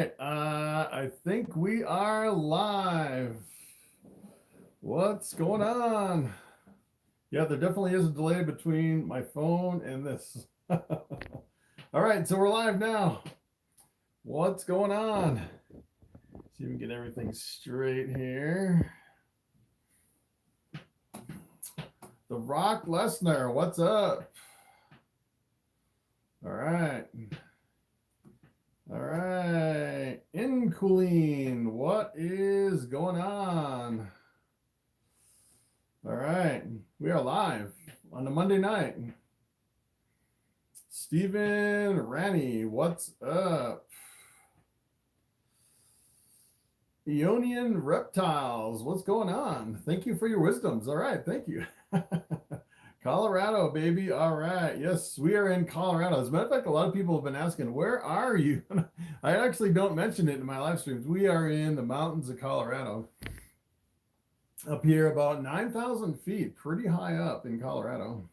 I think we are live. What's going on? Yeah, there definitely is a delay between my phone and this. All right, so we're live now. What's going on? See if we can get everything straight here. The Rock Lesnar, what's up? All right. All right. Inqueen, what is going on? All right. We are live on a Monday night. Stephen Rani, what's up? Ionian Reptiles, what's going on? Thank you for your wisdoms. All right. Thank you. Colorado, baby. All right. Yes, we are in Colorado. As a matter of fact, a lot of people have been asking, where are you? I actually don't mention it in my live streams. We are in the mountains of Colorado. Up here about 9,000 feet, pretty high up in Colorado.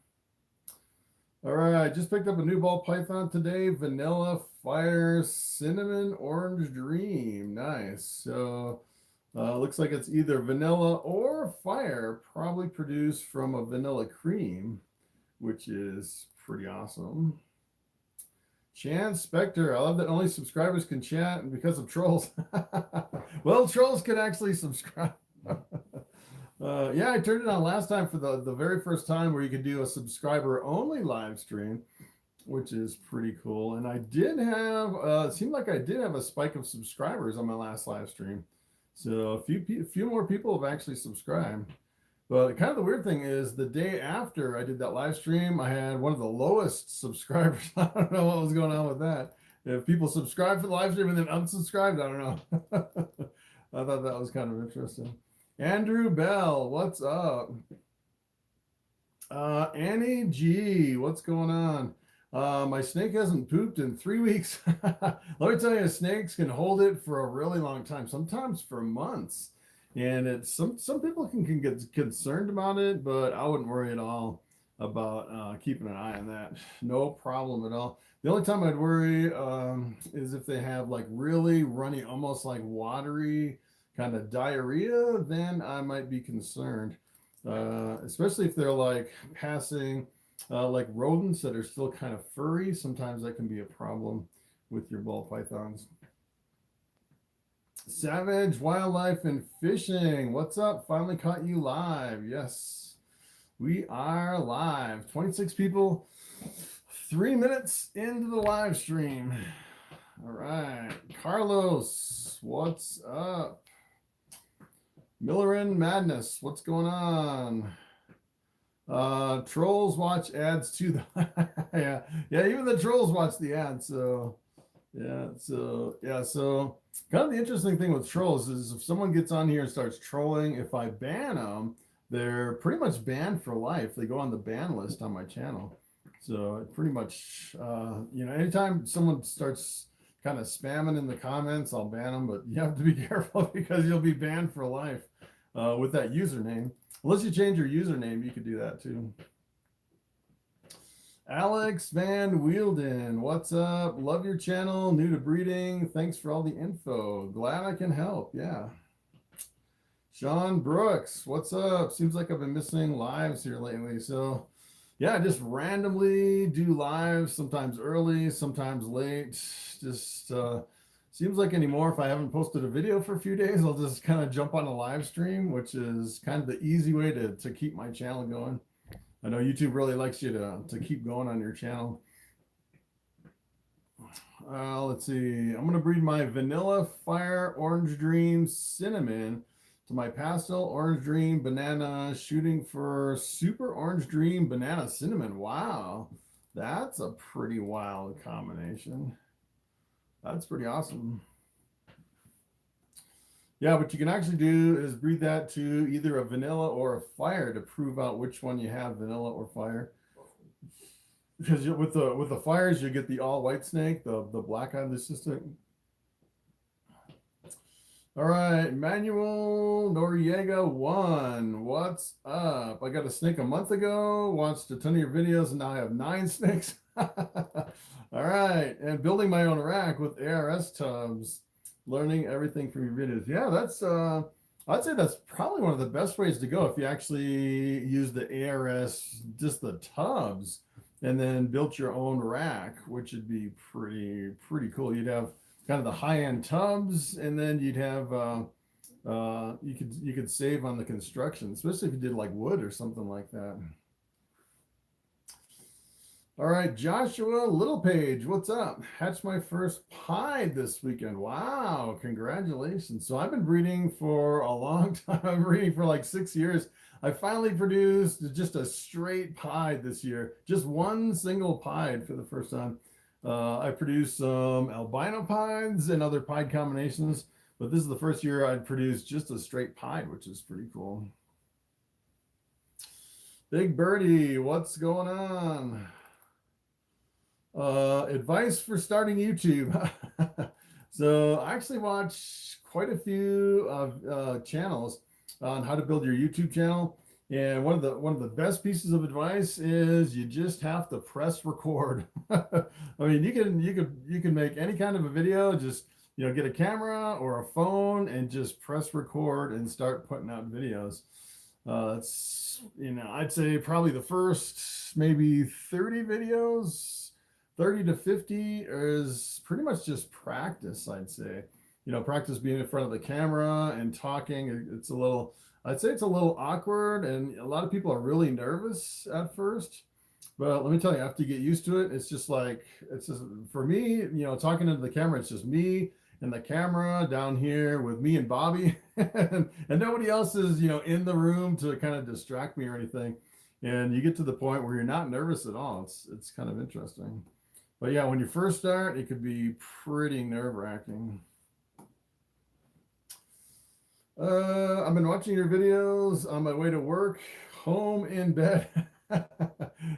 All right, just picked up a new ball python today. Vanilla Fire Cinnamon Orange Dream. Nice. So looks like it's either vanilla or fire, probably produced from a vanilla cream, which is pretty awesome. Chance Spectre, I love that only subscribers can chat and because of trolls. Well, trolls can actually subscribe. Yeah, I turned it on last time for the very first time where you could do a subscriber only live stream, which is pretty cool. And I did have, it seemed like I did have a spike of subscribers on my last live stream. So a few more people have actually subscribed. But kind of the weird thing is the day after I did that live stream, I had one of the lowest subscribers. I don't know what was going on with that. If people subscribe for the live stream and then unsubscribed, I don't know. I thought that was kind of interesting. Andrew Bell, what's up? Annie G, what's going on? My snake hasn't pooped in 3 weeks. Let me tell you, snakes can hold it for a really long time, sometimes for months. And it's some people can get concerned about it, but I wouldn't worry at all about keeping an eye on that. No problem at all. The only time I'd worry is if they have like really runny, almost like watery kind of diarrhea, then I might be concerned, especially if they're like passing like rodents that are still kind of furry. Sometimes that can be a problem with your ball pythons. Savage Wildlife and Fishing, what's up? Finally caught you live. Yes, we are live. 26 people, 3 minutes into the live stream. All right, Carlos, what's up? Millerin Madness, what's going on? Trolls watch ads too. Yeah, even the trolls watch the ads. So kind of the interesting thing with trolls is if someone gets on here and starts trolling, if I ban them, they're pretty much banned for life. They go on the ban list on my channel. So pretty much, anytime someone starts kind of spamming in the comments, I'll ban them, but you have to be careful because you'll be banned for life with that username. Unless you change your username, you could do that too. Alex Van Wielden, what's up? Love your channel, new to breeding. Thanks for all the info. Glad I can help. Yeah. Sean Brooks, what's up? Seems like I've been missing lives here lately. So yeah, I just randomly do lives, sometimes early, sometimes late. Just seems like anymore, if I haven't posted a video for a few days, I'll just kind of jump on a live stream, which is kind of the easy way to keep my channel going. I know YouTube really likes you to keep going on your channel. Let's see. I'm going to breed my Vanilla Fire Orange Dream Cinnamon to my Pastel Orange Dream Banana, shooting for Super Orange Dream Banana Cinnamon. Wow. That's a pretty wild combination. That's pretty awesome. Yeah, what you can actually do is breed that to either a vanilla or a fire to prove out which one you have, vanilla or fire. Because with the fires, you get the all white snake, the black-eyed leucistic. All right, Manuel Noriega 1, what's up? I got a snake a month ago, watched a ton of your videos, and now I have 9 snakes. All right, and building my own rack with ARS tubs. Learning everything from your videos. Yeah, that's I'd say that's probably one of the best ways to go if you actually use the ARS, just the tubs, and then built your own rack, which would be pretty cool. You'd have kind of the high-end tubs, and then you'd have you could save on the construction, especially if you did like wood or something like that. All right, Joshua Littlepage, what's up? Hatched my first pied this weekend. Wow, congratulations. So I've been breeding for a long time. I'm breeding for like 6 years. I finally produced just a straight pied this year, just one single pied for the first time. I produced some albino pieds and other pied combinations, but this is the first year I'd produced just a straight pied, which is pretty cool. Big Birdie, what's going on? Advice for starting YouTube. So I actually watch quite a few channels on how to build your YouTube channel. And one of the best pieces of advice is you just have to press record. I mean, you can make any kind of a video, just get a camera or a phone and just press record and start putting out videos. That's I'd say probably the first maybe 30 videos, 30 to 50 is pretty much just practice, I'd say. Practice being in front of the camera and talking. I'd say it's a little awkward, and a lot of people are really nervous at first. But let me tell you, after you get used to it, it's just for me, talking into the camera, it's just me and the camera down here with me and Bobby, and nobody else is, in the room to kind of distract me or anything. And you get to the point where you're not nervous at all. It's kind of interesting. But yeah, when you first start, it could be pretty nerve-wracking. I've been watching your videos on my way to work, home, in bed.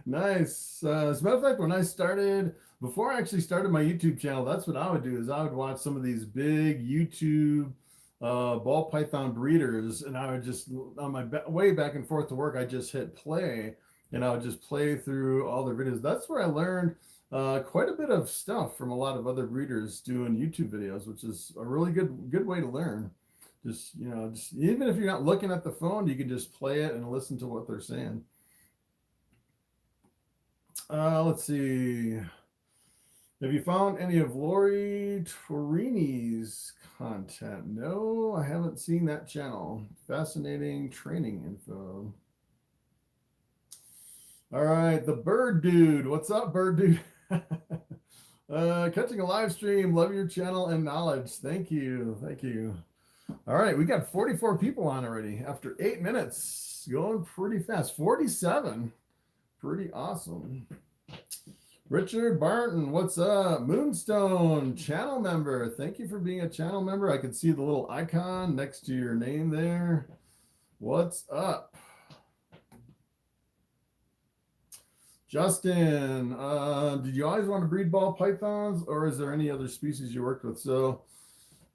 Nice. As a matter of fact, before I actually started my YouTube channel, that's what I would do, is I would watch some of these big YouTube ball python breeders, and I would just, on my way back and forth to work, I just hit play, and I would just play through all their videos. That's where I learned quite a bit of stuff from a lot of other breeders doing YouTube videos, which is a really good way to learn. Just even if you're not looking at the phone, you can just play it and listen to what they're saying. Let's see. Have you found any of Lori Torini's content? No, I haven't seen that channel. Fascinating training info. All right, the Bird Dude. What's up, Bird Dude? Catching a live stream. Love your channel and knowledge. Thank you. Thank you. All right, we got 44 people on already after 8 minutes. Going pretty fast. 47. Pretty awesome. Richard Barton, what's up? Moonstone, channel member. Thank you for being a channel member. I can see the little icon next to your name there. What's up? Justin, did you always want to breed ball pythons, or is there any other species you worked with? So,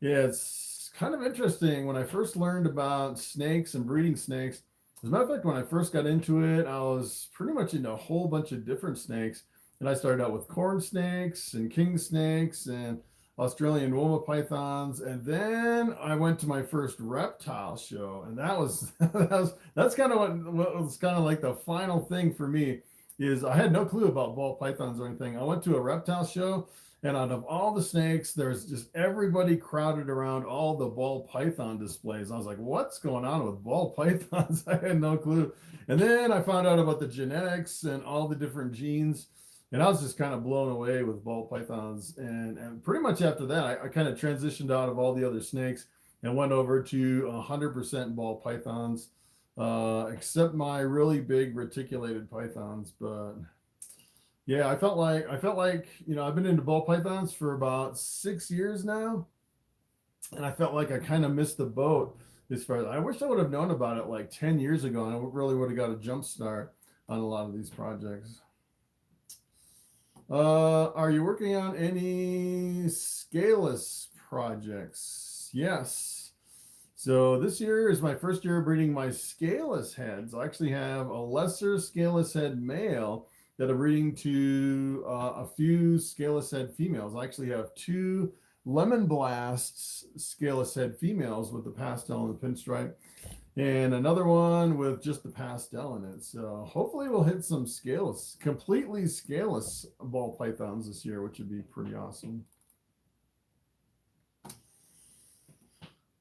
yeah, it's kind of interesting. When I first learned about snakes and breeding snakes, as a matter of fact, when I first got into it, I was pretty much into a whole bunch of different snakes. And I started out with corn snakes and king snakes and Australian Woma pythons. And then I went to my first reptile show. And that's kind of what was kind of like the final thing for me. Is I had no clue about ball pythons or anything. I went to a reptile show, and out of all the snakes, there's just everybody crowded around all the ball python displays. I was like, what's going on with ball pythons? I had no clue. And then I found out about the genetics and all the different genes, and I was just kind of blown away with ball pythons. And pretty much after that, I kind of transitioned out of all the other snakes and went over to 100% ball pythons. Except my really big reticulated pythons. But yeah, I felt like I've been into ball pythons for about 6 years now, and I felt like I kind of missed the boat as far as I wish I would have known about it like 10 years ago, and I really would have got a jump start on a lot of these projects. Are you working on any scaleless projects? Yes. So this year is my first year breeding my scaleless heads. I actually have a lesser scaleless head male that I'm breeding to a few scaleless head females. I actually have 2 Lemon Blasts scaleless head females with the pastel and the pinstripe, and another one with just the pastel in it. So hopefully we'll hit some scaleless, completely scaleless ball pythons this year, which would be pretty awesome.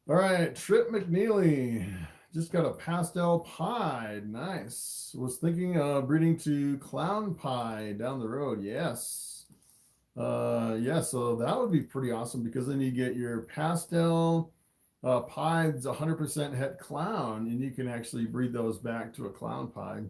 All right, Trip McNeely just got a pastel pied. Nice. Was thinking of breeding to clown pie down the road. Yes. Yeah, so that would be pretty awesome, because then you get your pastel pieds 100% het clown, and you can actually breed those back to a clown pie.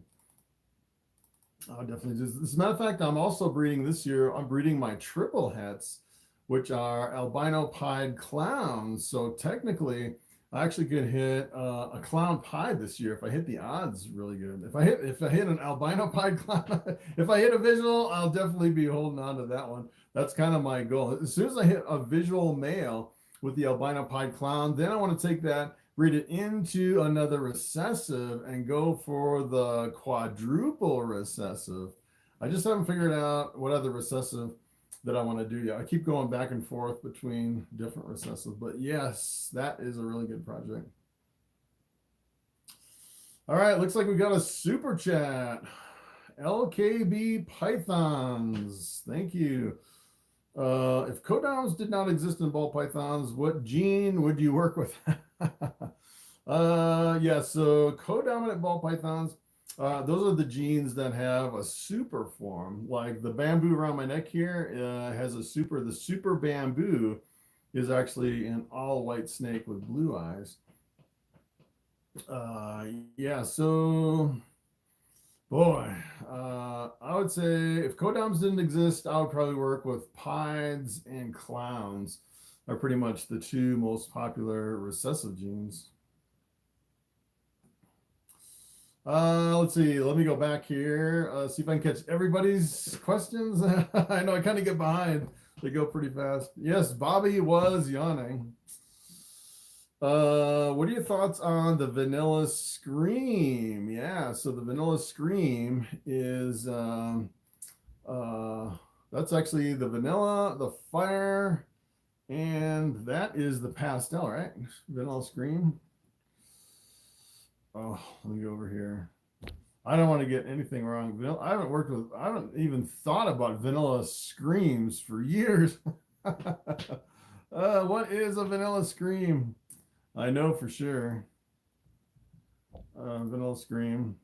I'll definitely just, as a matter of fact, I'm also breeding this year, I'm breeding my triple hets, which are albino pied clowns. So technically I actually could hit a clown pie this year if I hit the odds really good. If I hit an albino pied clown, if I hit a visual, I'll definitely be holding on to that one. That's kind of my goal. As soon as I hit a visual male with the albino pied clown, then I want to take that, breed it into another recessive, and go for the quadruple recessive. I just haven't figured out what other recessive that I want to do yet. I keep going back and forth between different recessives, but yes, that is a really good project. All right, looks like we got a super chat. LKB Pythons, thank you. If codoms did not exist in ball pythons, what gene would you work with? Yeah, so codominant ball pythons, those are the genes that have a super form. Like the bamboo around my neck here has a super. The super bamboo is actually an all white snake with blue eyes. Yeah, so boy, I would say if codoms didn't exist, I would probably work with pieds and clowns, are pretty much the two most popular recessive genes. Let's see. Let me go back here. See if I can catch everybody's questions. I know I kind of get behind. They go pretty fast. Yes, Bobby was yawning. What are your thoughts on the Vanilla Scream? Yeah, so the Vanilla Scream is that's actually the vanilla, the fire, and that is the pastel, right? Vanilla Scream. Oh, let me go over here. I don't want to get anything wrong. I haven't even thought about Vanilla Screams for years. What is a Vanilla Scream? I know for sure. Vanilla Scream.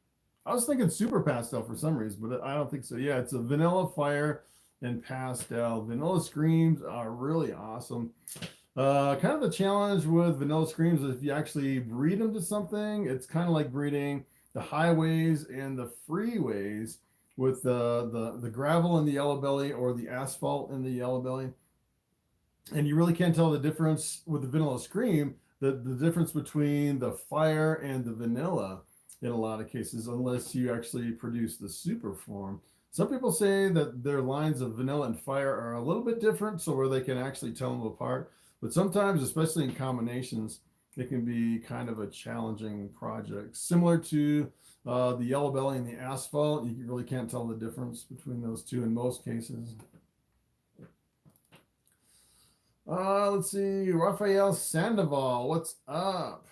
I was thinking super pastel for some reason, but I don't think so. Yeah, it's a vanilla fire and pastel. Vanilla Screams are really awesome. Kind of the challenge with Vanilla Screams is if you actually breed them to something, it's kind of like breeding the highways and the freeways with the gravel in the yellow belly or the asphalt in the yellow belly. And you really can't tell the difference with the Vanilla Scream, the difference between the fire and the vanilla in a lot of cases, unless you actually produce the super form. Some people say that their lines of vanilla and fire are a little bit different, so where they can actually tell them apart. But sometimes, especially in combinations, it can be kind of a challenging project. Similar to the yellow belly and the asphalt, you really can't tell the difference between those two in most cases. Let's see, Rafael Sandoval, what's up?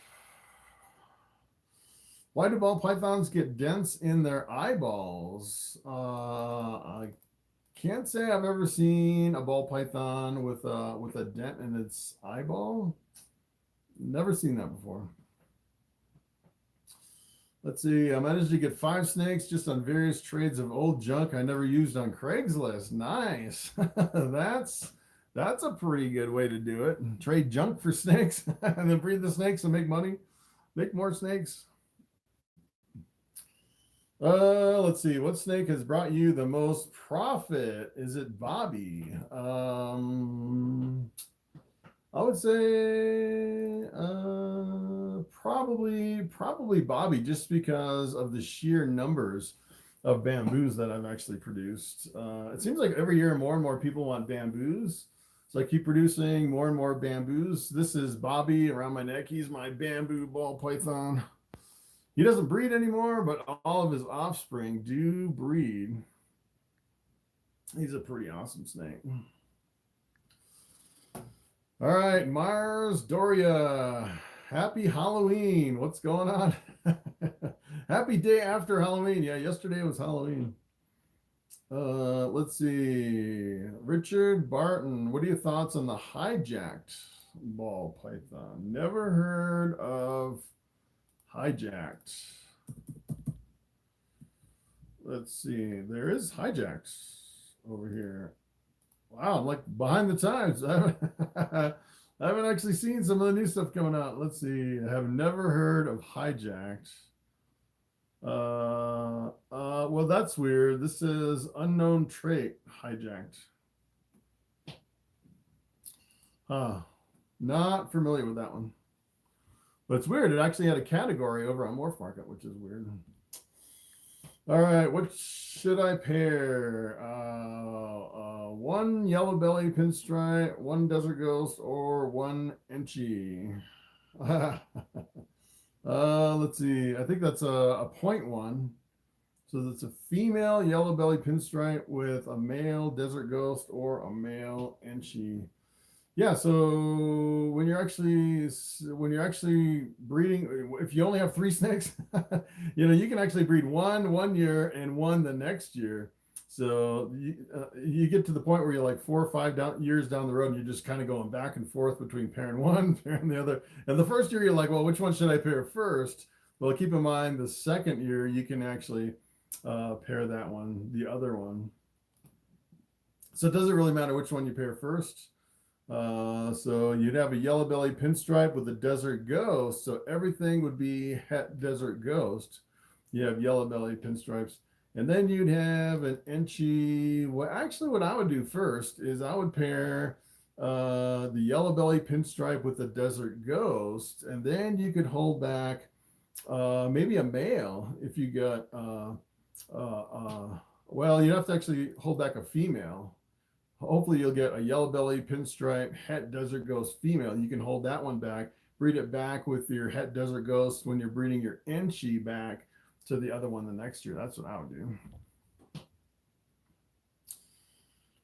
Why do ball pythons get dents in their eyeballs? I can't say I've ever seen a ball python with a dent in its eyeball. Never seen that before. Let's see. I managed to get 5 snakes just on various trades of old junk I never used on Craigslist. Nice. That's a pretty good way to do it. Trade junk for snakes and then breed the snakes and make money. Make more snakes. Let's see. What snake has brought you the most profit? Is it Bobby? I would say probably Bobby, just because of the sheer numbers of bamboos that I've actually produced. It seems like every year more and more people want bamboos. So I keep producing more and more bamboos. This is Bobby around my neck. He's my bamboo ball python. He doesn't breed anymore, but all of his offspring do breed. He's a pretty awesome snake. All right, Mars Doria. Happy Halloween. What's going on? Happy day after Halloween. Yeah, yesterday was Halloween. Let's see. Richard Barton, what are your thoughts on the hijacked ball python? Never heard of hijacked. Let's see. There is hijacks over here. Wow, I'm like behind the times. I haven't actually seen some of the new stuff coming out. Let's see. I have never heard of hijacked. Well, that's weird. This is unknown trait hijacked. Not familiar with that one. But it's weird. It actually had a category over on Morphmarket, which is weird. All right, what should I pair? One yellow belly pinstripe, one desert ghost, or one Enchi. Let's see. I think that's a point one. So that's a female yellow belly pinstripe with a male desert ghost or a male Enchi. Yeah, so when you're actually breeding, if you only have 3 snakes, you can actually breed one year and one the next year. So you get to the point where you're like 4 or 5 years down the road, and you're just kind of going back and forth between pairing one, pairing the other. And the first year, you're like, well, which one should I pair first? Well, keep in mind the second year, you can actually pair that one, the other one. So it doesn't really matter which one you pair first. So you'd have a yellow belly pinstripe with a desert ghost. So everything would be het desert ghost. You have yellow belly pinstripes. And then you'd have an Enchi. Well, actually, what I would do first is I would pair the yellow belly pinstripe with the desert ghost. And then you could hold back maybe a male if you got, well, you'd have to actually hold back a female. Hopefully you'll get a yellow belly pinstripe het desert ghost female. You can hold that one back, breed it back with your het desert ghost when you're breeding your Enchi back to the other one the next year. That's what I would do.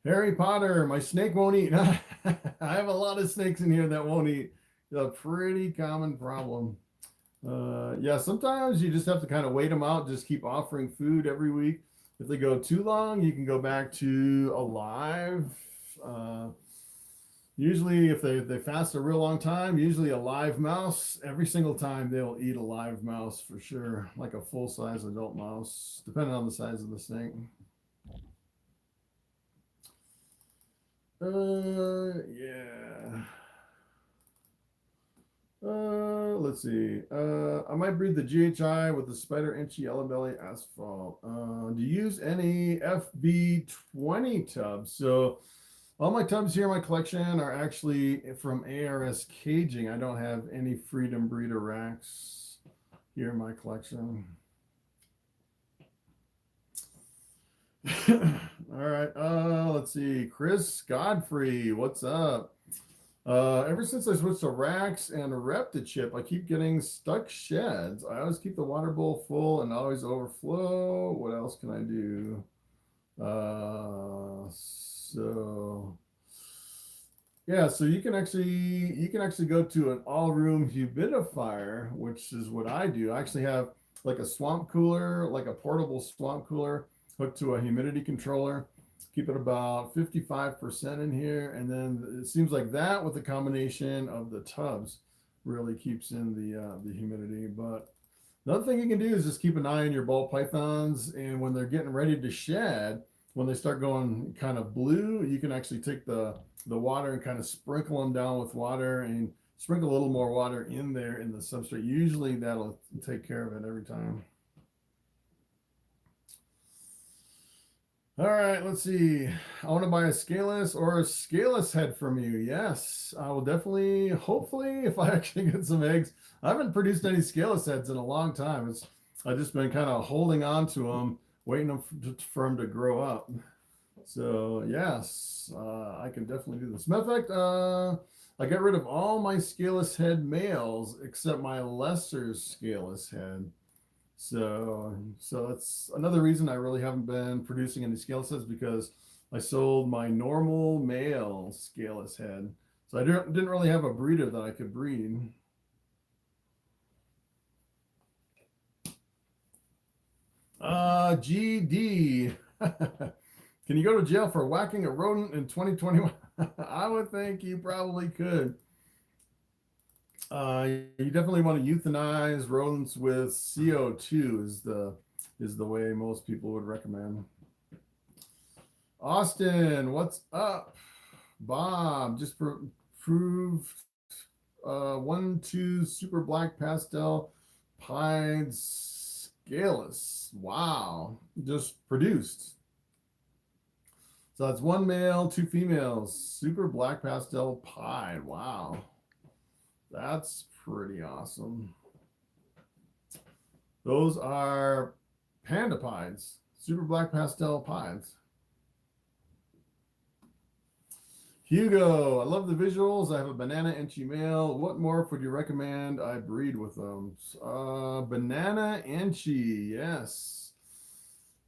Harry Potter, my snake won't eat. I have a lot of snakes in here that won't eat. It's a pretty common problem. Yeah, sometimes you just have to kind of wait them out, just keep offering food every week. If they go too long, you can go back to alive. Usually if they fast a real long time, usually a live mouse, every single time they'll eat a live mouse for sure, like a full-size adult mouse, depending on the size of the snake. Yeah. Let's see. I might breed the GHI with the Spider Enchi Yellow Belly Asphalt. Do you use any FB20 tubs? So all my tubs here in my collection are actually from ARS Caging. I don't have any Freedom Breeder racks here in my collection. All right. Let's see. Chris Godfrey, what's up? Ever since I switched to racks and Reptichip, I keep getting stuck sheds. I always keep the water bowl full and always overflow. What else can I do? So you can actually go to an all-room humidifier, which is what I do. I actually have like a swamp cooler, like a portable swamp cooler hooked to a humidity controller. Keep it about 55% in here, and then it seems like that with the combination of the tubs really keeps in the humidity. But another thing you can do is just keep an eye on your ball pythons, and when they're getting ready to shed, when they start going kind of blue, you can actually take the water and kind of sprinkle them down with water and sprinkle a little more water in there in the substrate. Usually that'll take care of it every time. All right, let's see. I want to buy a scaleless or a scaleless head from you. Yes, I will definitely, hopefully, if I actually get some eggs. I haven't produced any scaleless heads in a long time. I've just been kind of holding on to them, waiting for them to grow up. So yes, I can definitely do this. Matter of fact, I got rid of all my scaleless head males except my lesser scaleless head. So that's another reason I really haven't been producing any scaleless heads, because I sold my normal male scaleless head. So I didn't really have a breeder that I could breed. GD. Can you go to jail for whacking a rodent in 2021? I would think you probably could. You definitely want to euthanize rodents with CO2 is the way most people would recommend. Austin, what's up? Bob just proved 1-2 super black pastel pied scaleless. Wow, just produced. So that's 1 male, 2 females, super black pastel pied. Wow, that's pretty awesome. Those are panda pieds, super black pastel pieds. Hugo, I love the visuals. I have a banana enchi male. What morph would you recommend I breed with them? Banana enchi, yes.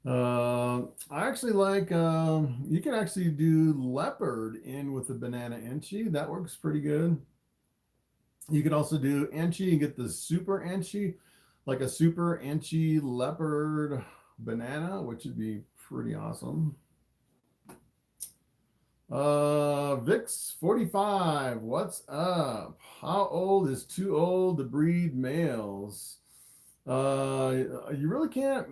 I actually like, you can actually do leopard in with the banana enchi. That works pretty good. You can also do enchi and get the super enchi, like a super enchi leopard banana, which would be pretty awesome. Vix 45, what's up? How old is too old to breed males? You really can't,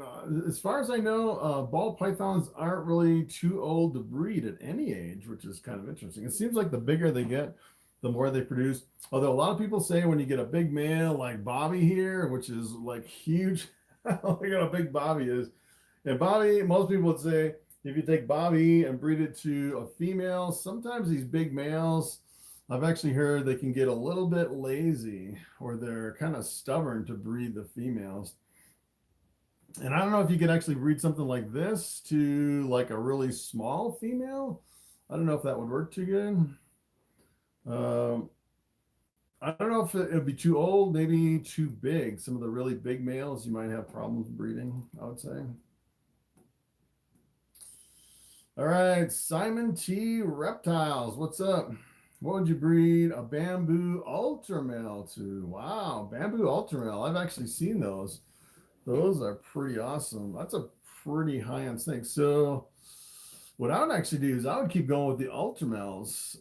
as far as I know, ball pythons aren't really too old to breed at any age, which is kind of interesting. It seems like the bigger they get, the more they produce. Although a lot of people say when you get a big male like Bobby here, which is like huge, look at how big Bobby is. And Bobby, most people would say, if you take Bobby and breed it to a female, sometimes these big males, I've actually heard they can get a little bit lazy or they're kind of stubborn to breed the females. And I don't know if you could actually breed something like this to like a really small female. I don't know if that would work too good. I don't know if it would be too old, maybe too big. Some of the really big males you might have problems breeding, I would say. All right, Simon T. Reptiles, what's up? What would you breed a bamboo ultramale to? Wow, bamboo ultramale. I've actually seen those. Those are pretty awesome. That's a pretty high-end thing. So what I would actually do is I would keep going with the ultramales.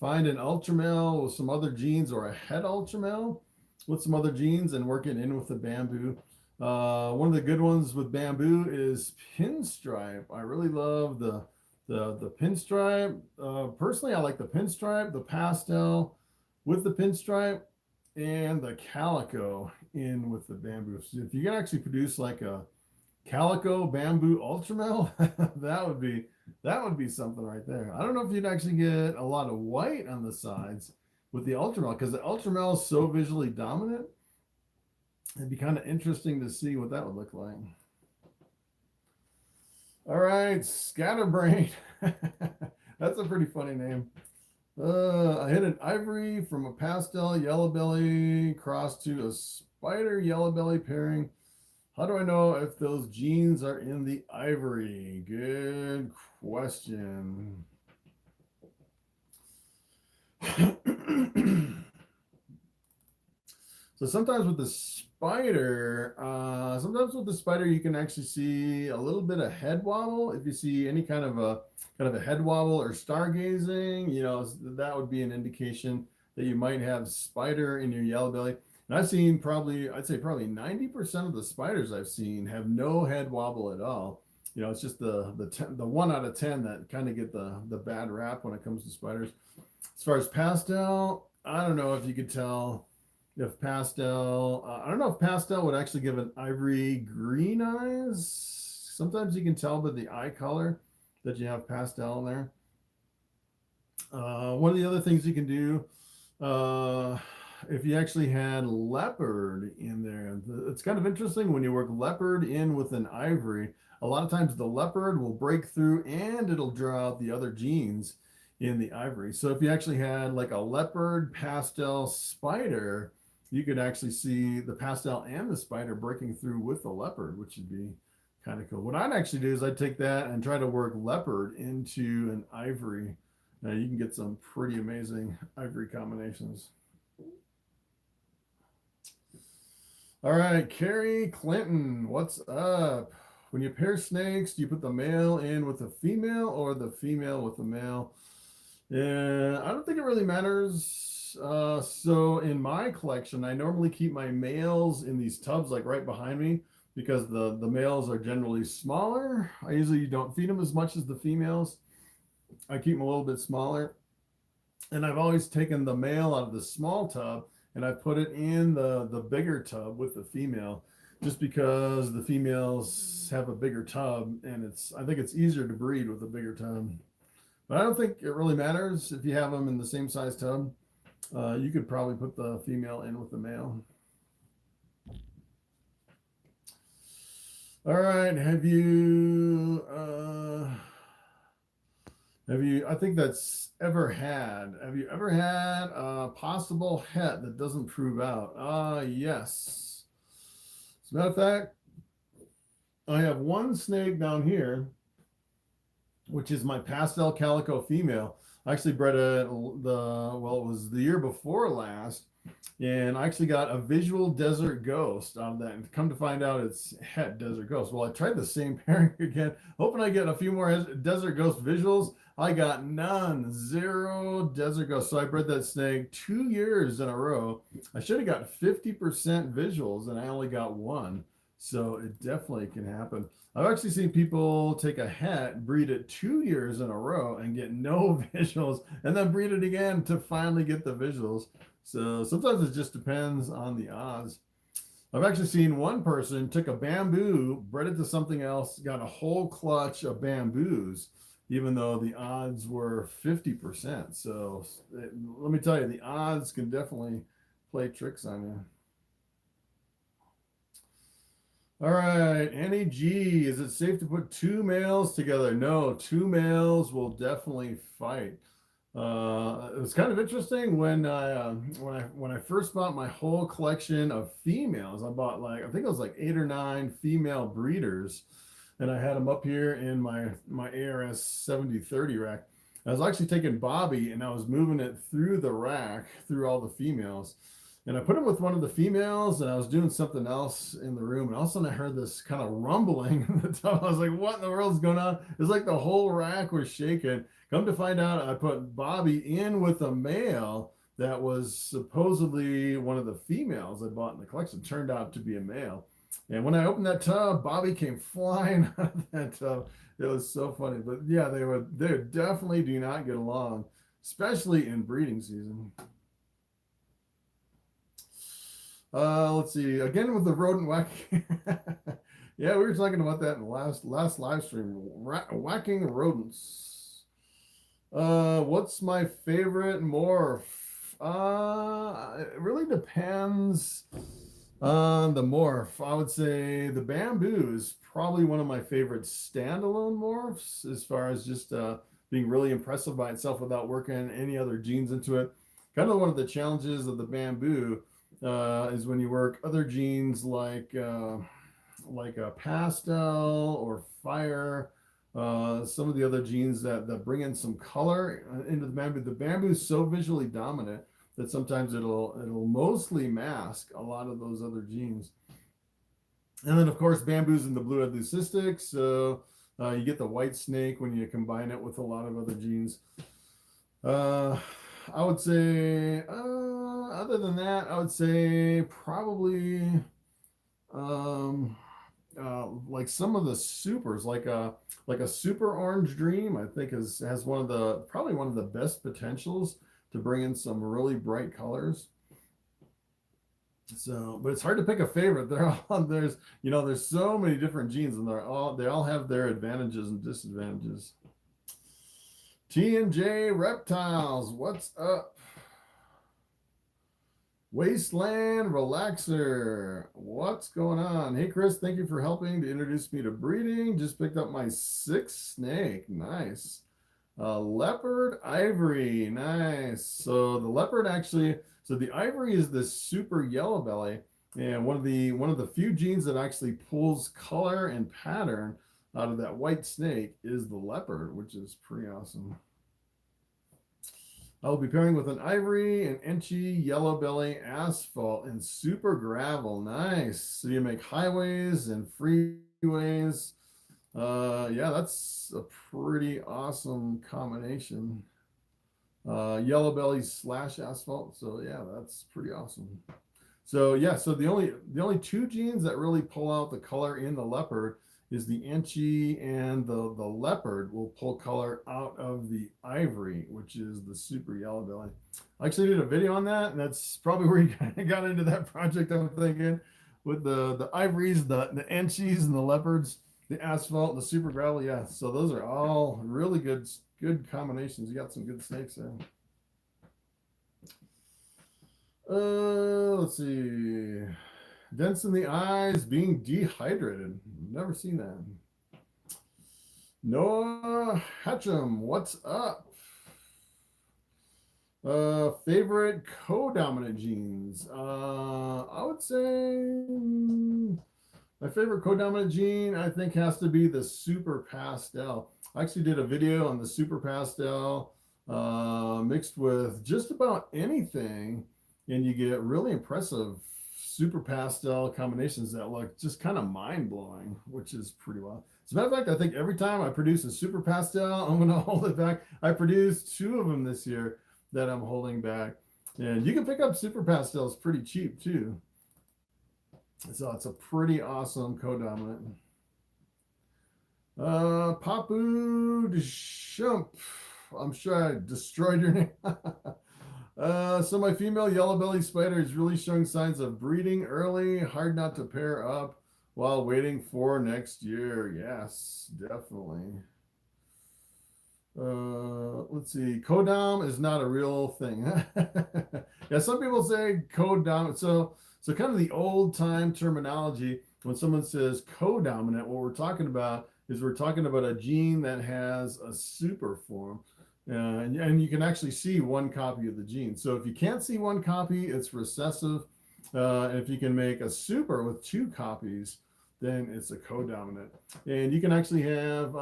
Find an ultramale with some other genes or a head ultramale with some other genes and work it in with the bamboo. One of the good ones with bamboo is pinstripe. I really love the pinstripe. Personally, I like the pinstripe, the pastel with the pinstripe, and the calico in with the bamboo. So if you can actually produce like a calico bamboo ultramel, that would be something right there. I don't know if you'd actually get a lot of white on the sides with the ultramel because the ultramel is so visually dominant. It'd be kind of interesting to see what that would look like. All right, Scatterbrain. That's a pretty funny name. I hit an ivory from a pastel yellow belly cross to a spider yellow belly pairing. How do I know if those genes are in the ivory? Good question. So sometimes with the spider, you can actually see a little bit of head wobble. If you see any kind of a head wobble or stargazing, you know, that would be an indication that you might have spider in your yellow belly. And I've seen I'd say probably 90% of the spiders I've seen have no head wobble at all. You know, it's just the 1 out of 10 that kind of get the bad rap when it comes to spiders. As far as pastel, I don't know if you could tell if pastel, I don't know if pastel would actually give an ivory green eyes. Sometimes you can tell by the eye color that you have pastel in there. One of the other things you can do, if you actually had leopard in there, it's kind of interesting when you work leopard in with an ivory. A lot of times the leopard will break through and it'll draw out the other genes in the ivory. So if you actually had like a leopard pastel spider, you could actually see the pastel and the spider breaking through with the leopard, which would be kind of cool. What I'd actually do is I'd take that and try to work leopard into an ivory You can get some pretty amazing ivory combinations. All right, Carrie Clinton, what's up? When you pair snakes, do you put the male in with the female or the female with the male? Yeah, I don't think it really matters. So in my collection, I normally keep my males in these tubs like right behind me because the males are generally smaller. I usually don't feed them as much as the females. I keep them a little bit smaller. And I've always taken the male out of the small tub and I put it in the bigger tub with the female, just because the females have a bigger tub and I think it's easier to breed with a bigger tub. But I don't think it really matters if you have them in the same size tub. You could probably put the female in with the male. All right, have you, I think that's have you ever had a possible het that doesn't prove out? Yes. As a matter of fact, I have one snake down here, which is my pastel calico female. I actually bred it it was the year before last, and I actually got a visual desert ghost out of that. And come to find out, it's het desert ghost. Well, I tried the same pairing again, hoping I get a few more desert ghost visuals. I got none, 0 desert ghosts. So I bred that snake 2 years in a row. I should have got 50% visuals, and I only got 1. So it definitely can happen. I've actually seen people take a het, breed it 2 years in a row and get no visuals, and then breed it again to finally get the visuals. So sometimes it just depends on the odds. I've actually seen one person took a bamboo, bred it to something else, got a whole clutch of bamboos, even though the odds were 50%. So let me tell you, the odds can definitely play tricks on you. All right, Annie G, is it safe to put 2 males together? No, 2 males will definitely fight. It was kind of interesting when I first bought my whole collection of females. I bought I think it was like 8 or 9 female breeders, and I had them up here in my ARS 7030 rack. I was actually taking Bobby and I was moving it through the rack through all the females. And I put him with one of the females, and I was doing something else in the room, and all of a sudden I heard this kind of rumbling in the tub. I was like, what in the world is going on? It's like the whole rack was shaking. Come to find out, I put Bobby in with a male that was supposedly one of the females I bought in the collection. Turned out to be a male. And when I opened that tub, Bobby came flying out of that tub. It was so funny. But yeah, they definitely do not get along, especially in breeding season. Let's see, again with the rodent whacking. Yeah, we were talking about that in the last live stream. Whacking rodents. What's my favorite morph? It really depends on the morph. I would say the bamboo is probably one of my favorite standalone morphs, as far as just being really impressive by itself without working any other genes into it. Kind of one of the challenges of the bamboo is when you work other genes like a pastel or fire, some of the other genes that bring in some color into the bamboo. The bamboo is so visually dominant that sometimes it'll mostly mask a lot of those other genes. And then of course bamboo's in the blue leucistic, so you get the white snake when you combine it with a lot of other genes. I would say, other than that, I would say probably like some of the supers, like a super orange dream, I think has probably one of the best potentials to bring in some really bright colors. So, but it's hard to pick a favorite. There's so many different genes, and they all have their advantages and disadvantages. T&J Reptiles, what's up? Wasteland Relaxer, what's going on? Hey Chris, thank you for helping to introduce me to breeding. Just picked up my 6th snake. Nice. Leopard Ivory, nice. So the leopard the ivory is this super yellow belly, and one of the few genes that actually pulls color and pattern out of that white snake is the leopard, which is pretty awesome. I'll be pairing with an ivory, an inchy, yellow belly, asphalt, and super gravel. Nice. So you make highways and freeways. Yeah, that's a pretty awesome combination. Yellow belly slash asphalt. So yeah, that's pretty awesome. So yeah, so the only two genes that really pull out the color in the leopard is the inchy, and the leopard will pull color out of the ivory, which is the super yellow belly. I actually did a video on that, and that's probably where you kind of got into that project, I'm thinking, with the ivories, the inchies, and the leopards, the asphalt, and the super gravel. Yeah, so those are all really good combinations. You got some good snakes there. Let's see. Dents in the eyes, being dehydrated. Never seen that. Noah Hatcham, what's up? Favorite co-dominant genes. I would say my favorite co-dominant gene, I think, has to be the super pastel. I actually did a video on the super pastel mixed with just about anything, and you get really impressive super pastel combinations that look just kind of mind-blowing, which is pretty wild. As a matter of fact, I think every time I produce a super pastel, I'm going to hold it back. I produced 2 of them this year that I'm holding back. And you can pick up super pastels pretty cheap too. So it's a pretty awesome co-dominant. Papu Shump. I'm sure I destroyed your name. So my female yellow belly spider is really showing signs of breeding early, hard not to pair up while waiting for next year. Yes, definitely. Let's see. Codom is not a real thing. Yeah, some people say codominant. So kind of the old time terminology, when someone says codominant, what we're talking about is we're talking about a gene that has a super form. And you can actually see one copy of the gene. So if you can't see one copy, it's recessive. And if you can make a super with 2 copies, then it's a codominant. And you can actually have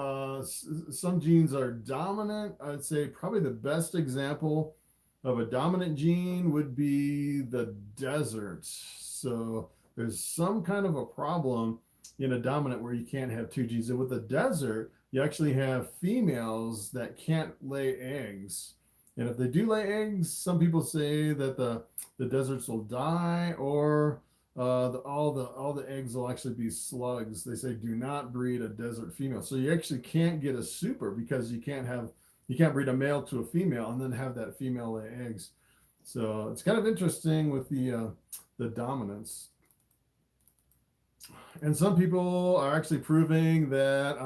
some genes are dominant. I'd say probably the best example of a dominant gene would be the desert. So there's some kind of a problem in a dominant where you can't have 2 genes. And with the desert, you actually have females that can't lay eggs. And if they do lay eggs, some people say that the deserts will die, or all the eggs will actually be slugs. They say do not breed a desert female. So you actually can't get a super because you can't breed a male to a female and then have that female lay eggs. So it's kind of interesting with the dominance. And some people are actually proving that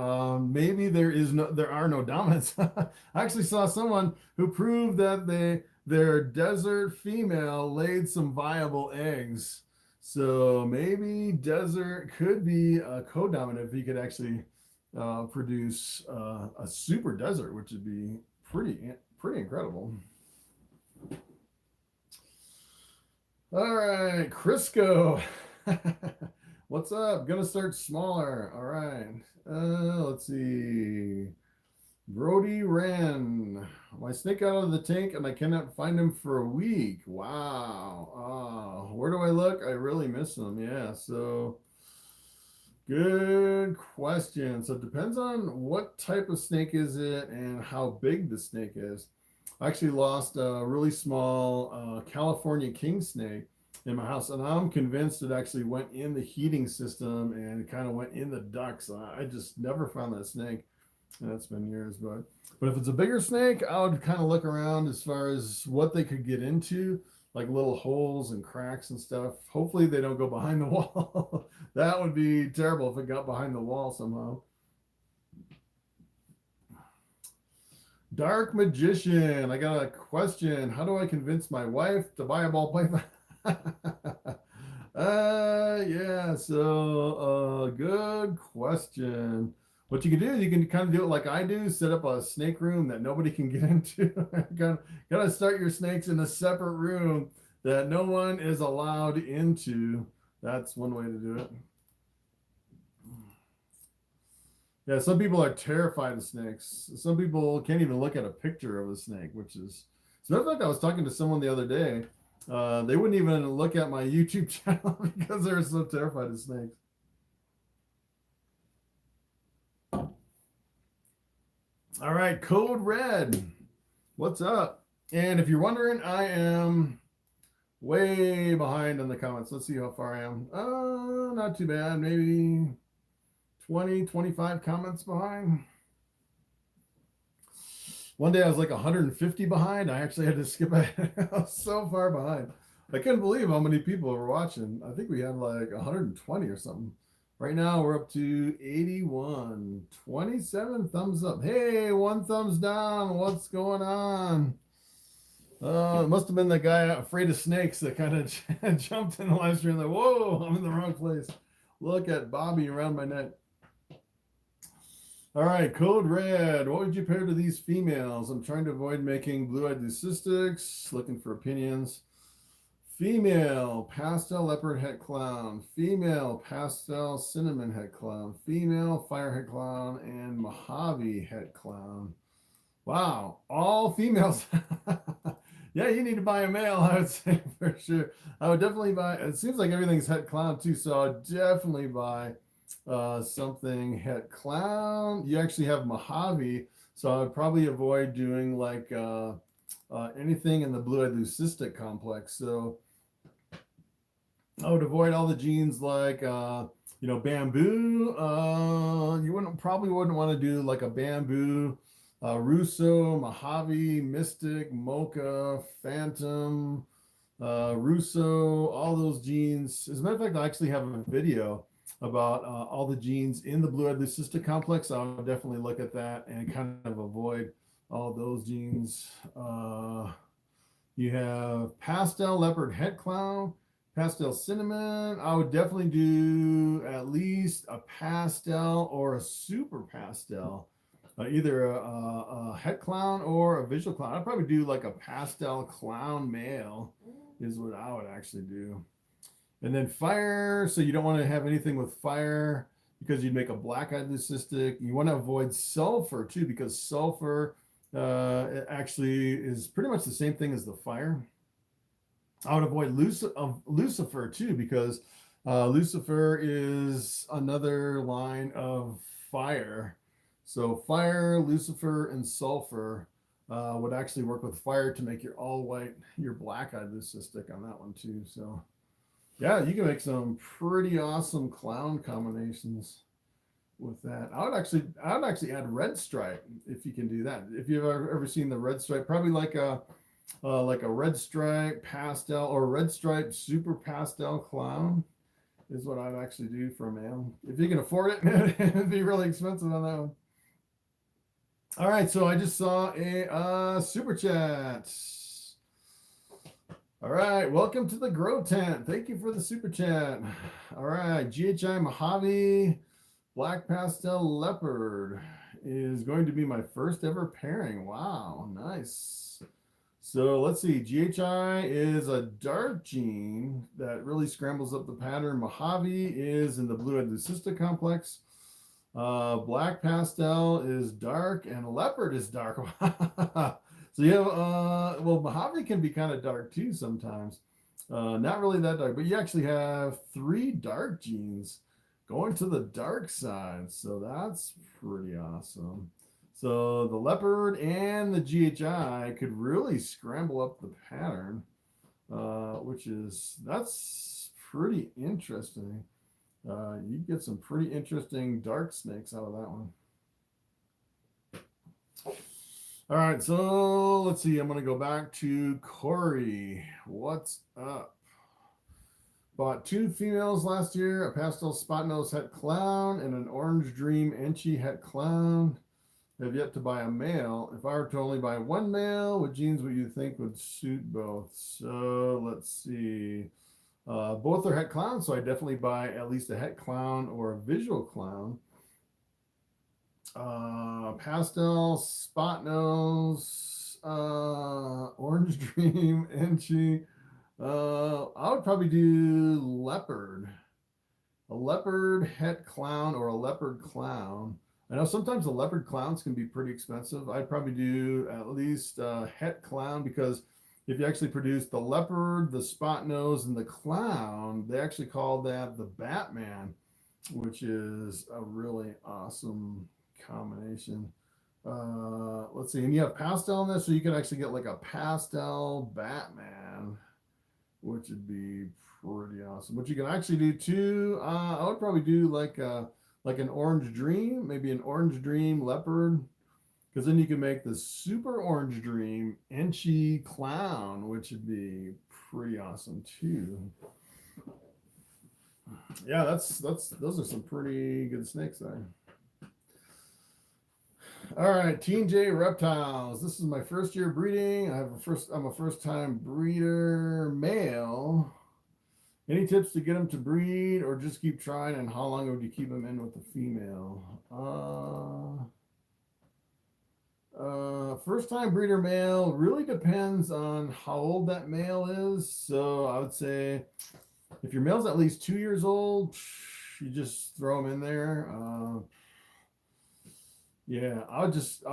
maybe there are no dominants. I actually saw someone who proved that their desert female laid some viable eggs. So maybe desert could be a co-dominant if he could actually produce a super desert, which would be pretty incredible. All right, Crisco. What's up? Gonna start smaller. All right. Let's see. Brody Wren. My snake out of the tank and I cannot find him for a week. Wow. Where do I look? I really miss him. Yeah. So good question. So it depends on what type of snake is it and how big the snake is. I actually lost a really small California king snake in my house, and I'm convinced it actually went in the heating system and kind of went in the ducts. I just never found that snake, and that's been years. But if it's a bigger snake, I would kind of look around as far as what they could get into, like little holes and cracks and stuff. Hopefully they don't go behind the wall. That would be terrible if it got behind the wall somehow. Dark Magician, I got a question. How do I convince my wife to buy a ball python? Yeah, so good question. What you can do is you can kind of do it like I do, set up a snake room that nobody can get into. Gotta start your snakes in a separate room that no one is allowed into. That's one way to do it. Yeah, some people are terrified of snakes. Some people can't even look at a picture of a snake, which is, as As a matter of fact, I was talking to someone the other day. They wouldn't even look at my YouTube channel because they were so terrified of snakes. All right, Code Red. What's up? And if you're wondering, I am way behind on the comments. Let's see how far I am. Not too bad. Maybe 20, 25 comments behind. One day I was like 150 behind. I actually had to skip ahead. I was so far behind. I couldn't believe how many people were watching. I think we had like 120 or something. Right now we're up to 81. 27 thumbs up. Hey, 1 thumbs down. What's going on? It must have been the guy afraid of snakes that kind of jumped in the live stream like, whoa, I'm in the wrong place. Look at Bobby around my neck. All right, Code Red. What would you pair to these females? I'm trying to avoid making blue-eyed leucistics. Looking for opinions. Female pastel leopard het clown. Female pastel cinnamon het clown. Female fire het clown and Mojave het clown. Wow, all females. Yeah, you need to buy a male, I would say, for sure. I would definitely buy, it seems like everything's het clown too, so I'd definitely buy something het clown. You actually have Mojave, so I would probably avoid doing like anything in the blue-eyed leucistic complex. So I would avoid all the genes like bamboo. You probably wouldn't want to do like a bamboo, Russo, Mojave, Mystic, Mocha, Phantom, Russo, all those genes. As a matter of fact, I actually have a video about all the genes in the blue-eyed leucistic complex. I would definitely look at that and kind of avoid all those genes. You have pastel leopard het clown, pastel cinnamon. I would definitely do at least a pastel or a super pastel, either a het clown or a visual clown. I'd probably do like a pastel clown male is what I would actually do. And then fire, so you don't want to have anything with fire because you'd make a black-eyed leucistic. You want to avoid sulfur too, because sulfur it actually is pretty much the same thing as the fire. I would avoid Lucifer too, because Lucifer is another line of fire. So fire, Lucifer, and sulfur would actually work with fire to make your all white, your black-eyed leucistic on that one too. So yeah, you can make some pretty awesome clown combinations with that. I would actually add red stripe if you can do that. If you've ever seen the red stripe, probably like a red stripe pastel or red stripe super pastel clown is what I'd actually do for a male. If you can afford it, it'd be really expensive on that one. All right, so I just saw a super chat. All right, welcome to the Grow Tent. Thank you for the super chat. All right, DJI Mojave Black Pastel Leopard is going to be my first ever pairing. Wow, nice. So let's see, DJI is a dark gene that really scrambles up the pattern. Mojave is in the blue-eyed leucistic complex. Black pastel is dark and leopard is dark. So you have, well, Mojave can be kind of dark too sometimes. Not really that dark, but you actually have 3 dark genes going to the dark side. So that's pretty awesome. So the leopard and the DJI could really scramble up the pattern, that's pretty interesting. You get some pretty interesting dark snakes out of that one. All right, so let's see. I'm going to go back to Corey. What's up? Bought 2 females last year, a pastel spot nose het clown and an orange dream enchi het clown. Have yet to buy a male. If I were to only buy 1 male, what genes would you think would suit both? So let's see. Both are het clowns, so I definitely buy at least a het clown or a visual clown. Pastel, spot nose, orange dream, enchi. I would probably do leopard. A leopard het clown or a leopard clown. I know sometimes the leopard clowns can be pretty expensive. I'd probably do at least het clown, because if you actually produce the leopard, the spot nose, and the clown, they actually call that the Batman, which is a really awesome combination. Let's see, and you have pastel in this, so you can actually get like a pastel Batman, which would be pretty awesome. What you can actually do too, I would probably do like an orange dream, maybe an orange dream leopard, because then you can make the super orange dream inchy clown, which would be pretty awesome too. Yeah, those are some pretty good snakes there. All right, Teen J Reptiles. This is my first year breeding. I'm a first time breeder male. Any tips to get them to breed, or just keep trying? And how long would you keep them in with the female? First time breeder male really depends on how old that male is. So I would say if your male's at least 2 years old, you just throw them in there. Yeah, I'll just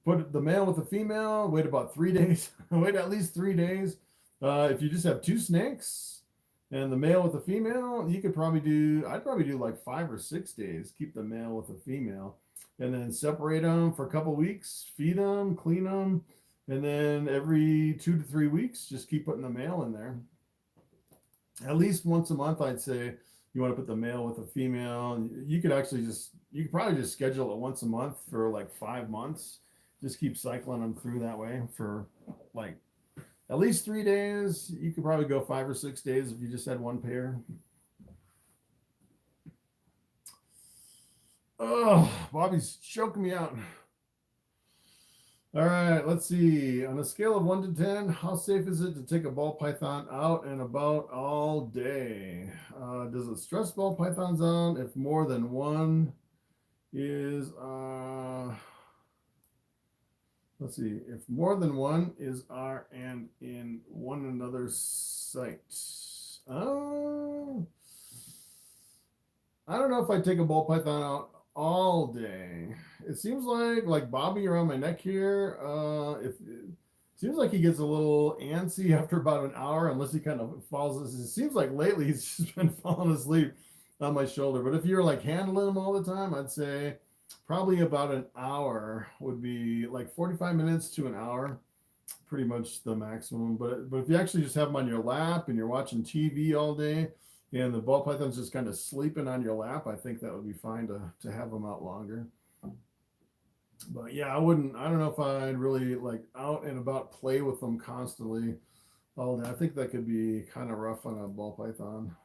put the male with the female, wait about 3 days, wait at least 3 days. If you just have two snakes and the male with the female, I'd probably do like 5 or 6 days, keep the male with the female, and then separate them for a couple weeks, feed them, clean them, and then every 2 to 3 weeks, just keep putting the male in there. At least once a month, I'd say. You want to put the male with the female. You could probably just schedule it once a month for like 5 months. Just keep cycling them through that way for like at least 3 days. You could probably go 5 or 6 days if you just had one pair. Oh, Bobby's choking me out. All right, let's see. On a scale of 1 to 10, how safe is it to take a ball python out and about all day? Does it stress ball pythons out if more than one is, let's see, if more than one are and in one another's sight? I don't know if I take a ball python out all day. It seems like Bobby around my neck here, it seems like he gets a little antsy after about an hour, unless he kind of falls. It seems like lately he's just been falling asleep on my shoulder. But if you're like handling him all the time, I'd say probably about an hour would be like 45 minutes to an hour, pretty much the maximum. But if you actually just have him on your lap and you're watching TV all day, and the ball python's just kind of sleeping on your lap, I think that would be fine to have them out longer. But yeah, I don't know if I'd really like out and about play with them constantly all day. I think that could be kind of rough on a ball python.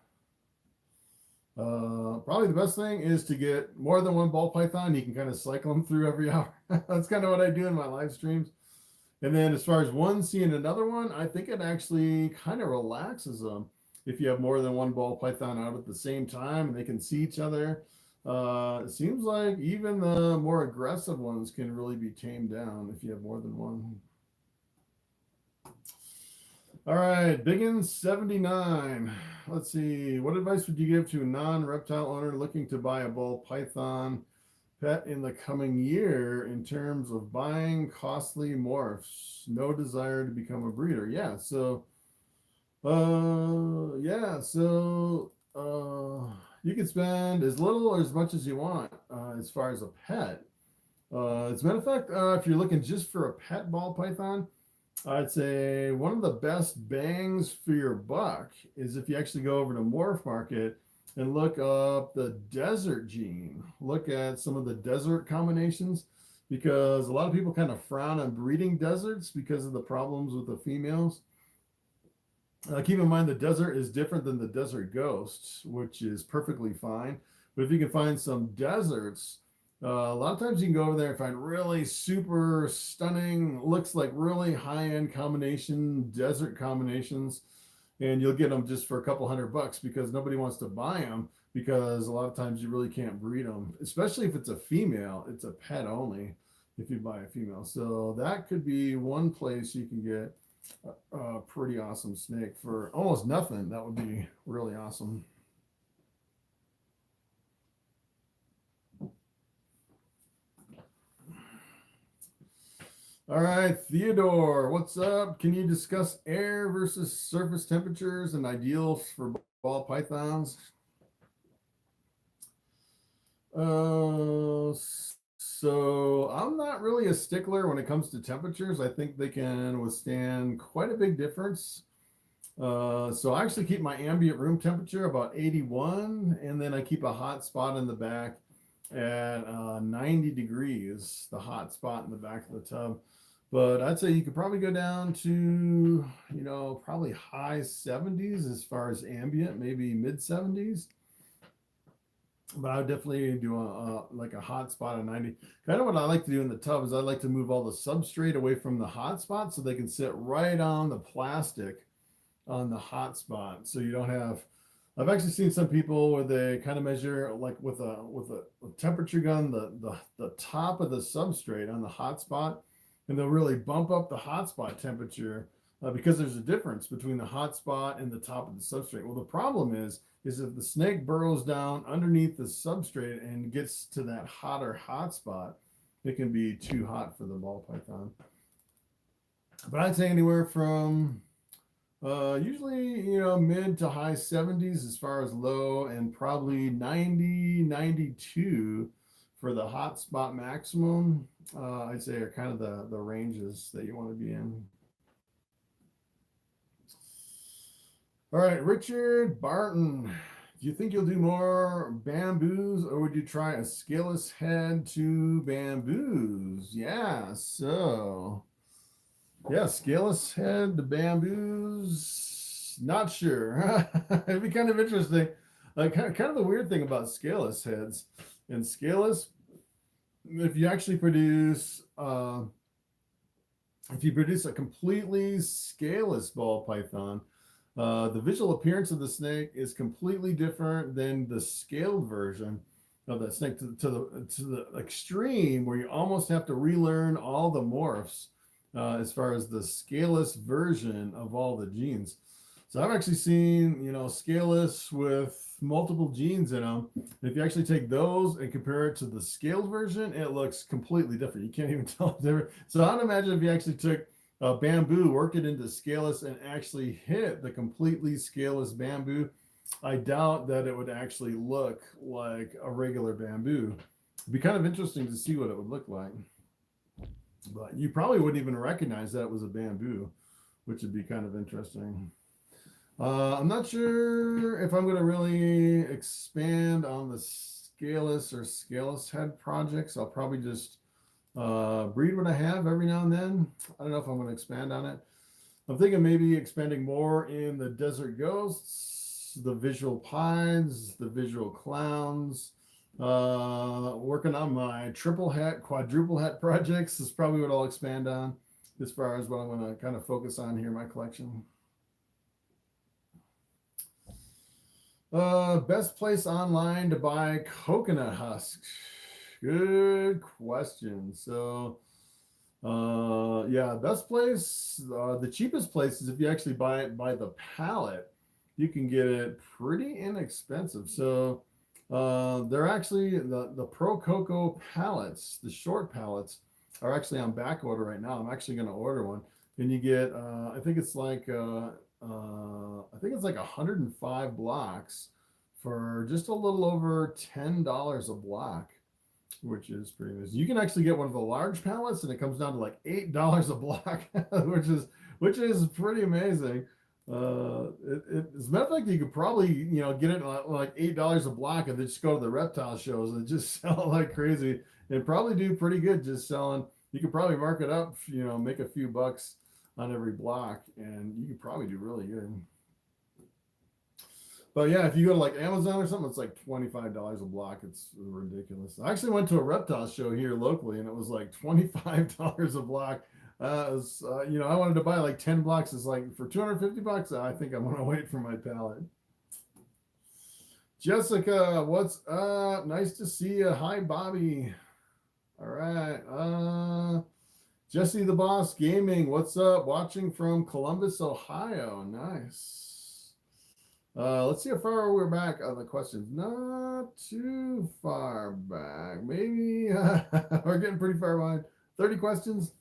Probably the best thing is to get more than one ball python. You can kind of cycle them through every hour. That's kind of what I do in my live streams. And then as far as one seeing another one, I think it actually kind of relaxes them. If you have more than one ball python out at the same time and they can see each other, it seems like even the more aggressive ones can really be tamed down if you have more than one. All right, Biggins79. Let's see. What advice would you give to a non-reptile owner looking to buy a ball python pet in the coming year in terms of buying costly morphs? No desire to become a breeder. Yeah, so you can spend as little or as much as you want as far as a pet. As a matter of fact, if you're looking just for a pet ball python, I'd say one of the best bangs for your buck is if you actually go over to Morphmarket and look up the desert gene. Look at some of the desert combinations, because a lot of people kind of frown on breeding deserts because of the problems with the females. Keep in mind the desert is different than the desert ghosts, which is perfectly fine. But if you can find some deserts, a lot of times you can go over there and find really super stunning, looks like really high-end combination, desert combinations, and you'll get them just for a couple $100 because nobody wants to buy them, because a lot of times you really can't breed them, especially if it's a female. It's a pet only if you buy a female. So that could be one place you can get a pretty awesome snake for almost nothing. That would be really awesome. All right, Theodore, what's up? Can you discuss air versus surface temperatures and ideals for ball pythons? So I'm not really a stickler when it comes to temperatures. I think they can withstand quite a big difference. So I actually keep my ambient room temperature about 81, and then I keep a hot spot in the back at 90 degrees, the hot spot in the back of the tub. But I'd say you could probably go down to, probably high 70s as far as ambient, maybe mid 70s. But I would definitely do like a hot spot of 90. Kind of what I like to do in the tub is I like to move all the substrate away from the hot spot so they can sit right on the plastic on the hot spot. So you don't have, I've actually seen some people where they kind of measure like with a temperature gun, the top of the substrate on the hot spot, and they'll really bump up the hot spot temperature because there's a difference between the hot spot and the top of the substrate. Well, the problem is if the snake burrows down underneath the substrate and gets to that hotter hot spot, it can be too hot for the ball python. But I'd say anywhere from usually, mid to high 70s as far as low, and probably 90, 92 for the hot spot maximum. I'd say are kind of the ranges that you want to be in. All right, Richard Barton, do you think you'll do more bamboos, or would you try a scaleless head to bamboos? Yeah, so yeah, scaleless head to bamboos, not sure. It'd be kind of interesting. Kind of the weird thing about scaleless heads, and scaleless, if you actually produce a completely scaleless ball python, the visual appearance of the snake is completely different than the scaled version of that snake, to the extreme where you almost have to relearn all the morphs as far as the scaleless version of all the genes. So I've actually seen, scaleless with multiple genes in them. If you actually take those and compare it to the scaled version, it looks completely different. You can't even tell the difference. So I'd imagine if you actually took bamboo, work it into scaleless, and actually hit the completely scaleless bamboo, I doubt that it would actually look like a regular bamboo. It'd be kind of interesting to see what it would look like. But you probably wouldn't even recognize that it was a bamboo, which would be kind of interesting. I'm not sure if I'm going to really expand on the scaleless or scaleless head projects. I'll probably just breed what I have every now and then. I don't know if I'm going to expand on it. I'm thinking maybe expanding more in the desert ghosts, the visual pies, the visual clowns. Working on my triple hat, quadruple hat projects is probably what I'll expand on as far as what I'm going to kind of focus on here in my collection. Best place online to buy coconut husks. Good question. So, yeah, best place, the cheapest place is if you actually buy it by the pallet. You can get it pretty inexpensive. So, they're actually the Pro Coco pallets, the short pallets, are actually on back order right now. I'm actually going to order one, and you get, I think it's like 105 blocks for just a little over $10 a block, which is pretty nice. You can actually get one of the large pallets, and it comes down to like $8 a block, which is pretty amazing. As a matter of fact, you could probably get it like $8 a block, and then just go to the reptile shows and just sell it like crazy, and probably do pretty good just selling. You could probably mark it up, make a few bucks on every block, and you could probably do really good. But yeah, if you go to like Amazon or something, it's like $25 a block. It's ridiculous. I actually went to a reptile show here locally, and it was like $25 a block. I wanted to buy like 10 blocks. It's like for 250 bucks. I think I'm gonna wait for my pallet. Jessica, what's up? Nice to see you. Hi, Bobby. All right. Jesse the Boss Gaming, what's up? Watching from Columbus, Ohio. Nice. Let's see how far we're back on the questions. Not too far back. Maybe we're getting pretty far behind. 30 questions.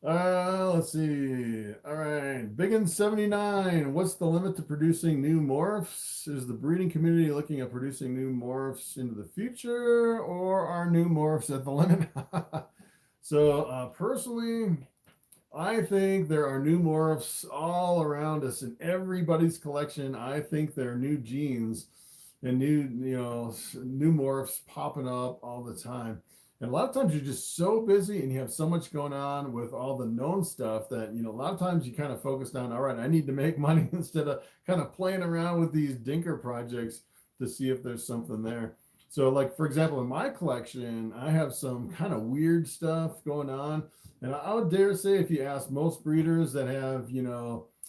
Let's see. All right. Biggin79. What's the limit to producing new morphs? Is the breeding community looking at producing new morphs into the future, or are new morphs at the limit? So personally, I think there are new morphs all around us in everybody's collection. I think there are new genes and new morphs popping up all the time. And a lot of times you're just so busy and you have so much going on with all the known stuff that, a lot of times you kind of focus on, all right, I need to make money instead of kind of playing around with these dinker projects to see if there's something there. So like, for example, in my collection, I have some kind of weird stuff going on. And I would dare say if you ask most breeders that have,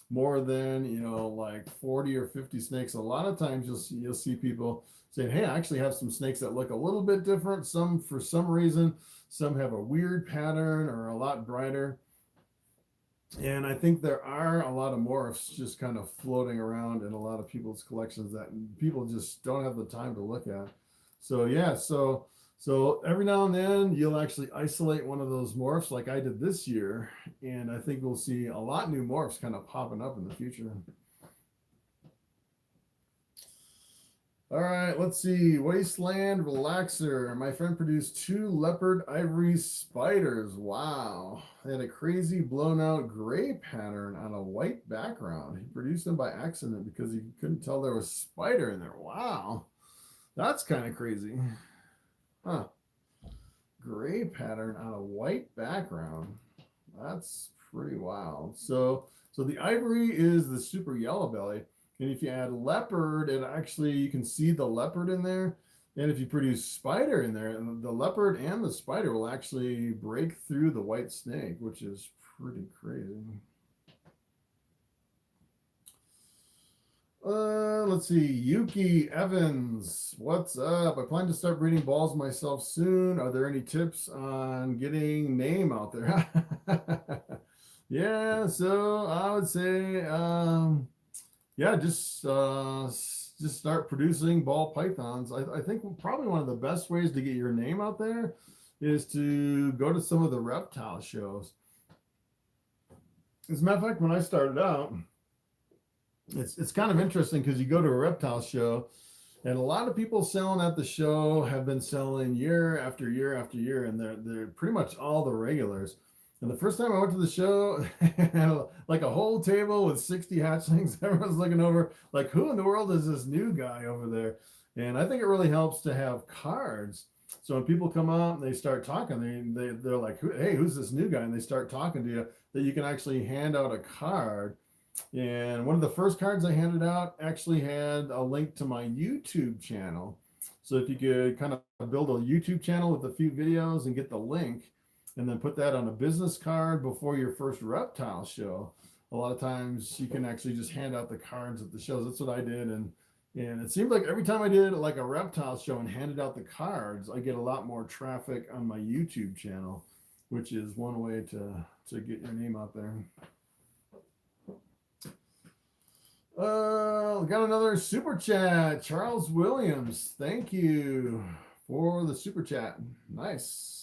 more than, like 40 or 50 snakes, a lot of times you'll see people saying, hey, I actually have some snakes that look a little bit different. Some, for some reason, some have a weird pattern or a lot brighter. And I think there are a lot of morphs just kind of floating around in a lot of people's collections that people just don't have the time to look at. So yeah, so every now and then you'll actually isolate one of those morphs like I did this year. And I think we'll see a lot new morphs kind of popping up in the future. All right, let's see. Wasteland Relaxer. My friend produced 2 leopard ivory spiders. Wow. They had a crazy blown out gray pattern on a white background. He produced them by accident because he couldn't tell there was a spider in there. Wow. That's kind of crazy. Huh. Gray pattern on a white background. That's pretty wild. So the ivory is the super yellow belly. And if you add leopard, it actually, you can see the leopard in there. And if you produce spider in there, the leopard and the spider will actually break through the white snake, which is pretty crazy. Let's see. Yuki Evans, what's up? I plan to start breeding balls myself soon. Are there any tips on getting name out there? Yeah, so I would say, yeah, just start producing ball pythons. I think probably one of the best ways to get your name out there is to go to some of the reptile shows. As a matter of fact, when I started out, it's kind of interesting because you go to a reptile show and a lot of people selling at the show have been selling year after year after year, and they're pretty much all the regulars. And the first time I went to the show, like a whole table with 60 hatchlings, everyone's looking over like, who in the world is this new guy over there? And I think it really helps to have cards. So when people come out and they start talking, they're like, hey, who's this new guy? And they start talking to you, that you can actually hand out a card. And one of the first cards I handed out actually had a link to my YouTube channel. So if you could kind of build a YouTube channel with a few videos and get the link, and then put that on a business card before your first reptile show, a lot of times you can actually just hand out the cards at the shows. That's what I did. And it seemed like every time I did like a reptile show and handed out the cards, I get a lot more traffic on my YouTube channel, which is one way to get your name out there. Got another super chat. Charles Williams, thank you for the super chat. Nice.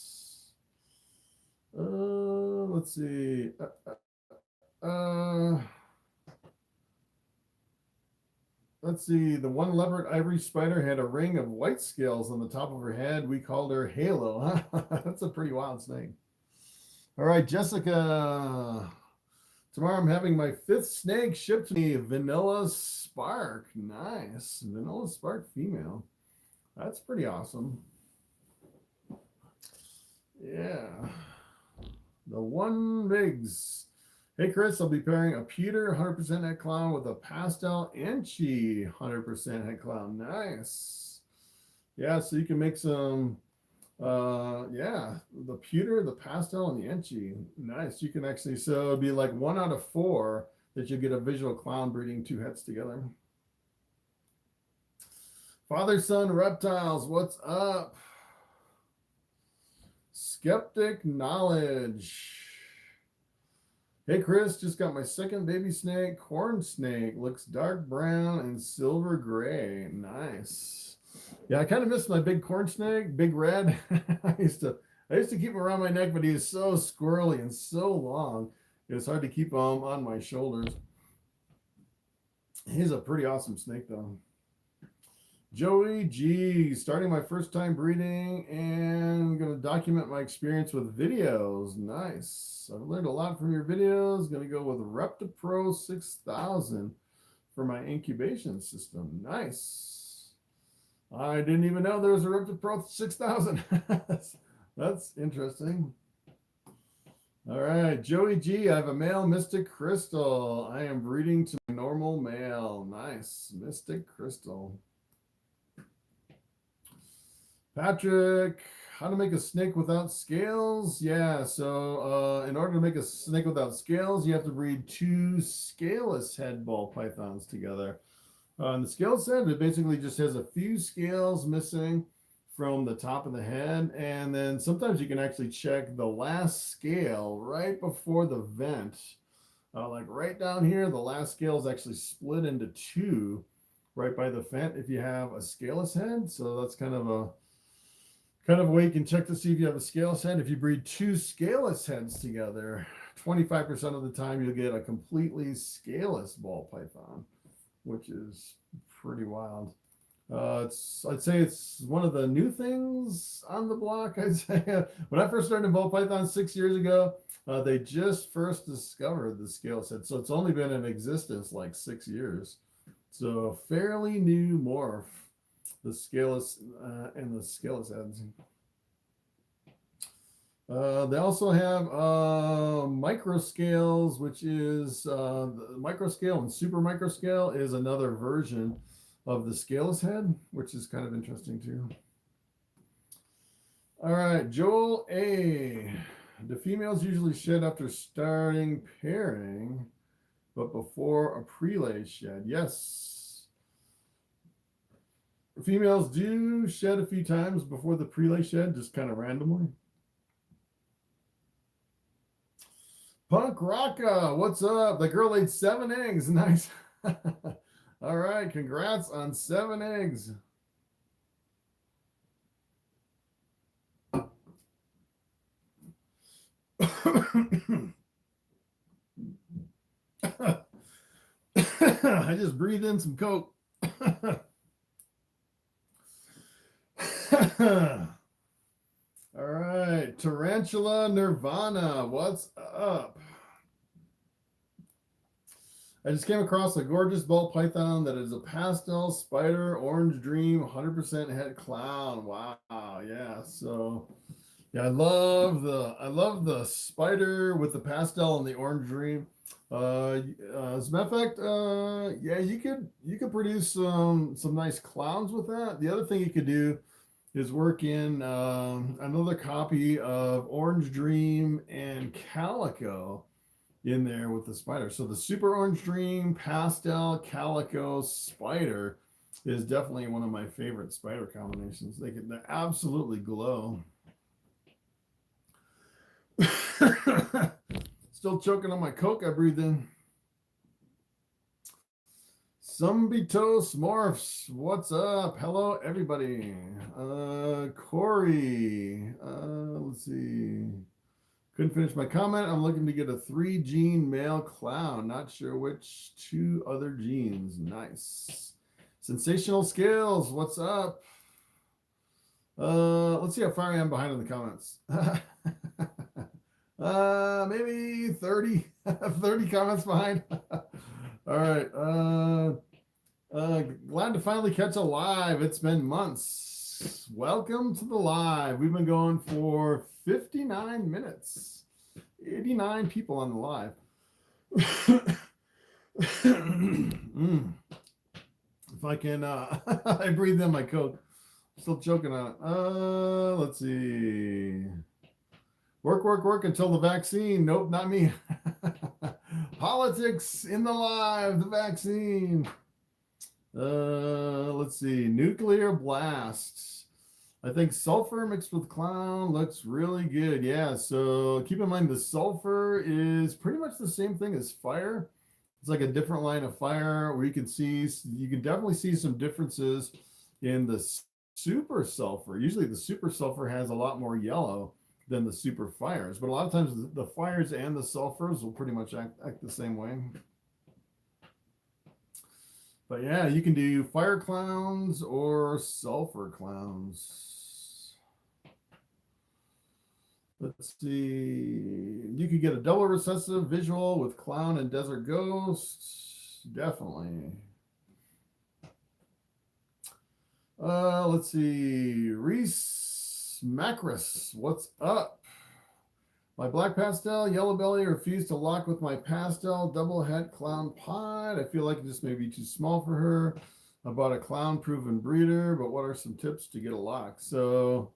Let's see. Let's see. The one leopard ivory spider had a ring of white scales on the top of her head. We called her Halo. Huh? That's a pretty wild snake. All right, Jessica. Tomorrow I'm having my 5th snake shipped to me. Vanilla Spark. Nice. Vanilla Spark female. That's pretty awesome. Yeah. The one bigs. Hey Chris, I'll be pairing a pewter 100% head clown with a pastel Enchi 100% head clown. Nice. Yeah, so you can make some, yeah, the pewter, the pastel, and the Enchi. Nice. You can actually, so it'd be like 1 out of 4 that you get a visual clown breeding 2 heads together. Father Son Reptiles, what's up? Skeptic Knowledge. Hey Chris, just got my 2nd baby snake, corn snake. Looks dark brown and silver gray. Nice. Yeah, I kind of missed my big corn snake, big red. I used to I used to keep him around my neck, but he is so squirrely and so long. It's hard to keep him on my shoulders. He's a pretty awesome snake, though. Joey G, starting my first time breeding and I'm going to document my experience with videos. Nice. I've learned a lot from your videos. Going to go with ReptiPro 6000 for my incubation system. Nice. I didn't even know there was a ReptiPro 6000. That's interesting. All right, Joey G, I have a male Mystic Crystal. I am breeding to my normal male. Nice. Mystic Crystal. Patrick, how to make a snake without scales? Yeah, so in order to make a snake without scales, you have to breed two scaleless head ball pythons together. On the scaleless head, it basically just has a few scales missing from the top of the head, and then sometimes you can actually check the last scale right before the vent. Like right down here, the last scale is actually split into two right by the vent if you have a scaleless head. So that's kind of a way you can check to see if you have a scaleless head. If you breed two scaleless heads together, 25% of the time you'll get a completely scaleless ball python, which is pretty wild. I'd say it's one of the new things on the block. I'd say when I first started in Ball Python 6 years ago, they just first discovered the scaleless head. So it's only been in existence like 6 years. So fairly new morph, the scaleless and the scaleless heads. They also have micro scales, which is the micro scale and super micro scale is another version of the scaleless head, which is kind of interesting too. All right, Joel A. The females usually shed after starting pairing, but before a prelay shed. Yes. Females do shed a few times before the prelay shed, just kind of randomly. Punk Rocka, what's up? The girl laid 7 eggs. Nice. All right, congrats on 7 eggs. I just breathed in some Coke. All right, Tarantula Nirvana, what's up? I just came across a gorgeous ball python that is a pastel spider, orange dream, 100% head clown. Wow, yeah. So, yeah, I love the spider with the pastel and the orange dream. As a matter of fact, yeah, you could produce some nice clowns with that. The other thing you could do is work in another copy of Orange Dream and Calico in there with the spider. So the Super Orange Dream, Pastel, Calico, Spider is definitely one of my favorite spider combinations. They absolutely glow. Still choking on my Coke I breathed in. Zombitos Morphs, what's up? Hello, everybody. Corey, let's see. Couldn't finish my comment. I'm looking to get a 3-gene male clown. Not sure which 2 other genes. Nice. Sensational Skills, what's up? Let's see how far I am behind in the comments. Maybe 30, 30 comments behind. All right. Glad to finally catch a live. It's been months. Welcome to the live. We've been going for 59 minutes. 89 people on the live. If I can, I breathed in my Coke. Still choking on it. Let's see. Work until the vaccine. Nope, not me. Politics in the live, the vaccine. Let's see. Nuclear blasts. I think sulfur mixed with clown looks really good. Yeah, so keep in mind the sulfur is pretty much the same thing as fire. It's like a different line of fire where you can definitely see some differences in the super sulfur. Usually the super sulfur has a lot more yellow than the super fires. But a lot of times the fires and the sulfurs will pretty much act the same way. But yeah, you can do fire clowns or sulfur clowns. Let's see. You could get a double recessive visual with clown and desert ghost. Definitely. Let's see. Reese Macris, what's up? My black pastel, yellow belly refused to lock with my pastel double head clown pod. I feel like it just may be too small for her. I bought a clown proven breeder, but what are some tips to get a lock? So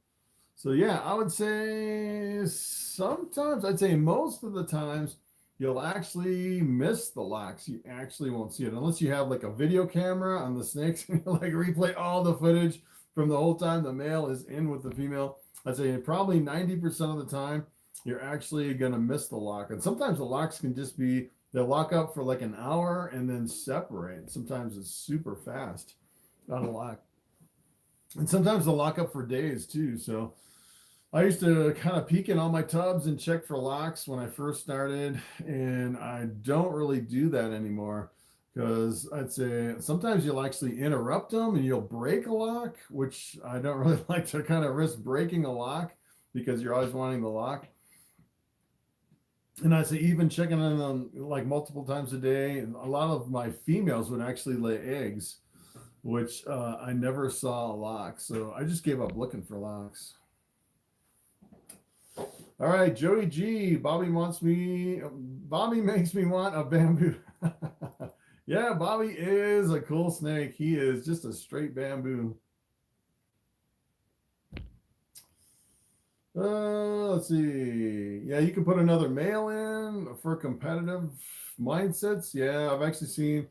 yeah, I would say sometimes, I'd say most of the times, you'll actually miss the locks. You actually won't see it unless you have like a video camera on the snakes and like replay all the footage from the whole time the male is in with the female. I'd say probably 90% of the time, you're actually going to miss the lock. And sometimes the locks can just be, they'll lock up for like an hour and then separate. Sometimes it's super fast on a lock. And sometimes they'll lock up for days too. So I used to kind of peek in all my tubs and check for locks when I first started. And I don't really do that anymore because I'd say sometimes you'll actually interrupt them and you'll break a lock, which I don't really like to kind of risk breaking a lock because you're always wanting the lock. And I say even checking on them like multiple times a day. And a lot of my females would actually lay eggs, which I never saw a lock. So I just gave up looking for locks. All right, Joey G. Bobby makes me want a bamboo. Yeah, Bobby is a cool snake. He is just a straight bamboo. Let's see. Yeah, you can put another male in for competitive mindsets. Yeah, I've actually seen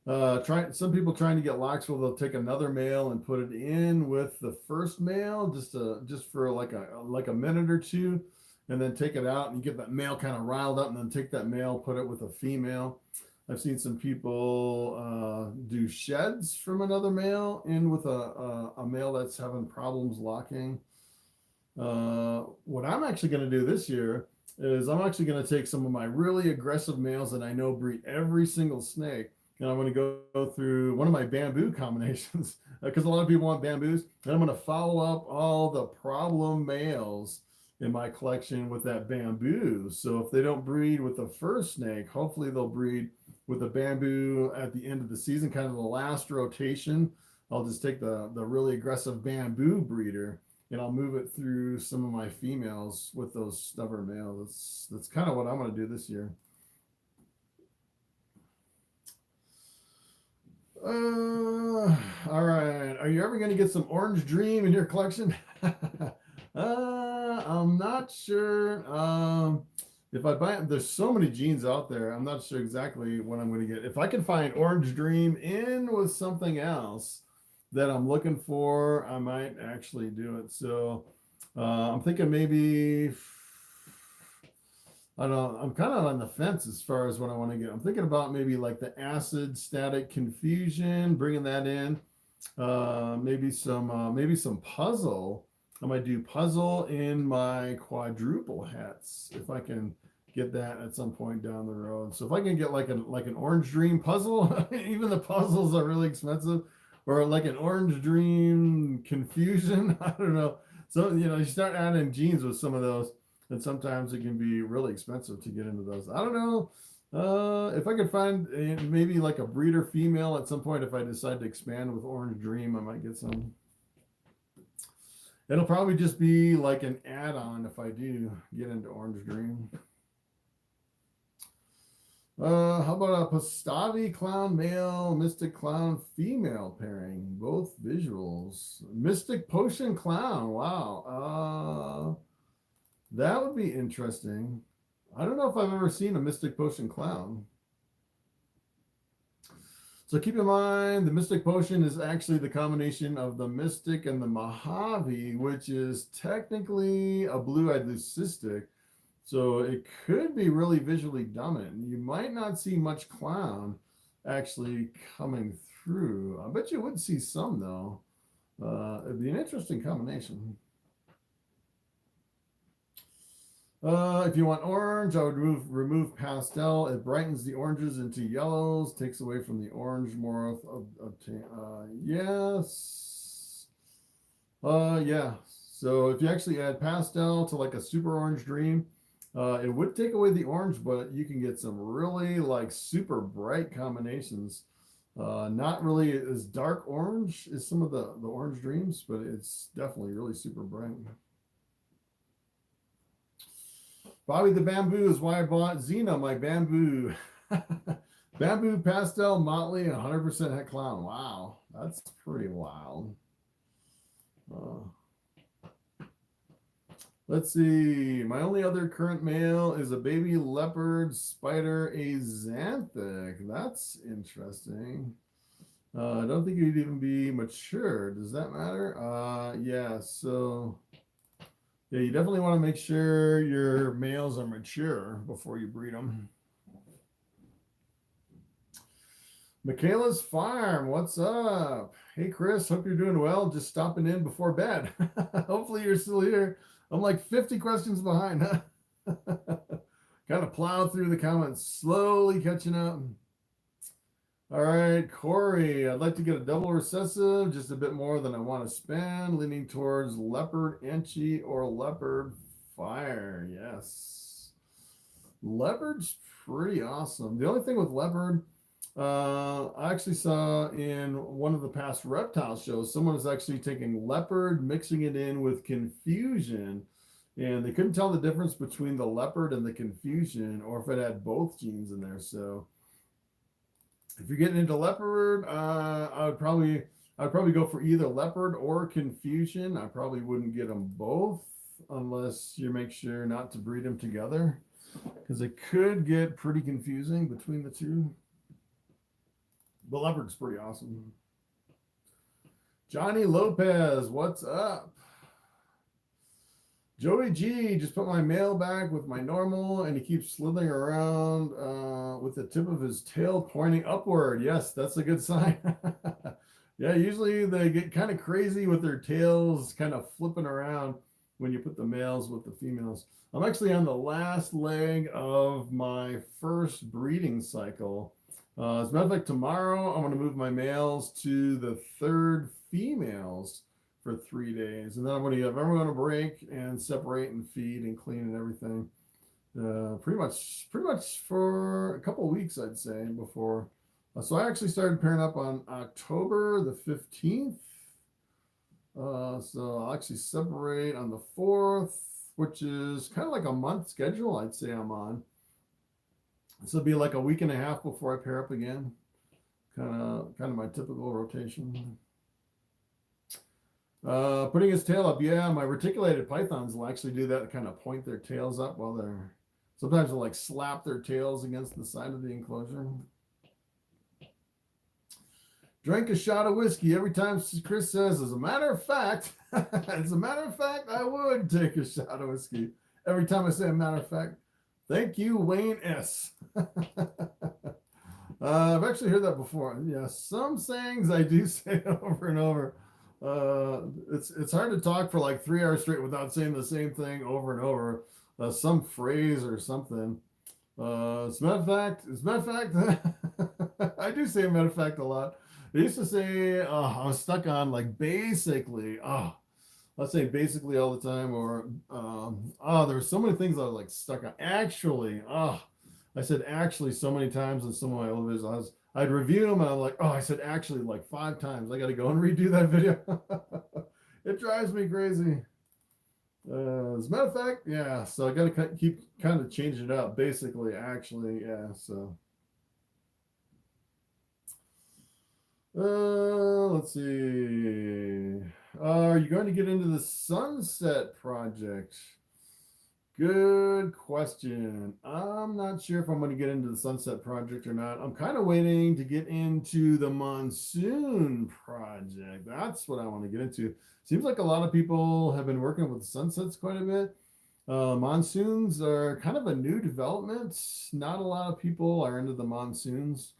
some people trying to get locks where they'll take another male and put it in with the first male just for like a minute or two, and then take it out and get that male kind of riled up, and then take that male, put it with a female. I've seen some people do sheds from another male in with a male that's having problems locking. What I'm actually going to do this year is I'm actually going to take some of my really aggressive males that I know breed every single snake, and I'm going to go through one of my bamboo combinations because a lot of people want bamboos, and I'm going to follow up all the problem males in my collection with that bamboo. So if they don't breed with the first snake, hopefully they'll breed with a bamboo at the end of the season, kind of the last rotation. I'll just take the really aggressive bamboo breeder, and I'll move it through some of my females with those stubborn males. That's kind of what I'm going to do this year. All right. Are you ever going to get some Orange Dream in your collection? I'm not sure. If I buy, there's so many genes out there. I'm not sure exactly what I'm going to get. If I can find Orange Dream in with something else that I'm looking for, I might actually do it. So I'm thinking maybe, I don't know, I'm kind of on the fence as far as what I want to get. I'm thinking about maybe like the acid static confusion, bringing that in. Maybe some puzzle. I might do puzzle in my quadruple hats if I can get that at some point down the road. So if I can get like an Orange Dream puzzle, even the puzzles are really expensive, or like an Orange Dream confusion. I don't know. So, you start adding genes with some of those, and sometimes it can be really expensive to get into those. I don't know. If I could find maybe like a breeder female at some point, if I decide to expand with Orange Dream, I might get some. It'll probably just be like an add-on if I do get into Orange Dream. How about a Pastavi Clown male, Mystic Clown female pairing? Both visuals. Mystic Potion Clown. Wow. That would be interesting. I don't know if I've ever seen a Mystic Potion Clown. So keep in mind, the Mystic Potion is actually the combination of the Mystic and the Mojave, which is technically a blue-eyed leucistic. So it could be really visually dominant. You might not see much clown actually coming through. I bet you would see some, though. It'd be an interesting combination. If you want orange, I would remove pastel. It brightens the oranges into yellows, takes away from the orange more yes. Yeah. So if you actually add pastel to like a super orange dream, it would take away the orange, but you can get some really like super bright combinations. Not really as dark orange as some of the orange dreams, but it's definitely really super bright. Bobby the Bamboo is why I bought Xena, my bamboo. Bamboo pastel motley 100% het clown. Wow, that's pretty wild. Let's see. My only other current male is a baby leopard spider axanthic. That's interesting. I don't think you'd even be mature. Does that matter? Yeah, so yeah, you definitely want to make sure your males are mature before you breed them. Michaela's Farm, what's up? Hey, Chris, hope you're doing well. Just stopping in before bed. Hopefully you're still here. I'm like 50 questions behind. Kind of plowed through the comments, slowly catching up. All right, Corey, I'd like to get a double recessive, just a bit more than I want to spend, leaning towards leopard Enchi or leopard fire. Yes. Leopard's pretty awesome. The only thing with leopard, I actually saw in one of the past reptile shows, someone was actually taking leopard, mixing it in with confusion, and they couldn't tell the difference between the leopard and the confusion, or if it had both genes in there. So if you're getting into leopard, I'd probably go for either leopard or confusion. I probably wouldn't get them both unless you make sure not to breed them together, because it could get pretty confusing between the two. But leopard's pretty awesome. Johnny Lopez, what's up? Joey G, just put my male back with my normal, and he keeps slithering around with the tip of his tail pointing upward. Yes, that's a good sign. Yeah, usually they get kind of crazy with their tails kind of flipping around when you put the males with the females. I'm actually on the last leg of my first breeding cycle. As a matter of fact, tomorrow I'm going to move my males to the third females for 3 days, and then I'm going to give everyone a break and separate and feed and clean and everything. Pretty much for a couple of weeks, I'd say, before. So I actually started pairing up on October the 15th. So I'll actually separate on the 4th, which is kind of like a month schedule, I'd say I'm on. This will be like a week and a half before I pair up again. Kind of my typical rotation. Putting his tail up. Yeah, my reticulated pythons will actually do that, kind of point their tails up while they're, sometimes they'll like slap their tails against the side of the enclosure. Drank a shot of whiskey every time Chris says, as a matter of fact, as a matter of fact, I would take a shot of whiskey. Every time I say a matter of fact. Thank you, Wayne S. I've actually heard that before. Yeah, some sayings I do say over and over. It's hard to talk for like 3 hours straight without saying the same thing over and over. Some phrase or something. As a matter of fact, I do say a matter of fact a lot. I used to say, I was stuck on like basically, I'll say basically all the time, or there were so many things I was like stuck on. Actually, I said actually so many times in some of my old videos. I'd review them and I'm like, I said actually like 5 times. I got to go and redo that video. It drives me crazy. As a matter of fact, yeah. So I got to keep kind of changing it up. Basically, actually, yeah. So. Let's see. Are you going to get into the Sunset Project? Good question. I'm not sure if I'm going to get into the Sunset Project or not. I'm kind of waiting to get into the Monsoon Project. That's what I want to get into. Seems like a lot of people have been working with sunsets quite a bit. Monsoons are kind of a new development. Not a lot of people are into the monsoons.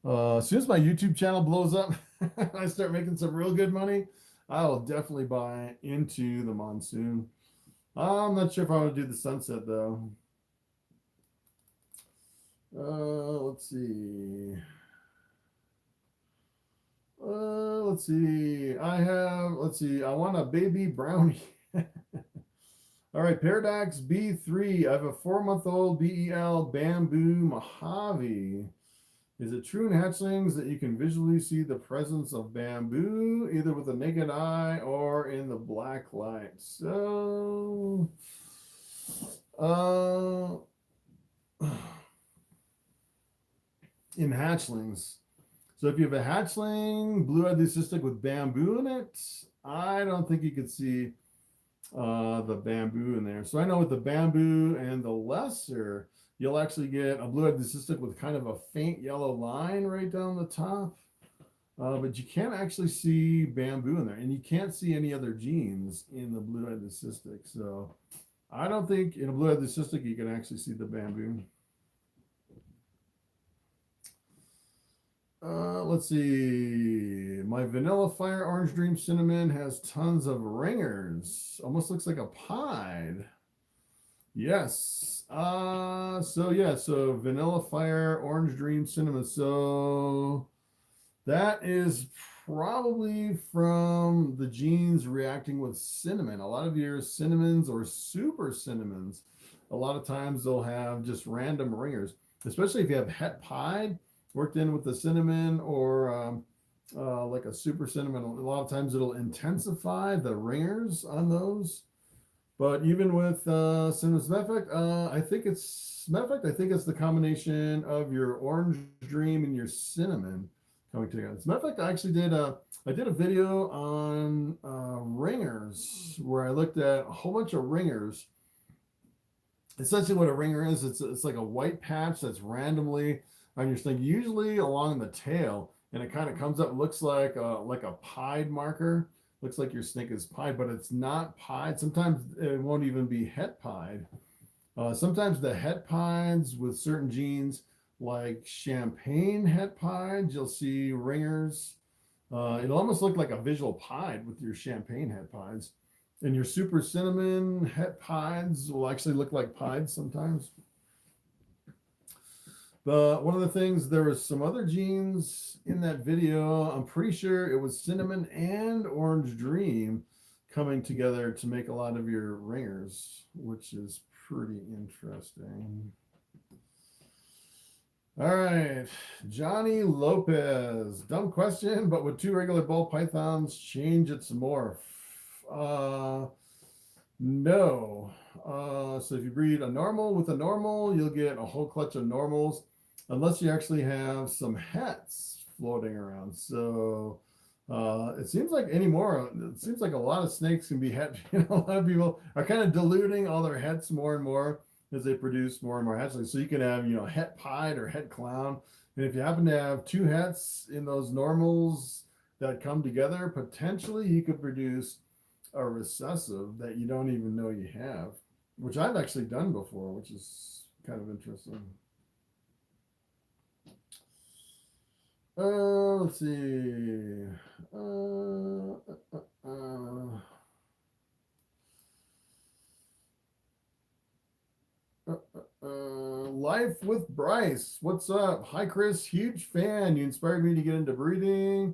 As soon as my YouTube channel blows up and I start making some real good money, I will definitely buy into the monsoon. I'm not sure if I want to do the sunset though. Let's see. Let's see. I want a baby brownie. All right, Paradox B3. I have a 4-month-old BEL Bamboo Mojave. Is it true in hatchlings that you can visually see the presence of bamboo, either with the naked eye or in the black light? So, in hatchlings. So if you have a hatchling, blue-eyed leucistic with bamboo in it, I don't think you could see the bamboo in there. So I know with the bamboo and the lesser, you'll actually get a blue-eyed leucistic with kind of a faint yellow line right down the top. But you can't actually see bamboo in there, and you can't see any other genes in the blue-eyed leucistic. So I don't think in a blue-eyed leucistic you can actually see the bamboo. Let's see. My Vanilla Fire Orange Dream Cinnamon has tons of ringers. Almost looks like a pied. Yes. So Vanilla Fire Orange Dream Cinnamon. So that is probably from the genes reacting with cinnamon. A lot of your cinnamons or super cinnamons, a lot of times they'll have just random ringers, especially if you have het pied worked in with the cinnamon or like a super cinnamon. A lot of times it'll intensify the ringers on those. But even with cinnamon, I think it's the combination of your orange dream and your cinnamon coming together. As a matter of fact, I actually did a video on ringers where I looked at a whole bunch of ringers. Essentially what a ringer is, it's like a white patch that's randomly on your snake, usually along the tail, and it kind of comes up, looks like a pied marker. Looks like your snake is pied, but it's not pied. Sometimes it won't even be het pied. Sometimes the het pieds with certain genes, like champagne het pieds, you'll see ringers. It'll almost look like a visual pied with your champagne het pieds. And your super cinnamon het pieds will actually look like pieds sometimes. But one of the things, there was some other genes in that video. I'm pretty sure it was cinnamon and orange dream coming together to make a lot of your ringers, which is pretty interesting. All right, Johnny Lopez. Dumb question, but would 2 regular Boll Pythons change its morph? No. So if you breed a normal with a normal, you'll get a whole clutch of normals, unless you actually have some hets floating around. So it seems like it seems like a lot of snakes can be het. A lot of people are kind of diluting all their hets more and more as they produce more and more hatchlings. So you can have, het pied or het clown. And if you happen to have 2 hets in those normals that come together, potentially you could produce a recessive that you don't even know you have, which I've actually done before, which is kind of interesting. Let's see. Life with Bryce. What's up? Hi, Chris. Huge fan. You inspired me to get into breeding.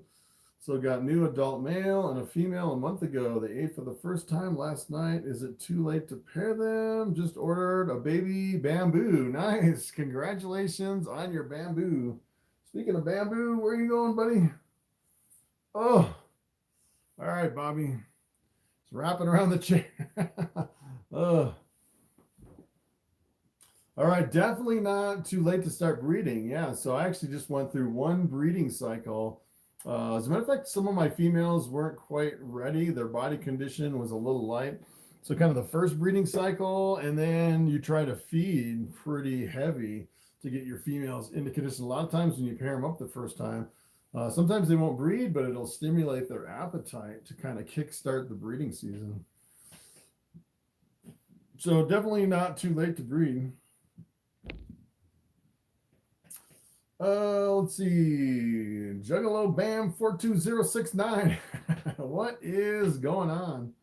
So got new adult male and a female a month ago. They ate for the first time last night. Is it too late to pair them? Just ordered a baby bamboo. Nice. Congratulations on your bamboo. Speaking of bamboo, where are you going, buddy? Oh, all right, Bobby. It's wrapping around the chair. Oh. All right, definitely not too late to start breeding. Yeah, so I actually just went through one breeding cycle. As a matter of fact, some of my females weren't quite ready. Their body condition was a little light. So kind of the first breeding cycle, and then you try to feed pretty heavy to get your females into condition. A lot of times when you pair them up the first time, sometimes they won't breed, but it'll stimulate their appetite to kind of kickstart the breeding season. So definitely not too late to breed. Let's see. Juggalo Bam 42069. What is going on?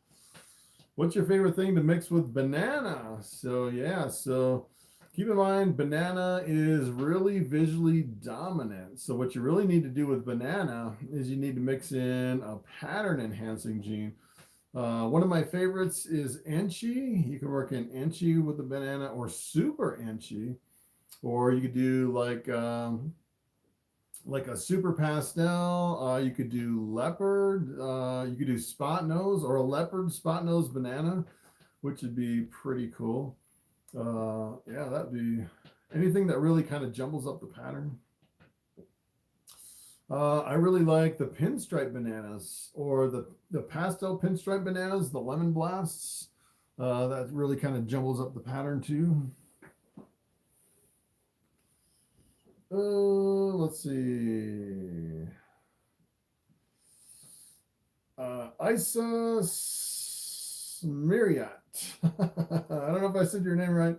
What's your favorite thing to mix with banana? So yeah, so keep in mind banana is really visually dominant. So what you really need to do with banana is you need to mix in a pattern enhancing gene. One of my favorites is Enchi. You can work in Enchi with the banana, or Super Enchi, or you could do like a super pastel. You could do leopard. You could do spot nose, or a leopard spot nose banana, which would be pretty cool. Yeah, that'd be anything that really kind of jumbles up the pattern. I really like the pinstripe bananas, or the pastel pinstripe bananas, the lemon blasts. That really kind of jumbles up the pattern too. Let's see. Isa Smiriat. I don't know if I said your name right.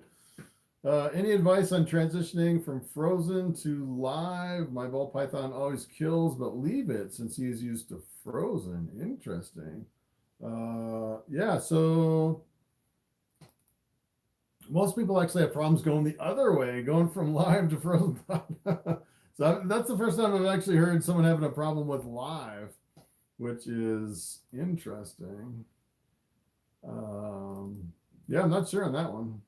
Any advice on transitioning from frozen to live? My Ball Python always kills, but leave it since he is used to frozen. Interesting. Yeah, so most people actually have problems going the other way, going from live to frozen. So that's the first time I've actually heard someone having a problem with live, which is interesting. Yeah, I'm not sure on that one.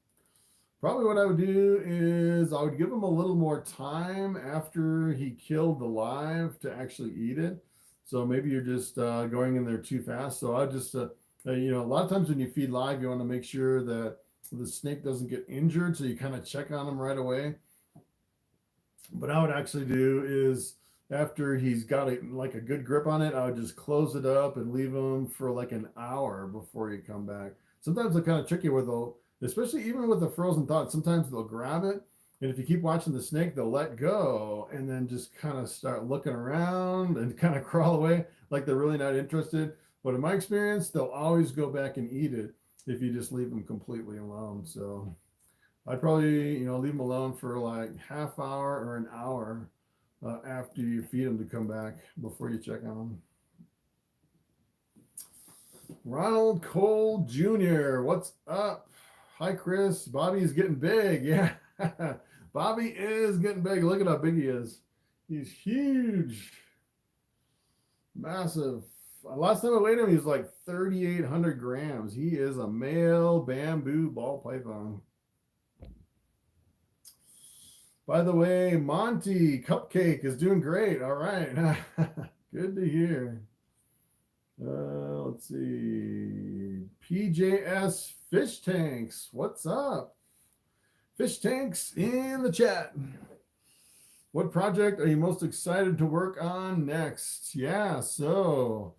Probably what I would do is I would give him a little more time after he killed the live to actually eat it. So maybe you're just going in there too fast. So I just, a lot of times when you feed live, you want to make sure that the snake doesn't get injured. So you kind of check on him right away. What I would actually do is after he's got like a good grip on it, I would just close it up and leave him for like an hour before you come back. Sometimes they're kind of tricky with especially even with the frozen thought, sometimes they'll grab it. And if you keep watching the snake, they'll let go and then just kind of start looking around and kind of crawl away like they're really not interested. But in my experience, they'll always go back and eat it if you just leave them completely alone. So I'd probably, leave them alone for like half hour or an hour after you feed them to come back before you check on them. Ronald Cole Jr., what's up? Hi, Chris. Bobby's getting big. Yeah, Bobby is getting big. Look at how big he is. He's huge. Massive. Last time I weighed him, he was like 3,800 grams. He is a male bamboo ball python. By the way, Monty Cupcake is doing great. All right. Good to hear. Let's see. PJS Fish Tanks. What's up? Fish Tanks in the chat. What project are you most excited to work on next? Yeah, so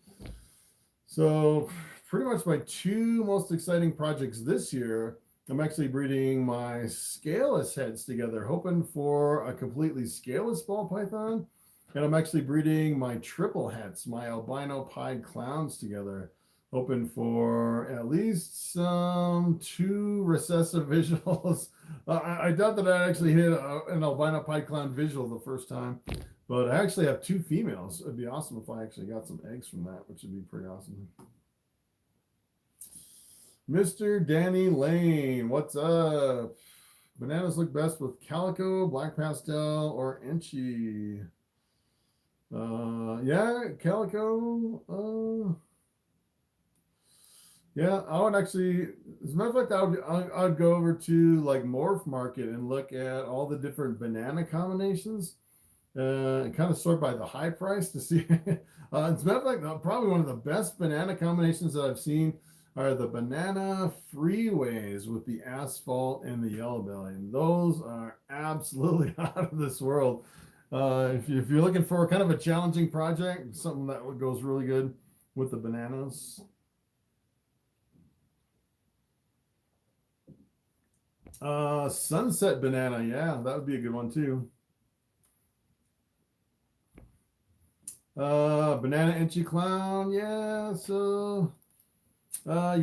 pretty much my two most exciting projects this year, I'm actually breeding my scaleless heads together, hoping for a completely scaleless ball python. And I'm actually breeding my triple heads, my albino pied clowns together, hoping for at least some 2 recessive visuals. I doubt that I actually hit an albino pied clown visual the first time, but I actually have 2 females. It'd be awesome if I actually got some eggs from that, which would be pretty awesome. Mr. Danny Lane, what's up? Bananas look best with calico, black pastel, or Enchi. Yeah, calico. Yeah, I would actually, as a matter of fact, I would go over to like Morphmarket and look at all the different banana combinations, and kind of sort by the high price to see. As a matter of fact, probably one of the best banana combinations that I've seen are the banana freeways with the asphalt and the yellow belly. And those are absolutely out of this world. If you're looking for kind of a challenging project, something that goes really good with the bananas. Sunset banana, yeah, that would be a good one too. Banana Enchi clown, yeah. So I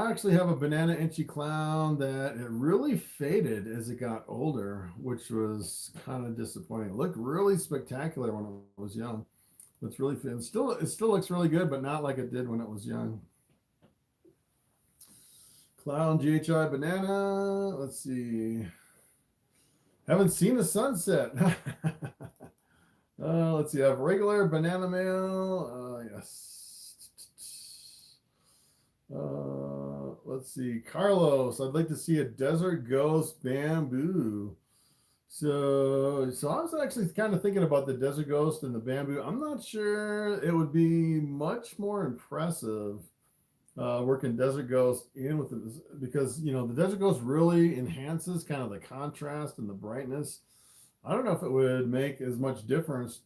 actually have a banana Enchi clown that it really faded as it got older, which was kind of disappointing. It looked really spectacular when it was young. It's really, it still looks really good, but not like it did when it was young. Clown DJI banana. Let's see. Haven't seen a sunset. Let's see. I have regular banana mail. Yes. Let's see. Carlos, I'd like to see a desert ghost bamboo. So I was actually kind of thinking about the desert ghost and the bamboo. I'm not sure it would be much more impressive working desert ghost in with it, because you know the desert ghost really enhances kind of the contrast and the brightness. I don't know if it would make as much difference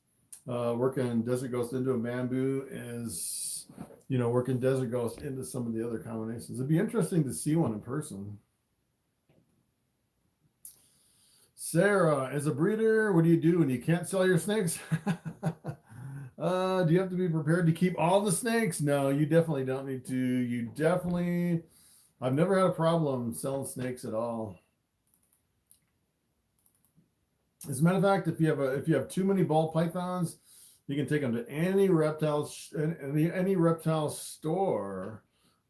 working desert ghost into a bamboo as working desert ghost into some of the other combinations. It'd be interesting to see one in person. Sarah, as a breeder, what do you do when you can't sell your snakes? Do you have to be prepared to keep all the snakes? No, you definitely don't need to. I've never had a problem selling snakes at all. As a matter of fact, if you have too many ball pythons, you can take them to any reptile store,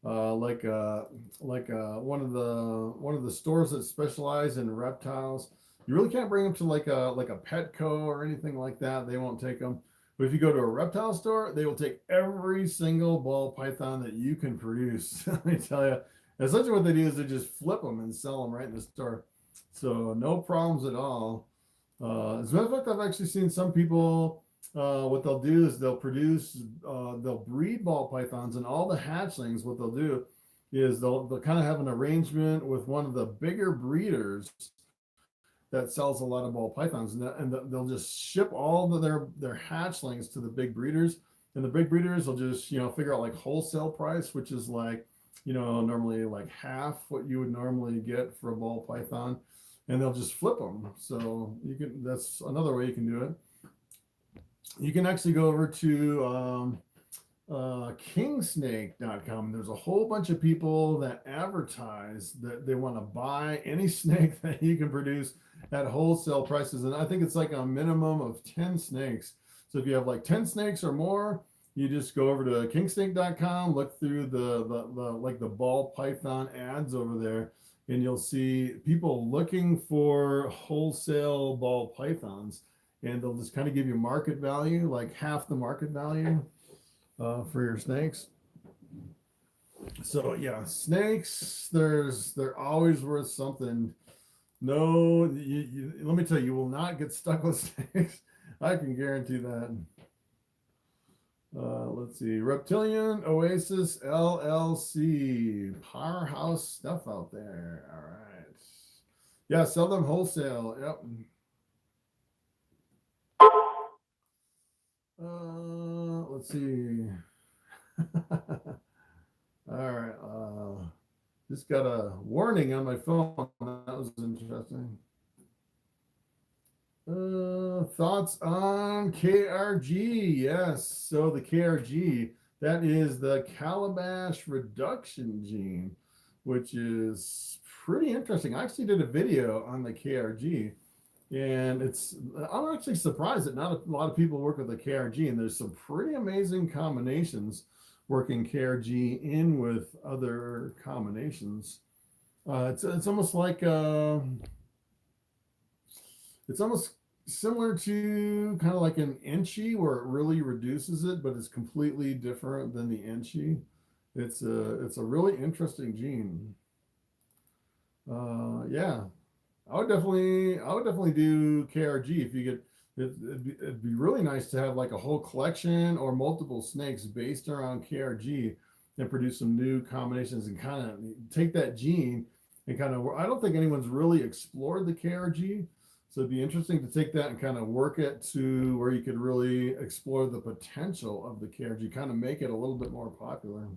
like one of the stores that specialize in reptiles. You really can't bring them to like a Petco or anything like that. They won't take them. But if you go to a reptile store, they will take every single ball python that you can produce. Let me tell you. Essentially what they do is they just flip them and sell them right in the store. So no problems at all. As a matter of fact, I've actually seen some people, what they'll do is they'll breed ball pythons, and all the hatchlings, what they'll do is they'll kind of have an arrangement with one of the bigger breeders that sells a lot of ball pythons, and they'll just ship all of their hatchlings to the big breeders, and the big breeders will just figure out like wholesale price, which is like normally like half what you would normally get for a ball python, and they'll just flip them. So that's another way you can do it. You can actually go over to kingsnake.com. There's a whole bunch of people that advertise that they want to buy any snake that you can produce at wholesale prices, and I think it's like a minimum of 10 snakes. So if you have like 10 snakes or more, you just go over to kingsnake.com, look through the ball python ads over there, and you'll see people looking for wholesale ball pythons, and they'll just kind of give you market value, like half the market value for your snakes. So yeah, snakes, they're always worth something. No, let me tell you, you will not get stuck with snakes. I can guarantee that. Let's see, Reptilian Oasis LLC, powerhouse stuff out there. All right, yeah, sell them wholesale. Yep. Let's see. All right. Just got a warning on my phone. That was interesting. Thoughts on KRG? Yes. So the KRG, that is the calabash reduction gene, which is pretty interesting. I actually did a video on the KRG, and I'm actually surprised that not a lot of people work with the KRG, and there's some pretty amazing combinations working KRG in with other combinations. It's almost like it's almost similar to kind of like an Enchi, where it really reduces it, but it's completely different than the Enchi. It's a really interesting gene. Yeah, I would definitely do KRG if you get. It'd be really nice to have like a whole collection or multiple snakes based around KRG and produce some new combinations and kind of take that gene and kind of, I don't think anyone's really explored the KRG. So it'd be interesting to take that and kind of work it to where you could really explore the potential of the KRG, kind of make it a little bit more popular.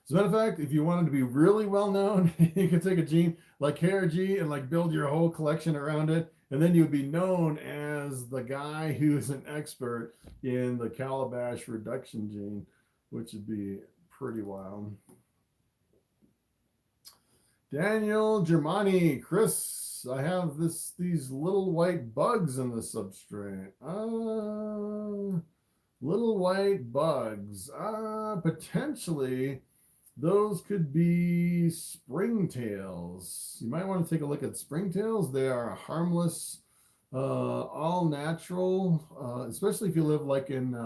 As a matter of fact, if you wanted to be really well known, you could take a gene like KRG and like build your whole collection around it. And then you would be known as the guy who is an expert in the calabash reduction gene, which would be pretty wild. Daniel Germani, Chris, I have these little white bugs in the substrate. Little white bugs. Potentially Those could be springtails. You might want to take a look at springtails. They are harmless, all natural, especially if you live like in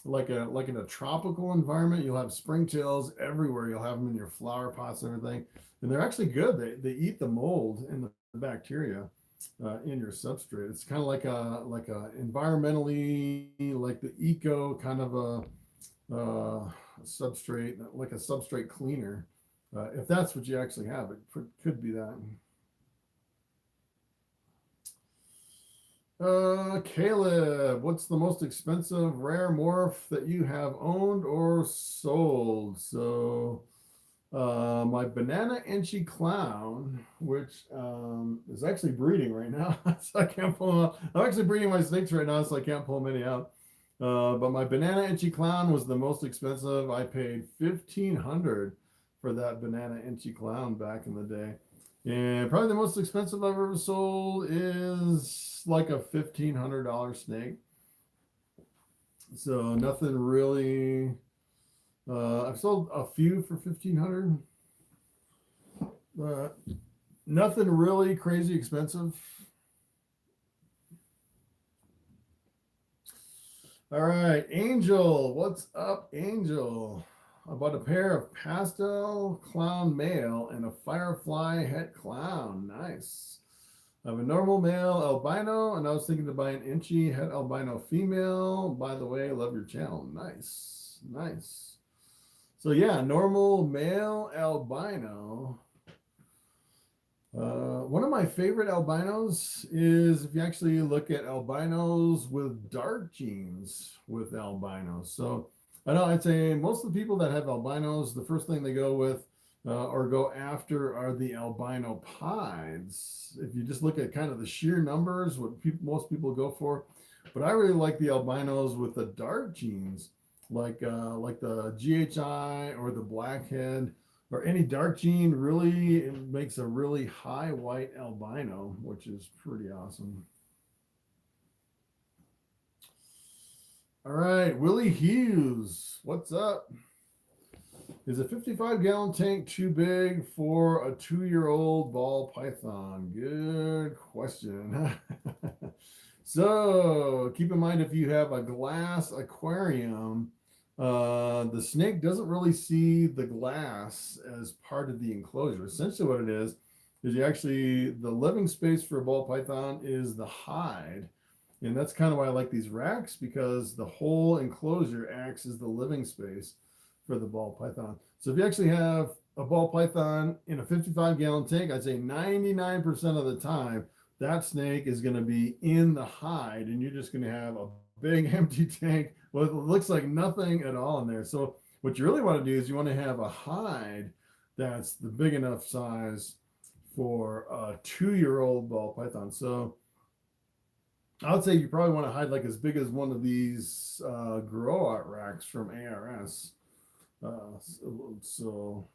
like in a tropical environment. You'll have springtails everywhere. You'll have them in your flower pots and everything, and they're actually good. They eat the mold and the bacteria in your substrate. It's kind of like a environmentally, like the eco kind of a substrate, like a substrate cleaner. If that's what you actually have, it could be that. Caleb, what's the most expensive rare morph that you have owned or sold? So my banana inchy clown, which is actually breeding right now, so I can't pull them out. I'm actually breeding my snakes right now, so I can't pull many out. But my banana inchy clown was the most expensive. I paid $1,500 for that banana inchy clown back in the day. And probably the most expensive I've ever sold is like a $1,500 snake. So nothing really. I've sold a few for $1,500. Nothing really crazy expensive. All right, Angel, what's up, Angel? I bought a pair of pastel clown male and a firefly het clown. Nice. I have a normal male albino, and I was thinking to buy an inchy het albino female. By the way, love your channel. Nice, nice. So yeah, normal male albino. One of my favorite albinos is if you actually look at albinos with dark genes with albinos. So I know I'd say most of the people that have albinos, the first thing they go with or go after are the albino pieds. If you just look at kind of the sheer numbers, what most people go for. But I really like the albinos with the dark genes, like the GHI or the blackhead or any dark gene. Really, it makes a really high white albino, which is pretty awesome. All right, Willie Hughes, what's up? Is a 55-gallon tank too big for a 2-year-old ball python? Good question. So keep in mind, if you have a glass aquarium, the snake doesn't really see the glass as part of the enclosure. Essentially what it is you actually, the living space for a ball python is the hide. And that's kind of why I like these racks, because the whole enclosure acts as the living space for the ball python. So if you actually have a ball python in a 55-gallon tank, I'd say 99% of the time, that snake is going to be in the hide, and you're just going to have a big empty tank with what looks like nothing at all in there. So what you really want to do is you want to have a hide that's the big enough size for a 2-year-old ball python. So I would say you probably want to hide like as big as one of these grow out racks from ARS. So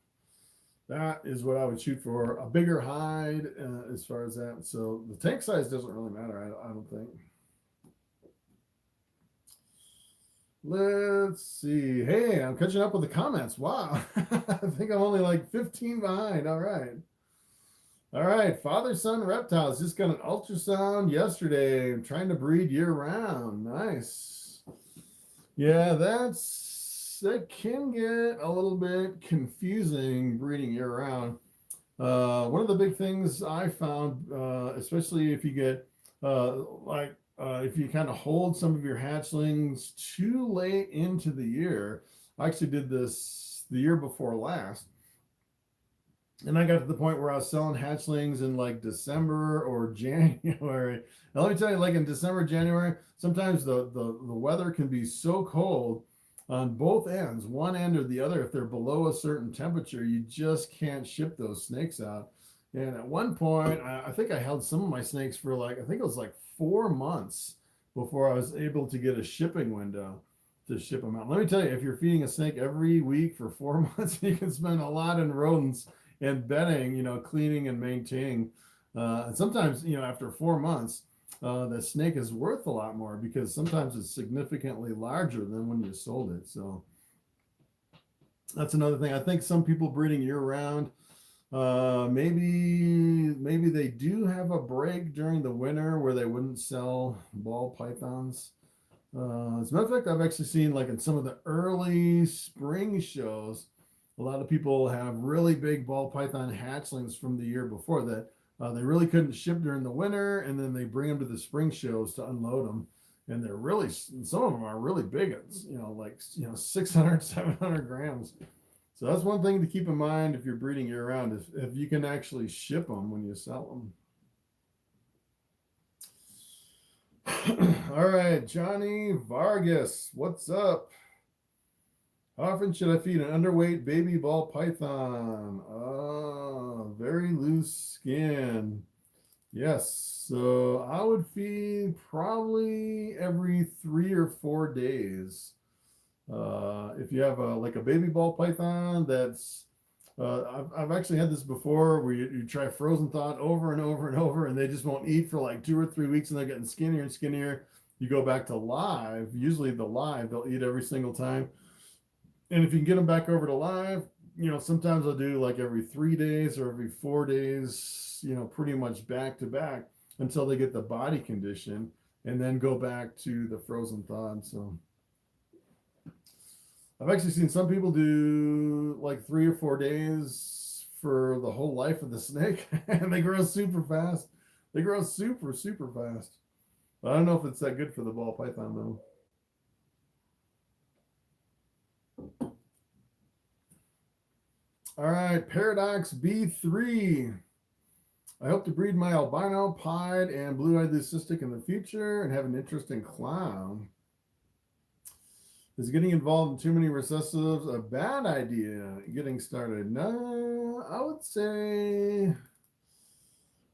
that is what I would shoot for, a bigger hide as far as that. So the tank size doesn't really matter, I don't think. Let's see. Hey, I'm catching up with the comments. Wow. I think I'm only like 15 behind. All right. All right, father-son reptiles just got an ultrasound yesterday. I'm trying to breed year-round. Nice. Yeah, that can get a little bit confusing breeding year-round. One of the big things I found, especially if you get if you kind of hold some of your hatchlings too late into the year. I actually did this the year before last. And I got to the point where I was selling hatchlings in like December or January. Now, let me tell you, like in December, January, sometimes the weather can be so cold on both ends, one end or the other. If they're below a certain temperature, you just can't ship those snakes out. And at one point, I think I held some of my snakes for like, I think it was like 4 months before I was able to get a shipping window to ship them out. Let me tell you, if you're feeding a snake every week for 4 months, you can spend a lot in rodents and bedding, cleaning and maintaining. And sometimes, after 4 months, the snake is worth a lot more because sometimes it's significantly larger than when you sold it. So That's another thing. I think some people breeding year round, maybe they do have a break during the winter where they wouldn't sell ball pythons. As a matter of fact, I've actually seen like in some of the early spring shows, a lot of people have really big ball python hatchlings from the year before that they really couldn't ship during the winter, and then they bring them to the spring shows to unload them. And they're really, some of them are really big. It's, 600, 700 grams. So that's one thing to keep in mind if you're breeding year round, if you can actually ship them when you sell them. All right, Johnny Vargas, what's up? How often should I feed an underweight baby ball python? Very loose skin. Yes, so I would feed probably every 3 or 4 days. If you have like a baby ball python that's, I've actually had this before where you try frozen thawed over and over and over, and they just won't eat for like 2 or 3 weeks, and they're getting skinnier and skinnier. You go back to live, usually the live, they'll eat every single time. And if you can get them back over to live, sometimes I'll do like every 3 days or every 4 days, pretty much back to back until they get the body condition, and then go back to the frozen thawed. So I've actually seen some people do like 3 or 4 days for the whole life of the snake, and they grow super fast. They grow super, super fast. But I don't know if it's that good for the ball python though. All right, Paradox B3. I hope to breed my albino, pied, and blue-eyed leucistic in the future and have an interest in clown. Is getting involved in too many recessives a bad idea? Getting started? No, I would say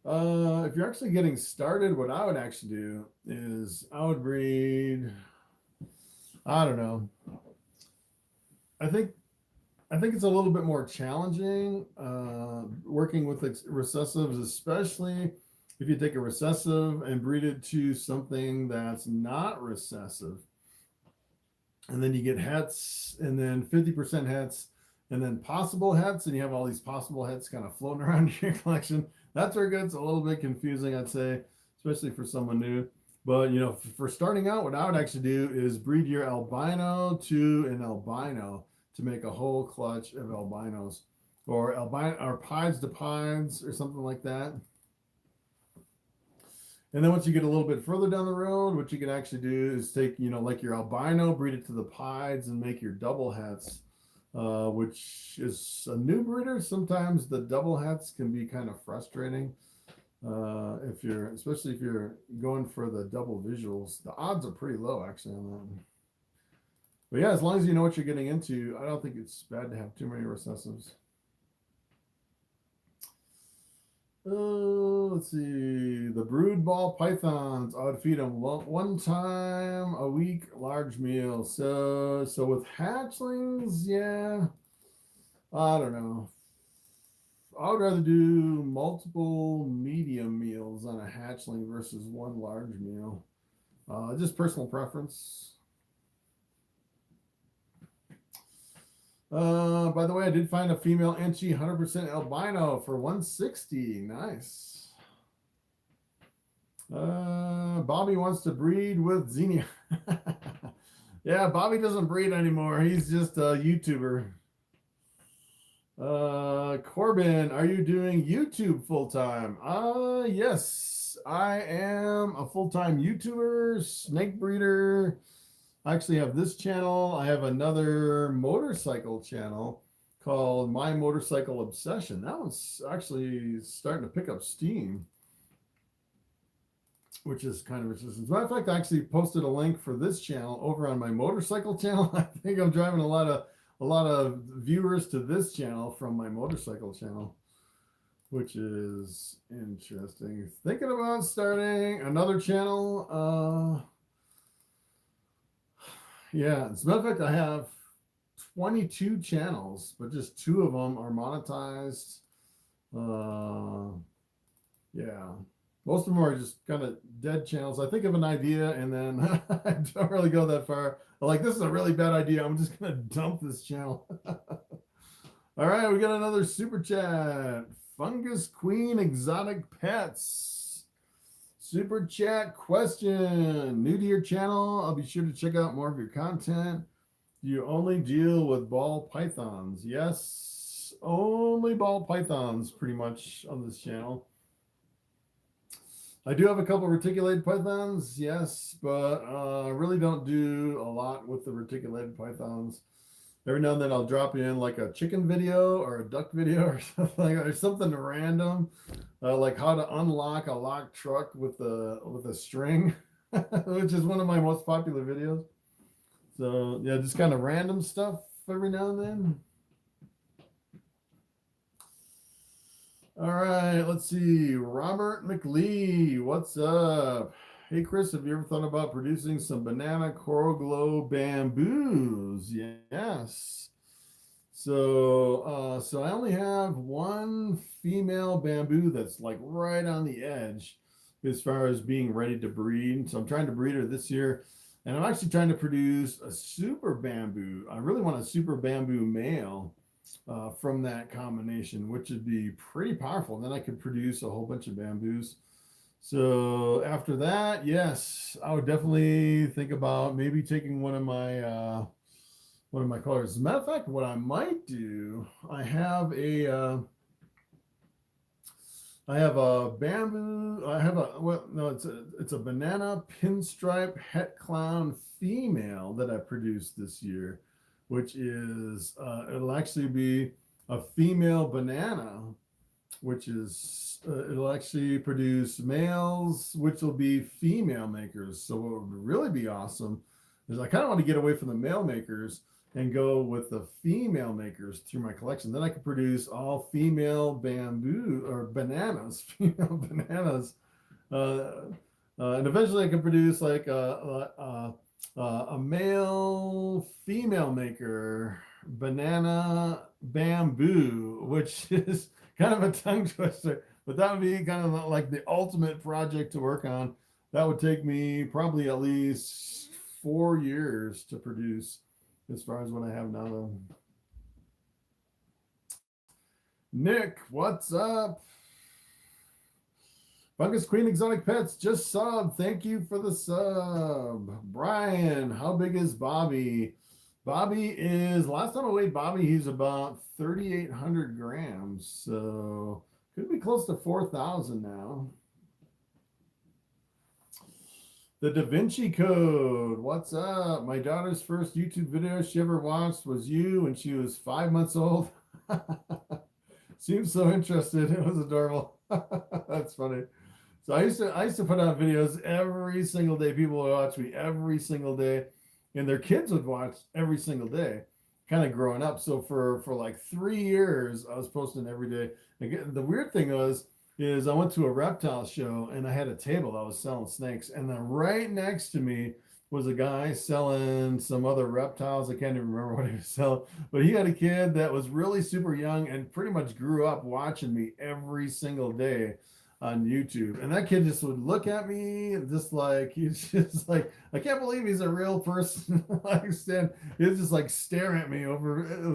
if you're actually getting started, what I would actually do is I would breed, I don't know. I think it's a little bit more challenging working with recessives, especially if you take a recessive and breed it to something that's not recessive. And then you get hets, and then 50% hets, and then possible hets, and you have all these possible hets kind of floating around your collection. That's where it gets a little bit confusing, I'd say, especially for someone new. But, for starting out, what I would actually do is breed your albino to an albino to make a whole clutch of albinos, or pieds to pieds or something like that. And then once you get a little bit further down the road, what you can actually do is take, like your albino, breed it to the pieds and make your double hets, which is a new breeder. Sometimes the double hets can be kind of frustrating. Especially if you're going for the double visuals. The odds are pretty low actually on that one. But yeah, as long as you know what you're getting into, I don't think it's bad to have too many recessives. Let's see. The brood ball pythons, I would feed them one time a week, large meal. So with hatchlings, yeah, I don't know. I would rather do multiple medium meals on a hatchling versus one large meal. Just personal preference. By the way, I did find a female Enchi 100% albino for 160. Nice. Bobby wants to breed with Xenia. Yeah, Bobby doesn't breed anymore. He's just a YouTuber. Corbin, are you doing YouTube full-time? Yes, I am a full-time YouTuber, snake breeder. I actually have this channel. I have another motorcycle channel called My Motorcycle Obsession. That one's actually starting to pick up steam, which is kind of interesting. As a matter of fact, I actually posted a link for this channel over on my motorcycle channel. I think I'm driving a lot of viewers to this channel from my motorcycle channel, which is interesting. Thinking about starting another channel. Yeah, as a matter of fact, I have 22 channels, but just 2 of them are monetized. Yeah, most of them are just kind of dead channels. I think of an idea and then I don't really go that far. I'm like, this is a really bad idea. I'm just going to dump this channel. All right, we got another super chat. Fungus Queen Exotic Pets. Super chat question. New to your channel, I'll be sure to check out more of your content. Do you only deal with ball pythons? Yes, only ball pythons pretty much on this channel. I do have a couple reticulated pythons, yes, but I really don't do a lot with the reticulated pythons. Every now and then I'll drop in like a chicken video or a duck video or something like that, or something random, like how to unlock a locked truck with a string, which is one of my most popular videos. So yeah, just kind of random stuff every now and then. All right, let's see. Robert McLee, what's up? Hey Chris, have you ever thought about producing some banana coral glow bamboos? Yes. So I only have one female bamboo that's like right on the edge as far as being ready to breed. So I'm trying to breed her this year, and I'm actually trying to produce a super bamboo. I really want a super bamboo male from that combination, which would be pretty powerful. And then I could produce a whole bunch of bamboos. So after that, yes, I would definitely think about maybe taking one of my colors. As a matter of fact, what I might do, I have a bamboo. It's a banana pinstripe het clown female that I produced this year, which is it'll actually be a female banana, which is it'll actually produce males, which will be female makers. So what would really be awesome is I kind of want to get away from the male makers and go with the female makers through my collection. Then I could produce all female bamboo or bananas, female bananas, and eventually I can produce like a male female maker banana bamboo, which is kind of a tongue twister, but that would be kind of like the ultimate project to work on. That would take me probably at least 4 years to produce as far as what I have now. Nick, what's up? Fungus Queen Exotic Pets just sub. Thank you for the sub. Brian, how big is Bobby? Bobby is, last time I weighed Bobby, he's about 3,800 grams. So could be close to 4,000 now. The Da Vinci Code, what's up? My daughter's first YouTube video she ever watched was you when she was 5 months old. Seems so interested. It was adorable. That's funny. So I used to put out videos every single day. People would watch me every single day, and their kids would watch every single day, kind of growing up. So for like 3 years, I was posting every day. Again, the weird thing is I went to a reptile show and I had a table that was selling snakes, and then right next to me was a guy selling some other reptiles. I can't even remember what he was selling, but he had a kid that was really super young and pretty much grew up watching me every single day on YouTube. And that kid just would look at me just like, he's just like, I can't believe he's a real person. Like, he was just like staring at me over.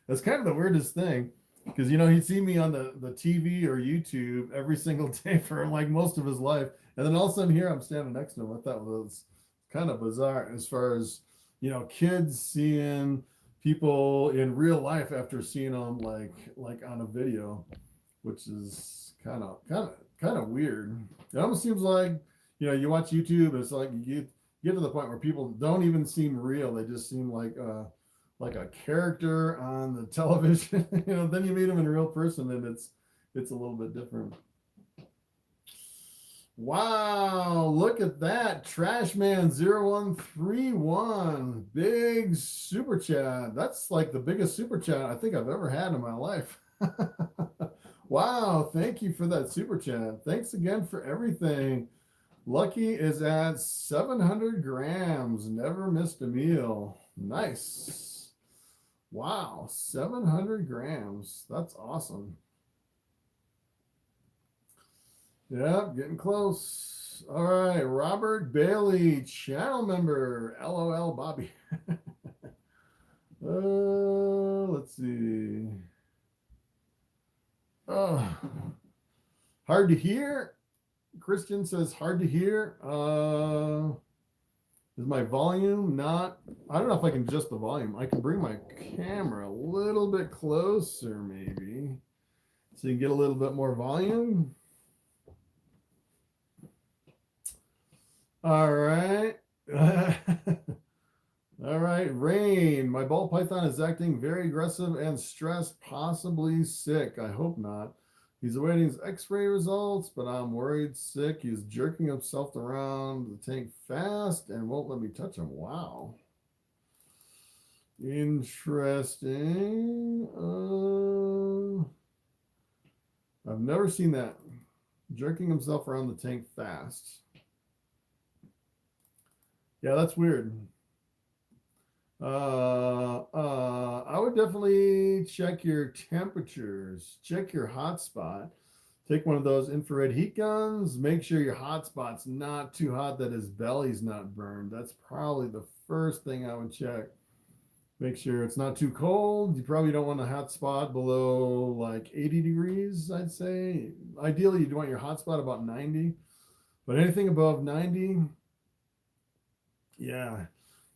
It's kind of the weirdest thing, because, you know, he'd see me on the TV or YouTube every single day for like most of his life. And then all of a sudden here I'm standing next to him. I thought was kind of bizarre as far as, you know, kids seeing people in real life after seeing them like on a video, which is kind of weird. It almost seems like, you know, you watch YouTube, it's like you get to the point where people don't even seem real. They just seem like a character on the television. You know, then you meet them in a real person and it's a little bit different. Wow, look at that. Trashman0131, big super chat. That's like the biggest super chat I think I've ever had in my life. Wow, thank you for that super chat. Thanks again for everything. Lucky is at 700 grams. Never missed a meal. Nice. Wow, 700 grams. That's awesome. Yep, getting close. All right, Robert Bailey, channel member. LOL, Bobby. Let's see. Hard to hear. Christian says hard to hear. Is my volume not? I don't know if I can adjust the volume. I can bring my camera a little bit closer, maybe, so you can get a little bit more volume. All right. All right, Rain. My Ball Python is acting very aggressive and stressed, possibly sick. I hope not. He's awaiting his x-ray results, but I'm worried sick. He's jerking himself around the tank fast and won't let me touch him. Wow. Interesting. I've never seen that. Jerking himself around the tank fast. Yeah, that's weird. I would definitely check your temperatures, check your hotspot, take one of those infrared heat guns, make sure your hotspot's not too hot that his belly's not burned. That's probably the first thing I would check. Make sure it's not too cold. You probably don't want a hotspot below like 80 degrees, I'd say. Ideally, you'd want your hotspot about 90, but anything above 90, yeah.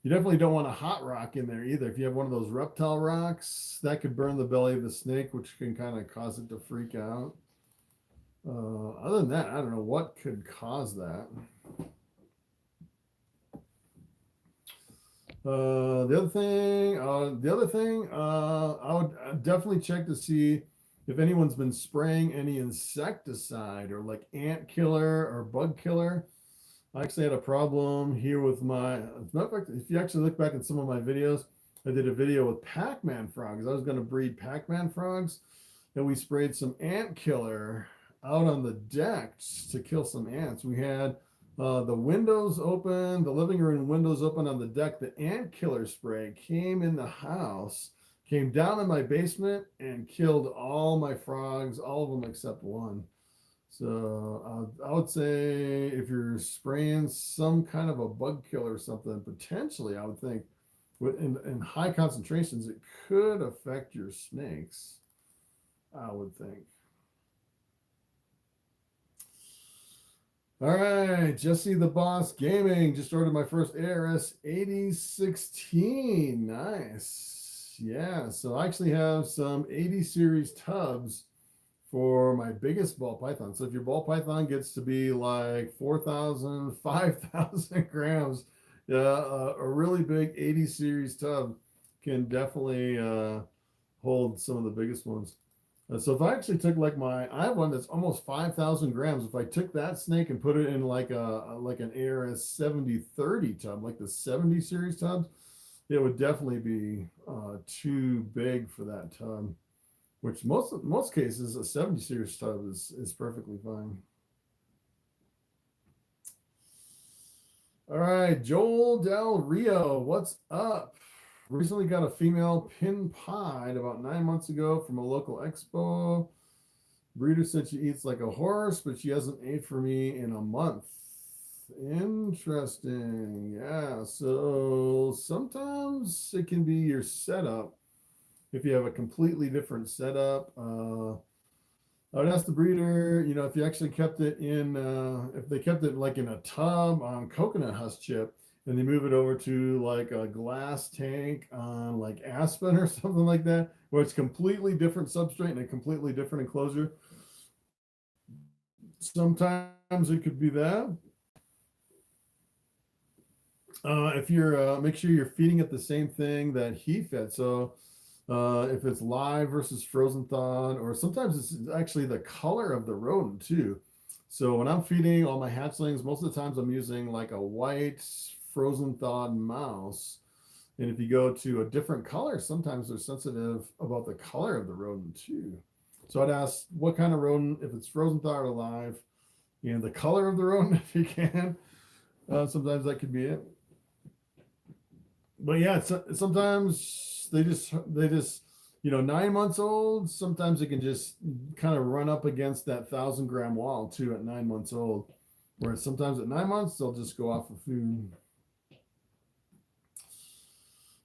You definitely don't want a hot rock in there either. If you have one of those reptile rocks, that could burn the belly of the snake, which can kind of cause it to freak out. Other than that, I don't know what could cause that. The other thing, I would definitely check to see if anyone's been spraying any insecticide or like ant killer or bug killer. I actually had a problem here with my, as a matter of fact, if you actually look back at some of my videos, I did a video with Pac-Man frogs. I was going to breed Pac-Man frogs, and we sprayed some ant killer out on the deck to kill some ants. We had the windows open, the living room windows open on the deck. The ant killer spray came in the house, came down in my basement, and killed all my frogs, all of them except one. So I would say if you're spraying some kind of a bug killer or something, potentially I would think in high concentrations, it could affect your snakes, I would think. All right, Jesse the Boss Gaming just ordered my first ARS 8016. Nice. Yeah, so I actually have some 80 series tubs for my biggest ball python. So if your ball python gets to be like 4,000, 5,000 grams, a really big 80 series tub can definitely hold some of the biggest ones. So if I actually took like I have one that's almost 5,000 grams. If I took that snake and put it in like an ARS 7030 tub, like the 70 series tubs, it would definitely be too big for that tub. Which most cases a 70 series tub is perfectly fine. All right, Joel Del Rio, what's up? Recently got a female pin pied about 9 months ago from a local expo. Breeder said she eats like a horse, but she hasn't ate for me in a month. Interesting. Yeah, so sometimes it can be your setup. If you have a completely different setup, I would ask the breeder, if you actually kept it in, if they kept it like in a tub on coconut husk chip and they move it over to like a glass tank on like aspen or something like that, where it's completely different substrate and a completely different enclosure. Sometimes it could be that. If you're, make sure you're feeding it the same thing that he fed. So, if it's live versus frozen thawed, or sometimes it's actually the color of the rodent too. So when I'm feeding all my hatchlings, most of the times I'm using like a white frozen thawed mouse. And if you go to a different color, sometimes they're sensitive about the color of the rodent too. So I'd ask what kind of rodent, if it's frozen thawed or live, the color of the rodent if you can. Sometimes that could be it. But yeah, sometimes they just 9 months old, sometimes it can just kind of run up against that 1,000-gram wall too at 9 months old, whereas sometimes at 9 months they'll just go off of food.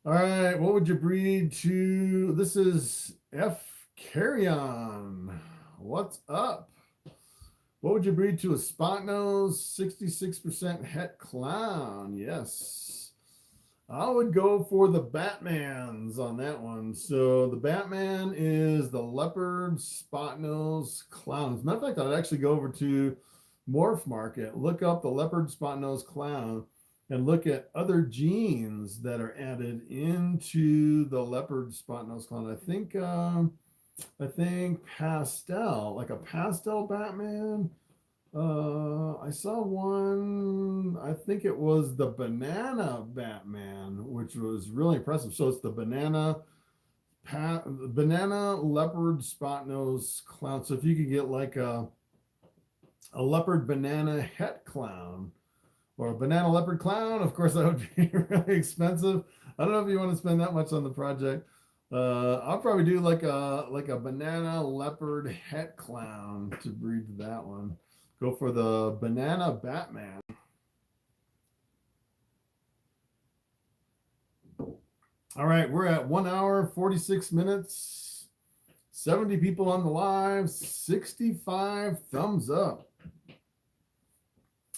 All right, what would you breed to? This is F Carrion. what's up? What would you breed to a spot nose? 66% het clown. Yes. I would go for the Batmans on that one. So the Batman is the leopard spot nose clown. As a matter of fact, I'd actually go over to Morphmarket, look up the leopard spot nose clown, and look at other genes that are added into the leopard spot nose clown. I think pastel, like a pastel Batman. I saw one, I think it was the banana Batman, which was really impressive. So it's the banana leopard spot nose clown. So if you could get like a leopard banana het clown or a banana leopard clown, of course that would be really expensive. I don't know if you want to spend that much on the project. I'll probably do like a banana leopard het clown to breed that one. Go for the banana Batman. All right, we're at 1 hour, 46 minutes, 70 people on the live, 65 thumbs up.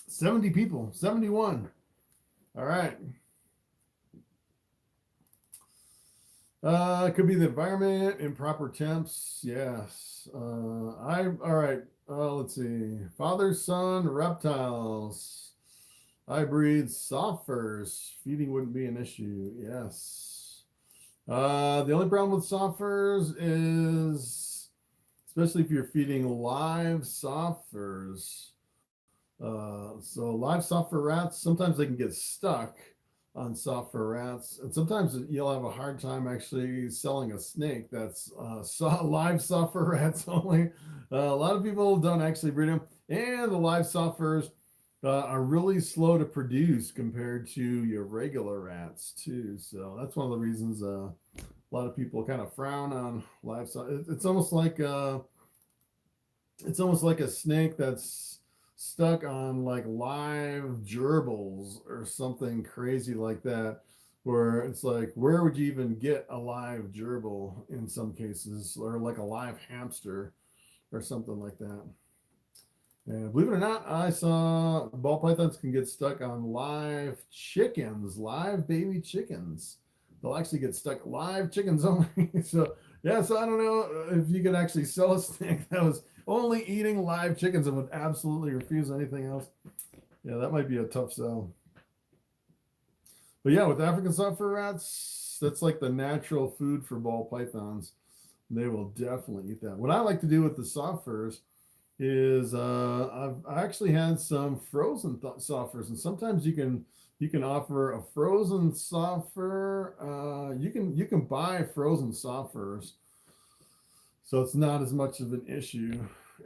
70 people, 71. All right. It could be the environment, improper temps. Yes. All right. Let's see. Father, son, reptiles. I breed soft furs. Feeding wouldn't be an issue. Yes. The only problem with soft furs is, especially if you're feeding live soft furs. So live soft fur rats, sometimes they can get stuck on soft fur rats, and sometimes you'll have a hard time actually selling a snake that's live soft fur rats only. A lot of people don't actually breed them, and the live soft furs are really slow to produce compared to your regular rats too. So that's one of the reasons a lot of people kind of frown on live soft. It's almost like a snake that's stuck on like live gerbils or something crazy like that, where it's like, where would you even get a live gerbil in some cases, or like a live hamster or something like that. And believe it or not, I saw ball pythons can get stuck on live chickens, live baby chickens. They'll actually get stuck live chickens only. So yeah, so I don't know if you could actually sell a snake that was only eating live chickens and would absolutely refuse anything else. Yeah, that might be a tough sell. But yeah, with African soft fur rats, that's like the natural food for ball pythons. They will definitely eat that. What I like to do with the soft furs is I actually had some frozen soft furs, and sometimes you can offer a frozen soft fur. You can buy frozen soft furs, so it's not as much of an issue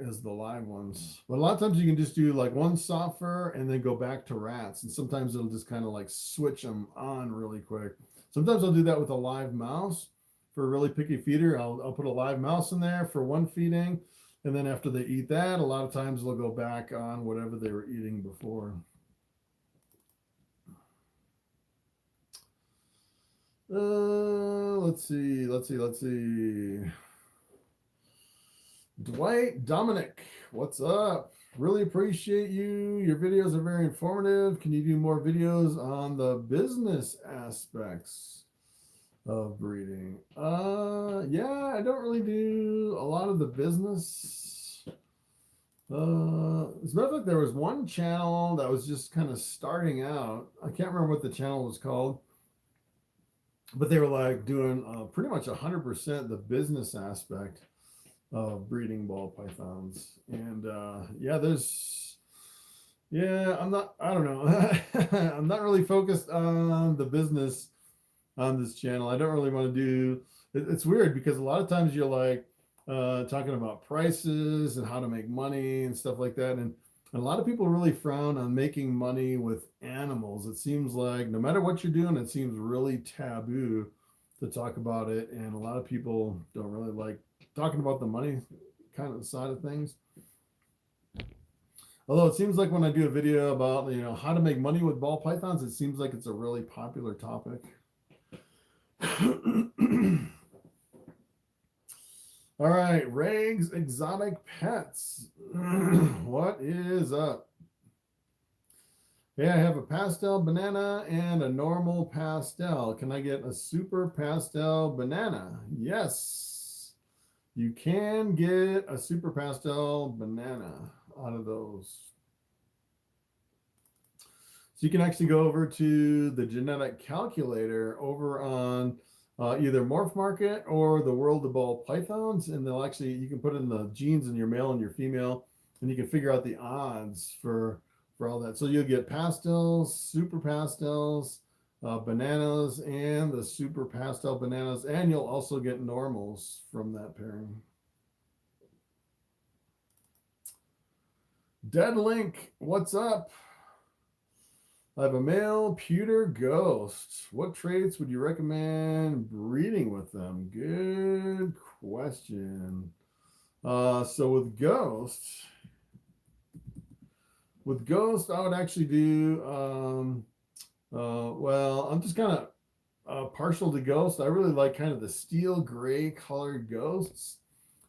as the live ones. But a lot of times you can just do like one soft fur and then go back to rats, and sometimes it'll just kind of like switch them on really quick. Sometimes I'll do that with a live mouse for a really picky feeder. I'll put a live mouse in there for one feeding, and then after they eat that, a lot of times they'll go back on whatever they were eating before. Let's see. Dwight Dominic, what's up? Really appreciate you. Your videos are very informative. Can you do more videos on the business aspects of breeding? Yeah, I don't really do a lot of the business. As a matter of fact, there was one channel that was just kind of starting out. I can't remember what the channel was called, but they were like doing pretty much 100% the business aspect of breeding ball pythons. And yeah, I don't know. I'm not really focused on the business on this channel. I don't really want to do it's weird because a lot of times you're like talking about prices and how to make money and stuff like that, and a lot of people really frown on making money with animals. It seems like no matter what you're doing, it seems really taboo to talk about it, and a lot of people don't really like talking about the money kind of side of things. Although it seems like when I do a video about, you know, how to make money with ball pythons, it seems like it's a really popular topic. All right, Regs Exotic Pets. What is up? Yeah, I have a pastel banana and a normal pastel. Can I get a super pastel banana? Yes, you can get a super pastel banana out of those. So you can actually go over to the genetic calculator over on either Morphmarket or the World of Ball Pythons, and they'll actually, you can put in the genes in your male and your female, and you can figure out the odds for all that. So you'll get pastels, super pastels, bananas, and the super pastel bananas, and you'll also get normals from that pairing. Dead Link, what's up? I have a male pewter ghost. What traits would you recommend breeding with them? Good question. So with ghost, I would actually do, well, I'm just kind of partial to ghost. I really like kind of the steel gray colored ghosts.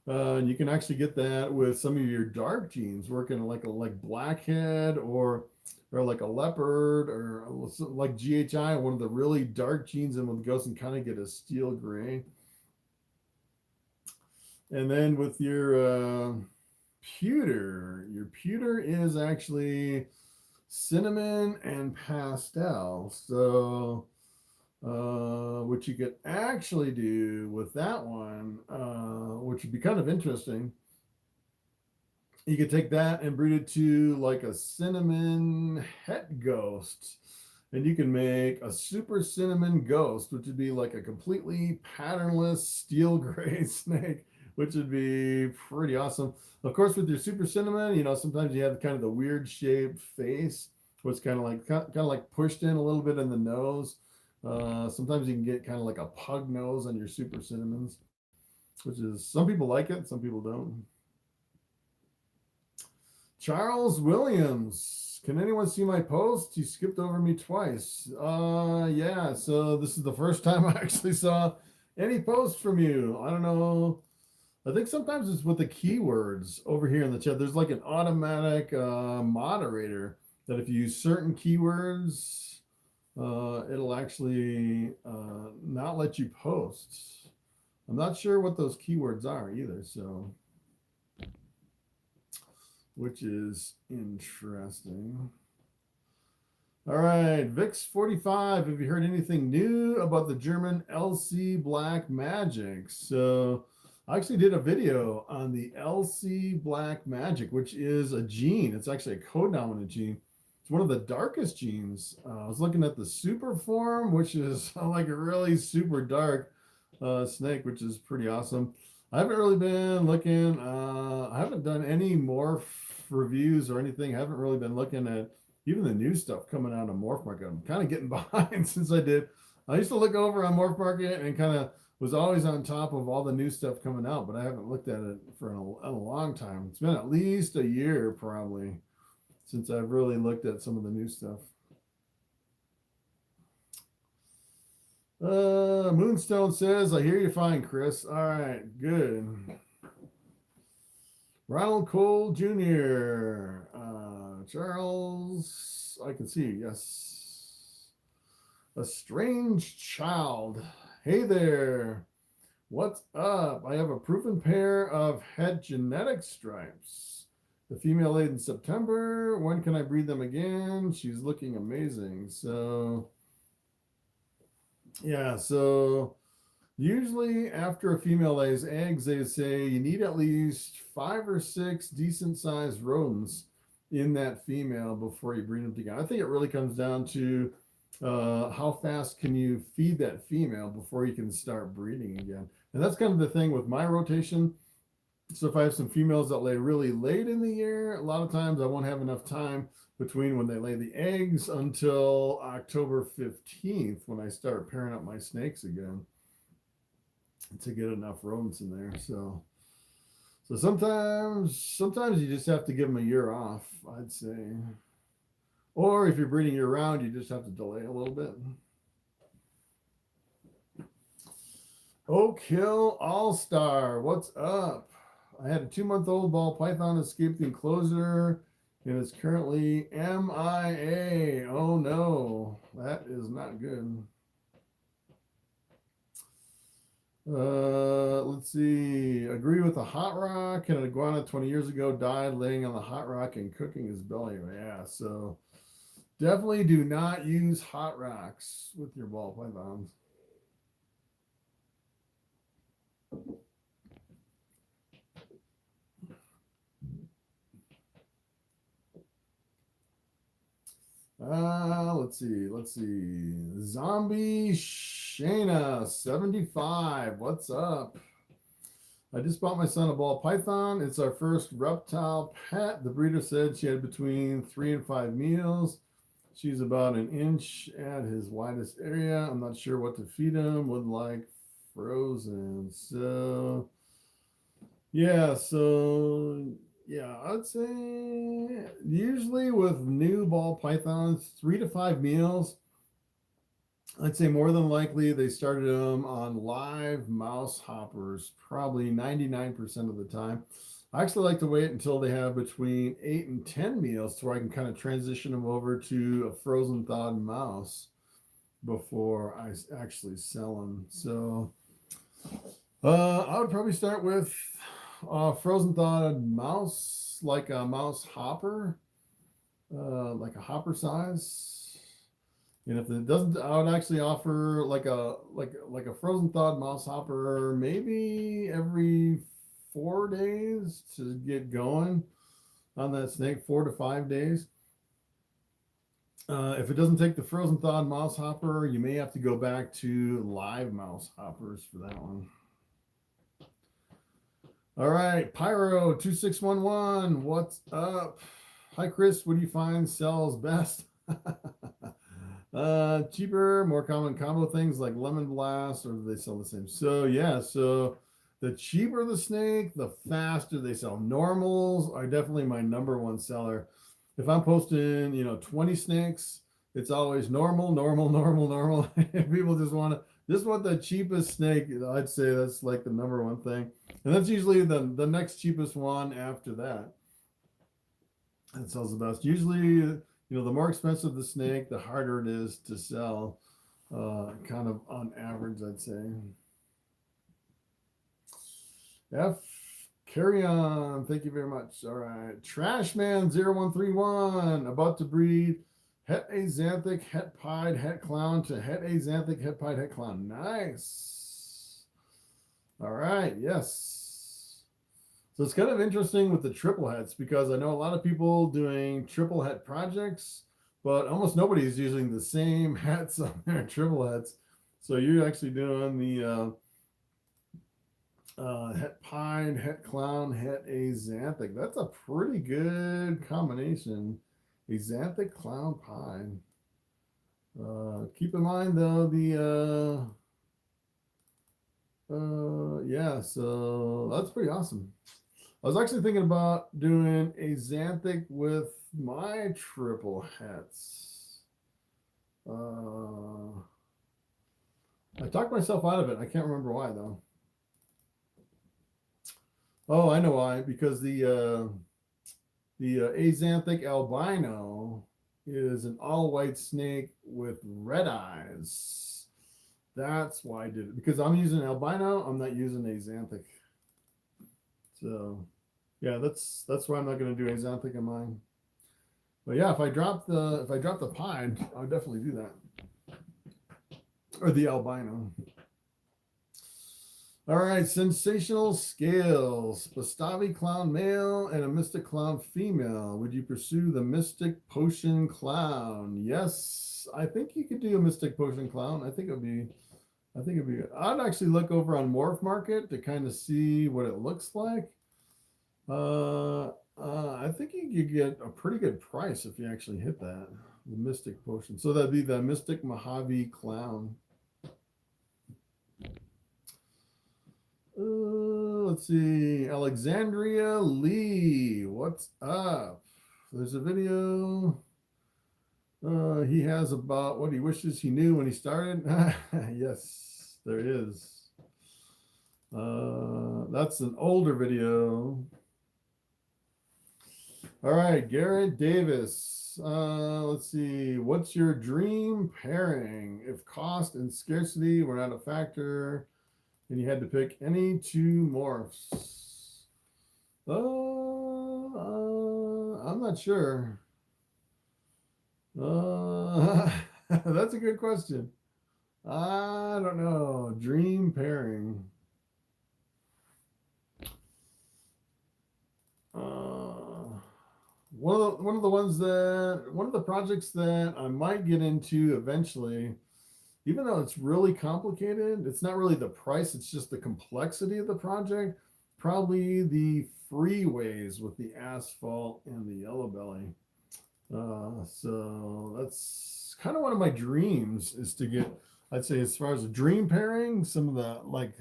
And you can actually get that with some of your dark genes, working like blackhead or like a leopard, or like GHI, one of the really dark genes in with ghosts, and kind of get a steel gray. And then with your pewter is actually cinnamon and pastel. So what you could actually do with that one, which would be kind of interesting, you could take that and breed it to like a cinnamon het ghost, and you can make a super cinnamon ghost, which would be like a completely patternless steel gray snake, which would be pretty awesome. Of course, with your super cinnamon, sometimes you have kind of the weird shaped face, what's kind of like pushed in a little bit in the nose. Sometimes you can get kind of like a pug nose on your super cinnamons, which is, some people like it, some people don't. Charles Williams, can anyone see my post? You skipped over me twice. Yeah, so this is the first time I actually saw any posts from you. I don't know. I think sometimes it's with the keywords over here in the chat. There's like an automatic moderator that if you use certain keywords, it'll actually not let you post. I'm not sure what those keywords are either, so, which is interesting. All right, Vix45, have you heard anything new about the German LC Black Magic? So I actually did a video on the LC Black Magic, which is a gene. It's actually a codominant gene. It's one of the darkest genes. I was looking at the super form, which is like a really super dark snake, which is pretty awesome. I haven't really been looking. I haven't done any morph reviews or anything. I haven't really been looking at even the new stuff coming out of Morphmarket. I'm kind of getting behind since I used to look over on Morphmarket and kind of was always on top of all the new stuff coming out, but I haven't looked at it for a long time. It's been at least a year probably since I've really looked at some of the new stuff. Moonstone says, I hear you fine, Chris. All right, good. Ronald Cole Jr. Charles, I can see, yes. A strange child. Hey there. What's up? I have a proven pair of het genetic stripes. The female laid in September. When can I breed them again? She's looking amazing. So, yeah, so usually after a female lays eggs, they say you need at least 5 or 6 decent sized rodents in that female before you breed them together. I think it really comes down to how fast can you feed that female before you can start breeding again. And that's kind of the thing with my rotation. So if I have some females that lay really late in the year, a lot of times I won't have enough time between when they lay the eggs until October 15th when I start pairing up my snakes again to get enough rodents in there. So sometimes you just have to give them a year off, I'd say. Or if you're breeding year round, you just have to delay a little bit. Oak Hill All-Star, what's up? I had a 2-month-old ball python escape the enclosure. It is currently MIA. Oh no, that is not good. Let's see. Agree with the hot rock. An iguana 20 years ago died laying on the hot rock and cooking his belly. Yeah, so definitely do not use hot rocks with your ball pythons. Let's see. Zombie Shayna 75. What's up? I just bought my son a ball python. It's our first reptile pet. The breeder said she had between 3 and 5 meals. She's about an inch at his widest area. I'm not sure what to feed him. Would like frozen. So yeah, I'd say usually with new ball pythons, 3 to 5 meals. I'd say more than likely they started them on live mouse hoppers, probably 99% of the time. I actually like to wait until they have between 8 and 10 meals to where I can kind of transition them over to a frozen thawed mouse before I actually sell them. So I would probably start with frozen thawed mouse, like a mouse hopper, like a hopper size. And if it doesn't, I would actually offer like a frozen thawed mouse hopper maybe every 4 days to get going on that snake, 4 to 5 days. If it doesn't take the frozen thawed mouse hopper, you may have to go back to live mouse hoppers for that one. All right, Pyro 2611, what's up? Hi Chris, what do you find sells best? Cheaper, more common combo things like lemon blast, or do they sell the same? So yeah, so the cheaper the snake, the faster they sell. Normals are definitely my number one seller. If I'm posting, 20 snakes, it's always normal. If people just want the cheapest snake, I'd say that's like the number one thing. And that's usually the next cheapest one after that. That sells the best. Usually, the more expensive the snake, the harder it is to sell, kind of on average, I'd say. Carry on. Thank you very much. All right. Trashman0131, about to breed het axanthic, het pied, het clown to het axanthic, het pied, het clown. Nice. All right. Yes. So it's kind of interesting with the triple hets because I know a lot of people doing triple het projects, but almost nobody is using the same hets on their triple hets. So you're actually doing the het pied, het clown, het axanthic. That's a pretty good combination. Axanthic, clown, pied. Keep in mind though yeah, so that's pretty awesome. I was actually thinking about doing axanthic with my triple hets. I talked myself out of it. I can't remember why though. Oh, I know why. Because the axanthic albino is an all-white snake with red eyes. That's why I did it. Because I'm using albino, I'm not using axanthic. So yeah, that's why I'm not going to do axanthic in mine. But yeah, if I drop the pied, I'll definitely do that. Or the albino. All right, sensational scales. Bastavi clown male and a mystic clown female. Would you pursue the mystic potion clown? Yes, I think you could do a mystic potion clown. I think it'd be good. I'd actually look over on Morphmarket to kind of see what it looks like. I think you could get a pretty good price if you actually hit that, the mystic potion. So that'd be the mystic Mojave clown. Let's see. Alexandria Lee, what's up? There's a video he has about what he wishes he knew when he started. Yes, there is. That's an older video. All right, Garrett Davis. Let's see. What's your dream pairing if cost and scarcity were not a factor and you had to pick any two morphs? I'm not sure. That's a good question. I don't know. Dream pairing. One of the projects that I might get into eventually, even though it's really complicated, it's not really the price, it's just the complexity of the project. Probably the freeways with the asphalt and the yellow belly. So that's kind of one of my dreams, is to get, I'd say, as far as a dream pairing, some of the, like,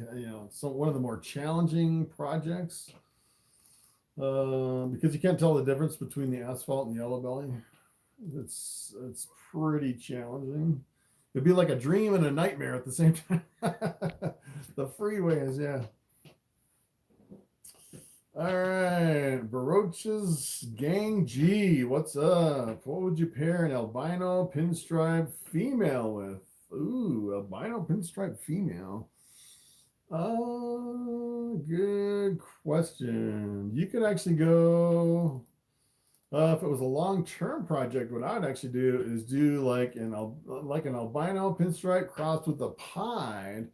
one of the more challenging projects. Because you can't tell the difference between the asphalt and the yellow belly. It's pretty challenging. It'd be like a dream and a nightmare at the same time. The freeways, yeah. All right, Baroche's Gang G, what's up? What would you pair an albino pinstripe female with? Ooh, albino pinstripe female. Good question. You could actually go, if it was a long-term project, what I would actually do is do like an albino pinstripe crossed with a pied.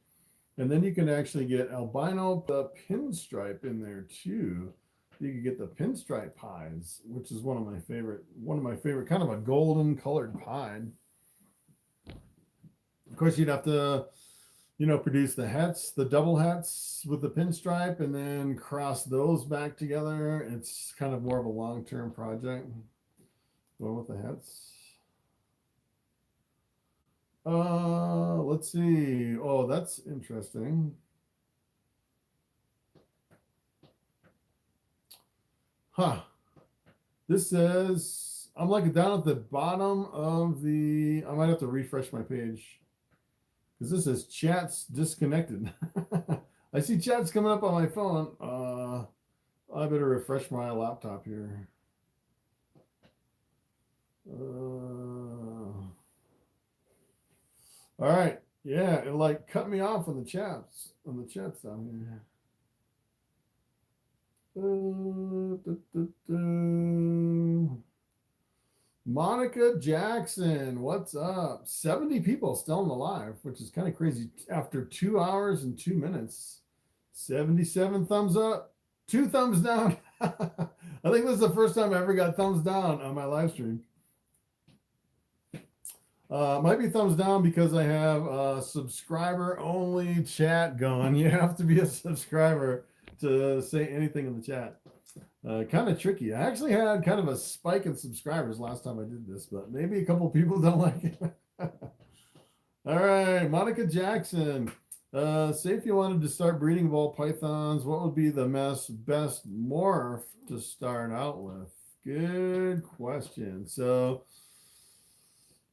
And then you can actually get albino pinstripe in there too. You can get the pinstripe pies, which is one of my favorite, kind of a golden colored pied. Of course, you'd have to, produce the hats, the double hats with the pinstripe, and then cross those back together. It's kind of more of a long-term project. Going with the hats. Let's see. Oh, that's interesting. Huh. This says, I'm like down at the bottom of the, I might have to refresh my page, because this says chats disconnected. I see chats coming up on my phone. I better refresh my laptop here. All right. Yeah, it like cut me off on the chats down here. Monica Jackson, what's up? 70 people still in the live, which is kind of crazy after 2 hours and 2 minutes. 77 thumbs up, 2 thumbs down. I think this is the first time I ever got thumbs down on my live stream. Might be thumbs down because I have a subscriber only chat going. You have to be a subscriber to say anything in the chat. Kind of tricky. I actually had kind of a spike in subscribers last time I did this, but maybe a couple people don't like it. All right, Monica Jackson. Say if you wanted to start breeding ball pythons, what would be the best morph to start out with? Good question. So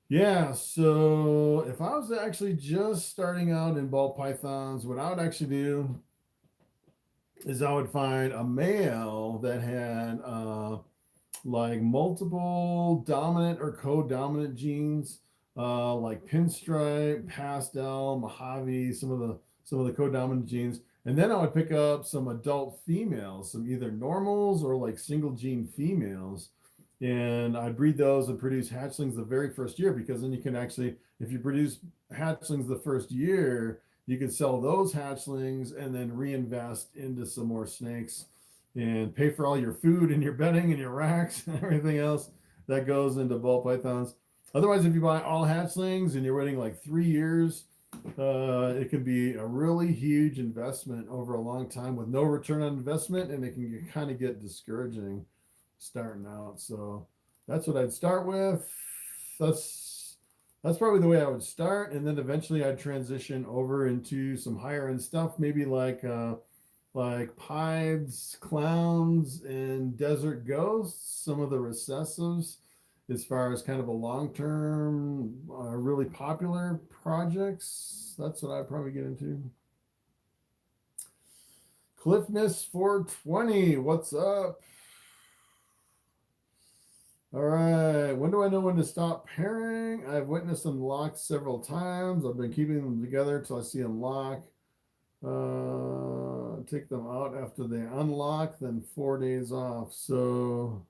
yeah, so if I was actually just starting out in ball pythons, what I would actually do is I would find a male that had like multiple dominant or co-dominant genes, like pinstripe, pastel, Mojave, some of the co-dominant genes, and then I would pick up some adult females, some either normals or like single gene females. And I breed those and produce hatchlings the very first year, because then you can actually, if you produce hatchlings the first year, you can sell those hatchlings and then reinvest into some more snakes and pay for all your food and your bedding and your racks and everything else that goes into ball pythons. Otherwise, if you buy all hatchlings and you're waiting like 3 years, it can be a really huge investment over a long time with no return on investment, and it can kind of get discouraging starting out. So that's what I'd start with. That's probably the way I would start, and then eventually I'd transition over into some higher end stuff, maybe like pieds, clowns, and desert ghosts, some of the recessives, as far as kind of a long-term really popular projects. That's what I'd probably get into. Cliffness420, what's up? All right, when do I know when to stop pairing? I've witnessed them lock several times. I've been keeping them together till I see them lock. Take them out after they unlock, then 4 days off. So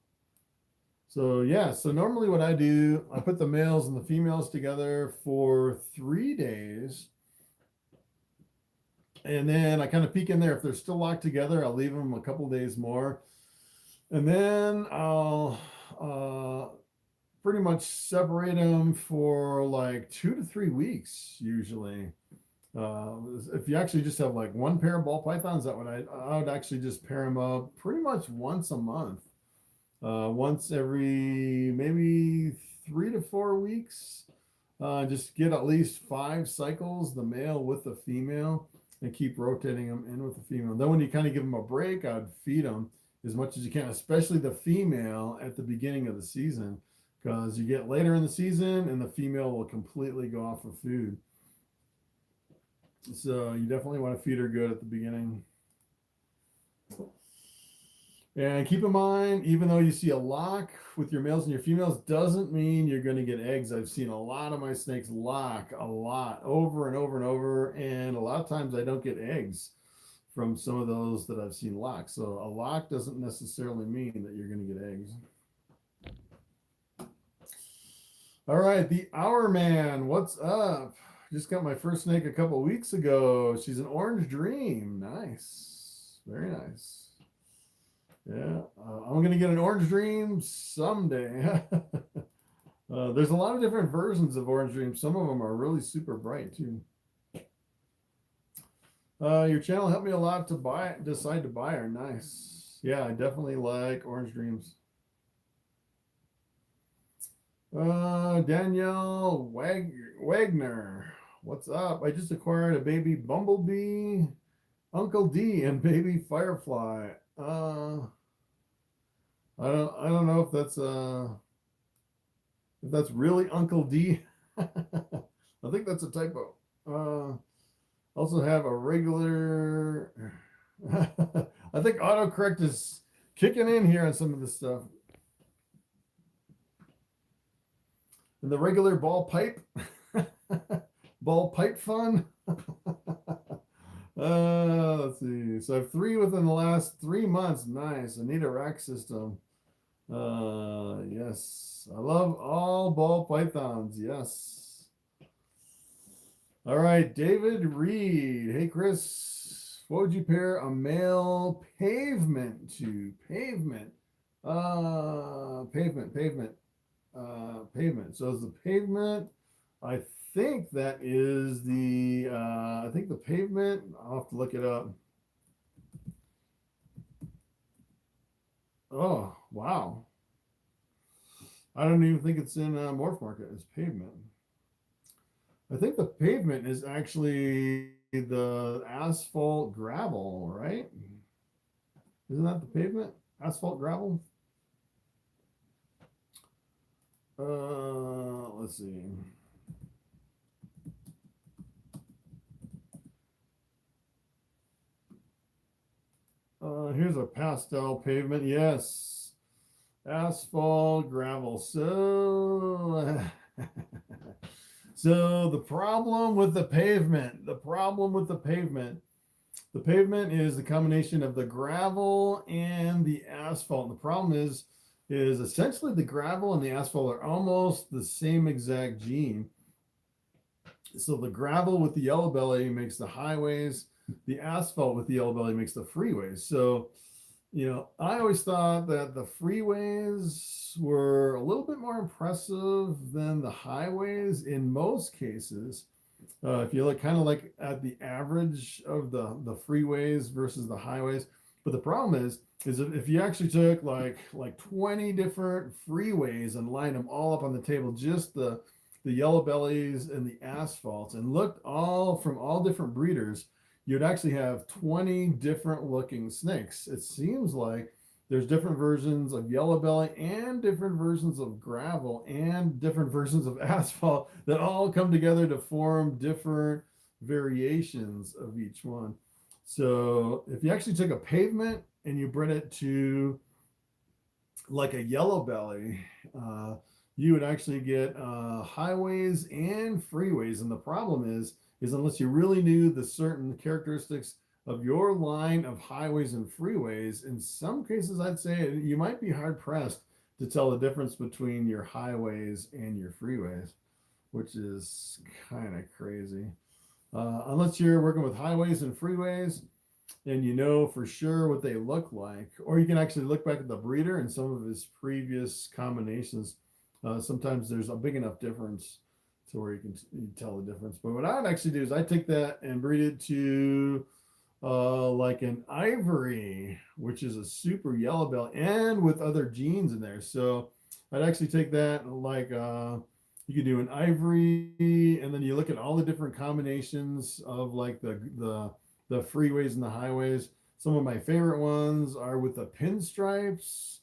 yeah, so normally what I do, I put the males and the females together for 3 days. And then I kind of peek in there. If they're still locked together, I'll leave them a couple days more. And then I'll pretty much separate them for like 2 to 3 weeks usually. If you actually just have like one pair of ball pythons, that would I would actually just pair them up pretty much once a month, once every maybe 3 to 4 weeks. Just get at least 5 cycles, the male with the female, and keep rotating them in with the female. Then when you kind of give them a break, I'd feed them as much as you can, especially the female at the beginning of the season, because you get later in the season and the female will completely go off of food. So you definitely want to feed her good at the beginning. And keep in mind, even though you see a lock with your males and your females, doesn't mean you're going to get eggs. I've seen a lot of my snakes lock a lot over and over and over. And a lot of times I don't get eggs from some of those that I've seen lock. So a lock doesn't necessarily mean that you're going to get eggs. All right, the Hour Man, what's up? Just got my first snake a couple weeks ago. She's an Orange Dream. Nice. Very nice. Yeah, I'm going to get an Orange Dream someday. There's a lot of different versions of Orange Dream. Some of them are really super bright too. Your channel helped me a lot to decide to buy her. Nice. Yeah, I definitely like Orange Dreams. Danielle Wagner, what's up? I just acquired a baby bumblebee, Uncle D, and baby firefly. I don't know if that's really Uncle D. I think that's a typo. Also have a regular. I think autocorrect is kicking in here on some of this stuff. And the regular ball pipe, ball pipe fun. Let's see. So I have 3 within the last 3 months. Nice. I need a rack system. Yes. I love all ball pythons. Yes. All right. David Reed. Hey, Chris. What would you pair a male pavement to? Pavement. Pavement. So is the pavement, I think that is the I think the pavement, I'll have to look it up. Oh wow, I don't even think it's in Morphmarket. It's pavement. I think the pavement is actually the asphalt gravel, right? Isn't that the pavement? Asphalt gravel? Let's see. Here's a pastel pavement. Yes. Asphalt gravel. So, so the problem with the pavement is the combination of the gravel and the asphalt. The problem is essentially the gravel and the asphalt are almost the same exact gene. So the gravel with the yellow belly makes the highways, the asphalt with the yellow belly makes the freeways. So, you know, I always thought that the freeways were a little bit more impressive than the highways in most cases. If you look kind of like at the average of the freeways versus the highways. But the problem is if you actually took like 20 different freeways and lined them all up on the table, just the yellow bellies and the asphalts, and looked from all different breeders, you'd actually have 20 different looking snakes. It seems like there's different versions of yellow belly and different versions of gravel and different versions of asphalt that all come together to form different variations of each one. So if you actually took a pavement and you bred it to like a yellow belly, you would actually get highways and freeways. And the problem is unless you really knew the certain characteristics of your line of highways and freeways, in some cases, I'd say you might be hard pressed to tell the difference between your highways and your freeways, which is kind of crazy. Unless you're working with highways and freeways and you know for sure what they look like, or you can actually look back at the breeder and some of his previous combinations. Sometimes there's a big enough difference to where you tell the difference. But what I would actually do is I take that and breed it to like an ivory, which is a super yellow belly and with other genes in there. So I'd actually take that like you could do an ivory, and then you look at all the different combinations of like the freeways and the highways. Some of my favorite ones are with the pinstripes,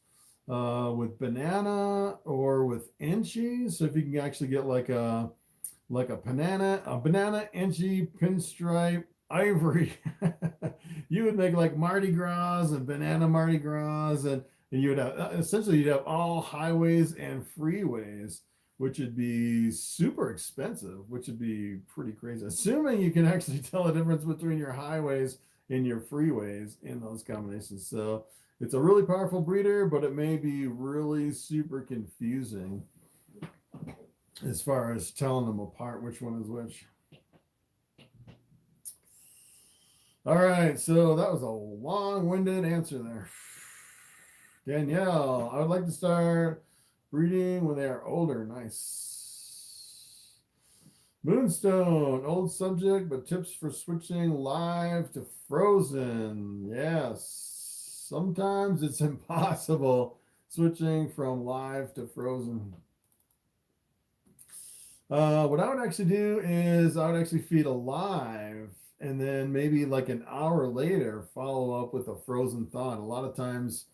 with banana, or with enchi. So if you can actually get like a banana enchi pinstripe ivory, you would make like Mardi Gras and banana Mardi Gras, and you would have essentially you'd have all highways and freeways, which would be super expensive, which would be pretty crazy, assuming you can actually tell the difference between your highways and your freeways in those combinations. So it's a really powerful breeder, but it may be really super confusing as far as telling them apart which one is which. All right, so that was a long-winded answer there. Danielle, I would like to start breeding when they are older. Nice. Moonstone, old subject, but tips for switching live to frozen. Yes, sometimes it's impossible switching from live to frozen. What I would actually do is I would actually feed alive, and then maybe like an hour later follow up with a frozen thawed. A lot of times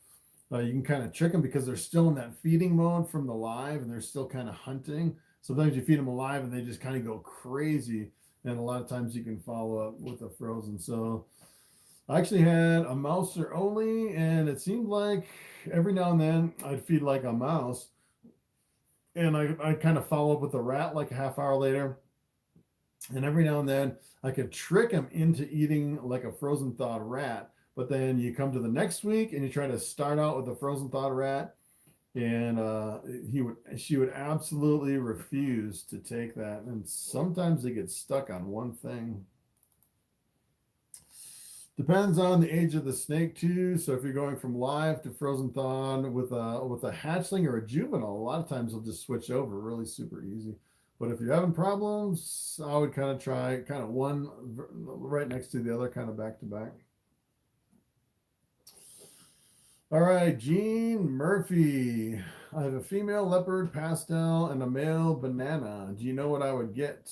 you can kind of trick them because they're still in that feeding mode from the live and they're still kind of hunting. Sometimes you feed them alive and they just kind of go crazy, and a lot of times you can follow up with a frozen. So I actually had a mouser only, and it seemed like every now and then I'd feed like a mouse, and I'd kind of follow up with a rat like a half hour later. And every now and then I could trick him into eating like a frozen thawed rat. But then you come to the next week and you try to start out with a frozen thawed rat, and she would absolutely refuse to take that. And sometimes they get stuck on one thing. Depends on the age of the snake too. So if you're going from live to frozen thawed with a hatchling or a juvenile, a lot of times they'll just switch over really super easy. But if you're having problems, I would kind of try kind of one right next to the other, kind of back to back. All right, Gene Murphy. I have a female leopard pastel and a male banana. Do you know what I would get?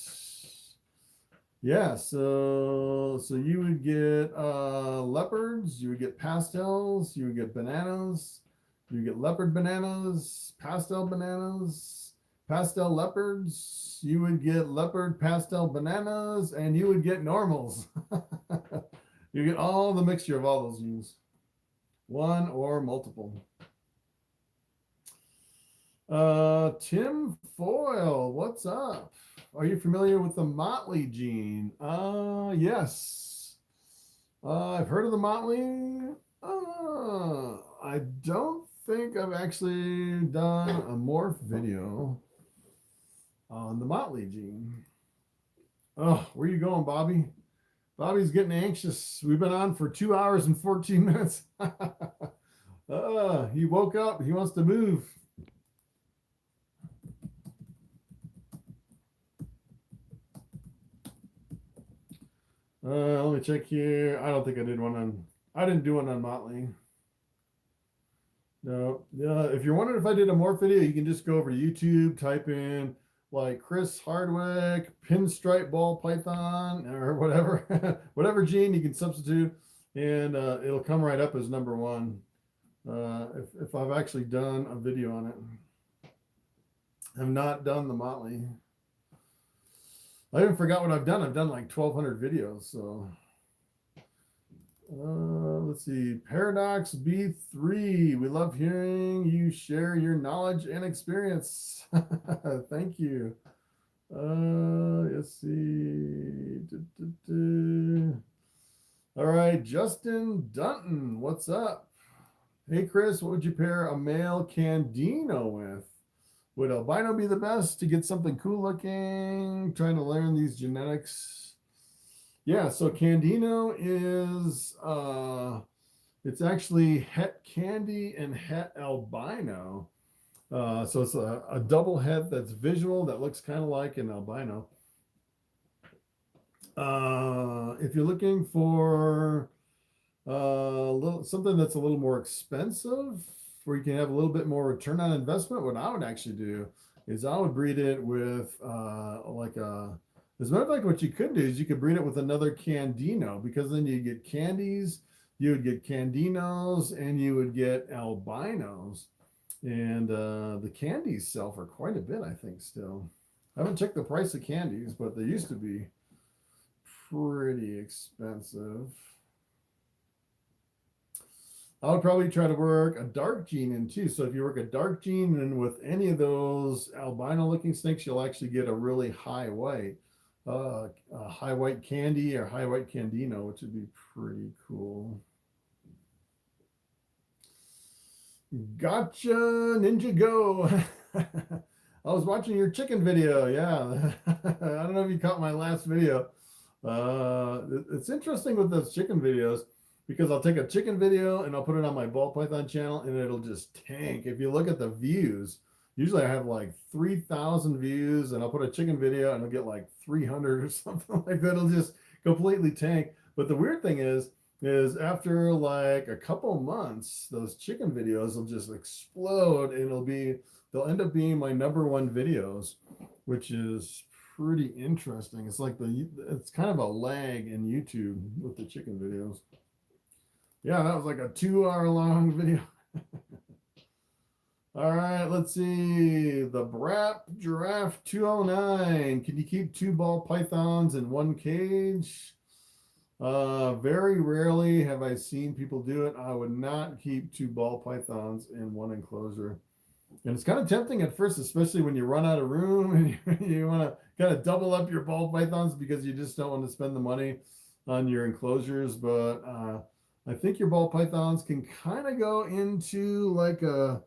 Yeah, so you would get leopards, you would get pastels, you would get bananas, you would get leopard bananas, pastel leopards, you would get leopard pastel bananas, and you would get normals. You get all the mixture of all those genes, one or multiple. Tim Foyle, what's up? Are you familiar with the Motley gene? Yes. I've heard of the Motley. I don't think I've actually done a morph video on the Motley gene. Oh, where you going, Bobby? Bobby's getting anxious. We've been on for 2 hours and 14 minutes. He woke up. He wants to move. Let me check here. I don't think I did one on. I didn't do one on Motley. No. If you're wondering if I did a morph video, you can just go over to YouTube, type in like Chris Hardwick, pinstripe ball python, or whatever, whatever gene you can substitute, and it'll come right up as number one. If I've actually done a video on it, I've not done the Motley. I even forgot what I've done. I've done like 1,200 videos, so Let's see. Paradox B3. We love hearing you share your knowledge and experience. Thank you. Let's see. All right, Justin Dunton, what's up? Hey, Chris, what would you pair a male Candino with? Would albino be the best to get something cool looking? Trying to learn these genetics. Yeah, so Candino is, it's actually het candy and het albino. So it's a double het that's visual that looks kind of like an albino. If you're looking for something that's a little more expensive, where you can have a little bit more return on investment, what I would actually do is I would breed it with as a matter of fact, what you could do is you could breed it with another Candino, because then you get candies, you would get Candinos, and you would get albinos. And the candies sell for quite a bit, I think, still. I haven't checked the price of candies, but they used to be pretty expensive. I would probably try to work a dark gene in too. So if you work a dark gene and with any of those albino looking snakes, you'll actually get a really high white candy or high white Candino, which would be pretty cool. Gotcha, Ninja Go. I was watching your chicken video. Yeah. I don't know if you caught my last video. It's interesting with those chicken videos, because I'll take a chicken video and I'll put it on my Ball Python channel and it'll just tank. If you look at the views, usually I have like 3,000 views, and I'll put a chicken video and I'll get like 300 or something like that. It'll just completely tank. But the weird thing is after like a couple months, those chicken videos will just explode, and they'll end up being my #1 videos, which is pretty interesting. It's like it's kind of a lag in YouTube with the chicken videos. Yeah, that was like a 2-hour long video. All right, let's see. The Brap Giraffe 209. Can you keep 2 ball pythons in one cage? Very rarely have I seen people do it. I would not keep 2 ball pythons in one enclosure. And it's kind of tempting at first, especially when you run out of room and you want to kind of double up your ball pythons because you just don't want to spend the money on your enclosures. But I think your ball pythons can kind of go into like a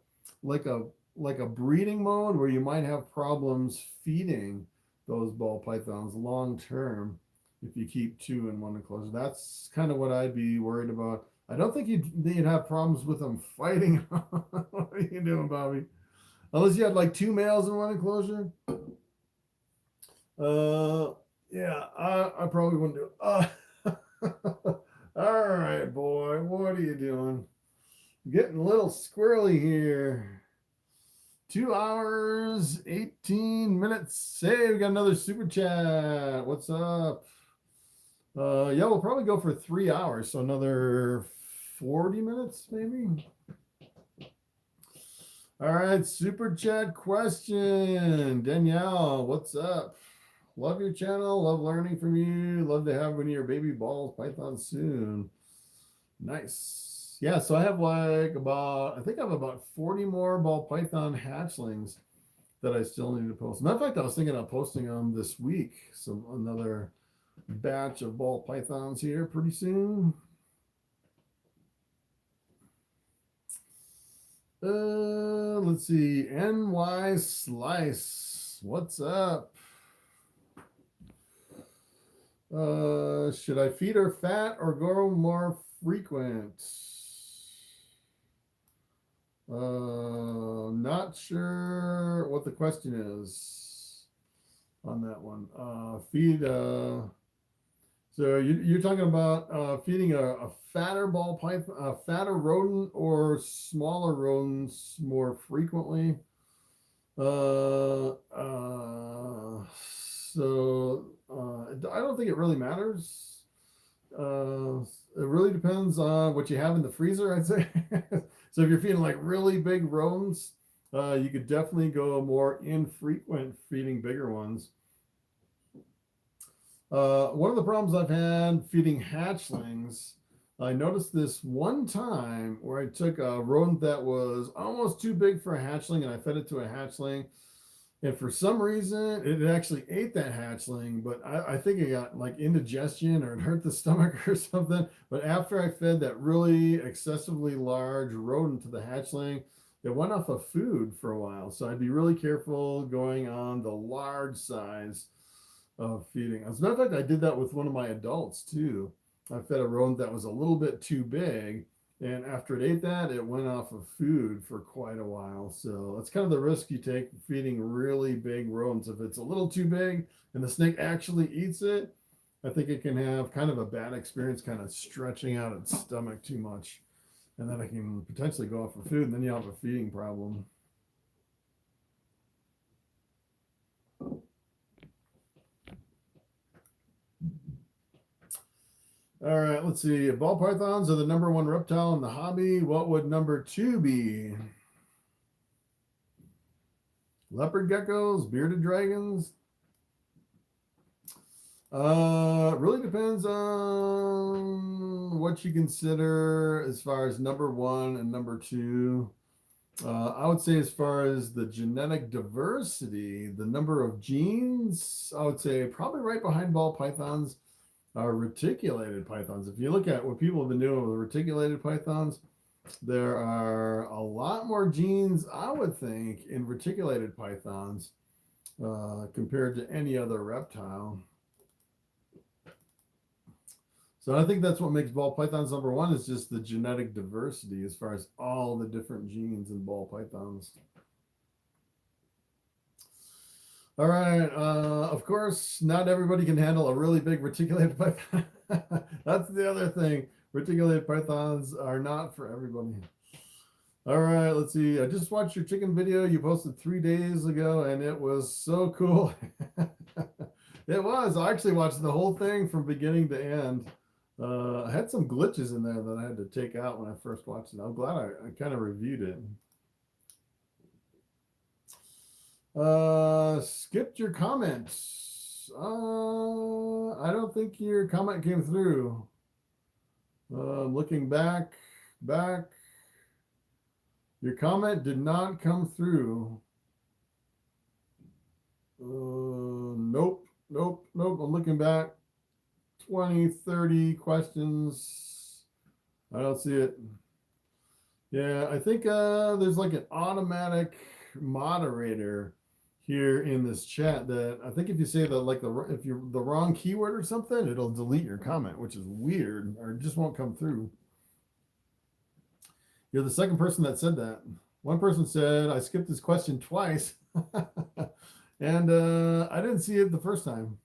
breeding mode where you might have problems feeding those ball pythons long term if you keep 2 in one enclosure. That's kind of what I'd be worried about. I don't think you'd have problems with them fighting. What are you doing, Bobby? Unless you had like 2 males in one enclosure. Yeah, I probably wouldn't do it. All right, boy, what are you doing? Getting a little squirrely here. 2 hours, 18 minutes. Hey, we got another super chat. What's up? Yeah, we'll probably go for 3 hours, so another 40 minutes, maybe. All right, super chat question. Danielle, what's up? Love your channel. Love learning from you. Love to have one of your baby balls Python soon. Nice. Yeah, so I have like I think I have about 40 more ball python hatchlings that I still need to post. Matter of fact, I was thinking of posting them this week. So another batch of ball pythons here pretty soon. Let's see. NY Slice. What's up? Should I feed her fat or go more frequent? Not sure what the question is on that one. So you're talking about feeding a fatter ball python, a fatter rodent, or smaller rodents more frequently. I don't think it really matters. It really depends on what you have in the freezer, I'd say. So if you're feeding like really big rodents, you could definitely go more infrequent feeding bigger ones. One of the problems I've had feeding hatchlings I noticed this one time where I took a rodent that was almost too big for a hatchling and I fed it to a hatchling. And for some reason, it actually ate that hatchling, but I think it got like indigestion or it hurt the stomach or something. But after I fed that really excessively large rodent to the hatchling, it went off of food for a while. So I'd be really careful going on the large size of feeding. As a matter of fact, I did that with one of my adults too. I fed a rodent that was a little bit too big. And after it ate that, it went off of food for quite a while. So that's kind of the risk you take feeding really big rodents. If it's a little too big and the snake actually eats it, I think it can have kind of a bad experience, kind of stretching out its stomach too much. And then it can potentially go off of food, and then you have a feeding problem. All right, let's see. If ball pythons are the #1 reptile in the hobby, what would #2 be? Leopard geckos, bearded dragons? Really depends on what you consider as far as #1 and #2. I would say as far as the genetic diversity, the number of genes, I would say probably right behind ball pythons are reticulated pythons. If you look at what people have been doing with reticulated pythons, there are a lot more genes, I would think, in reticulated pythons compared to any other reptile. So I think that's what makes ball pythons #1 is just the genetic diversity as far as all the different genes in ball pythons. All right. Of course, not everybody can handle a really big reticulated python. That's the other thing. Reticulated pythons are not for everybody. All right, let's see. I just watched your chicken video you posted 3 days ago, and it was so cool. It was. I actually watched the whole thing from beginning to end. I had some glitches in there that I had to take out when I first watched it. I'm glad I kind of reviewed it. Skipped your comments. I don't think your comment came through. Looking back. Your comment did not come through. Nope. I'm looking back. 20, 30 questions. I don't see it. Yeah, I think there's like an automatic moderator here in this chat that I think if you say if you're the wrong keyword or something, it'll delete your comment, which is weird, or it just won't come through. You're the second person that said that. One person said I skipped this question twice, and I didn't see it the first time.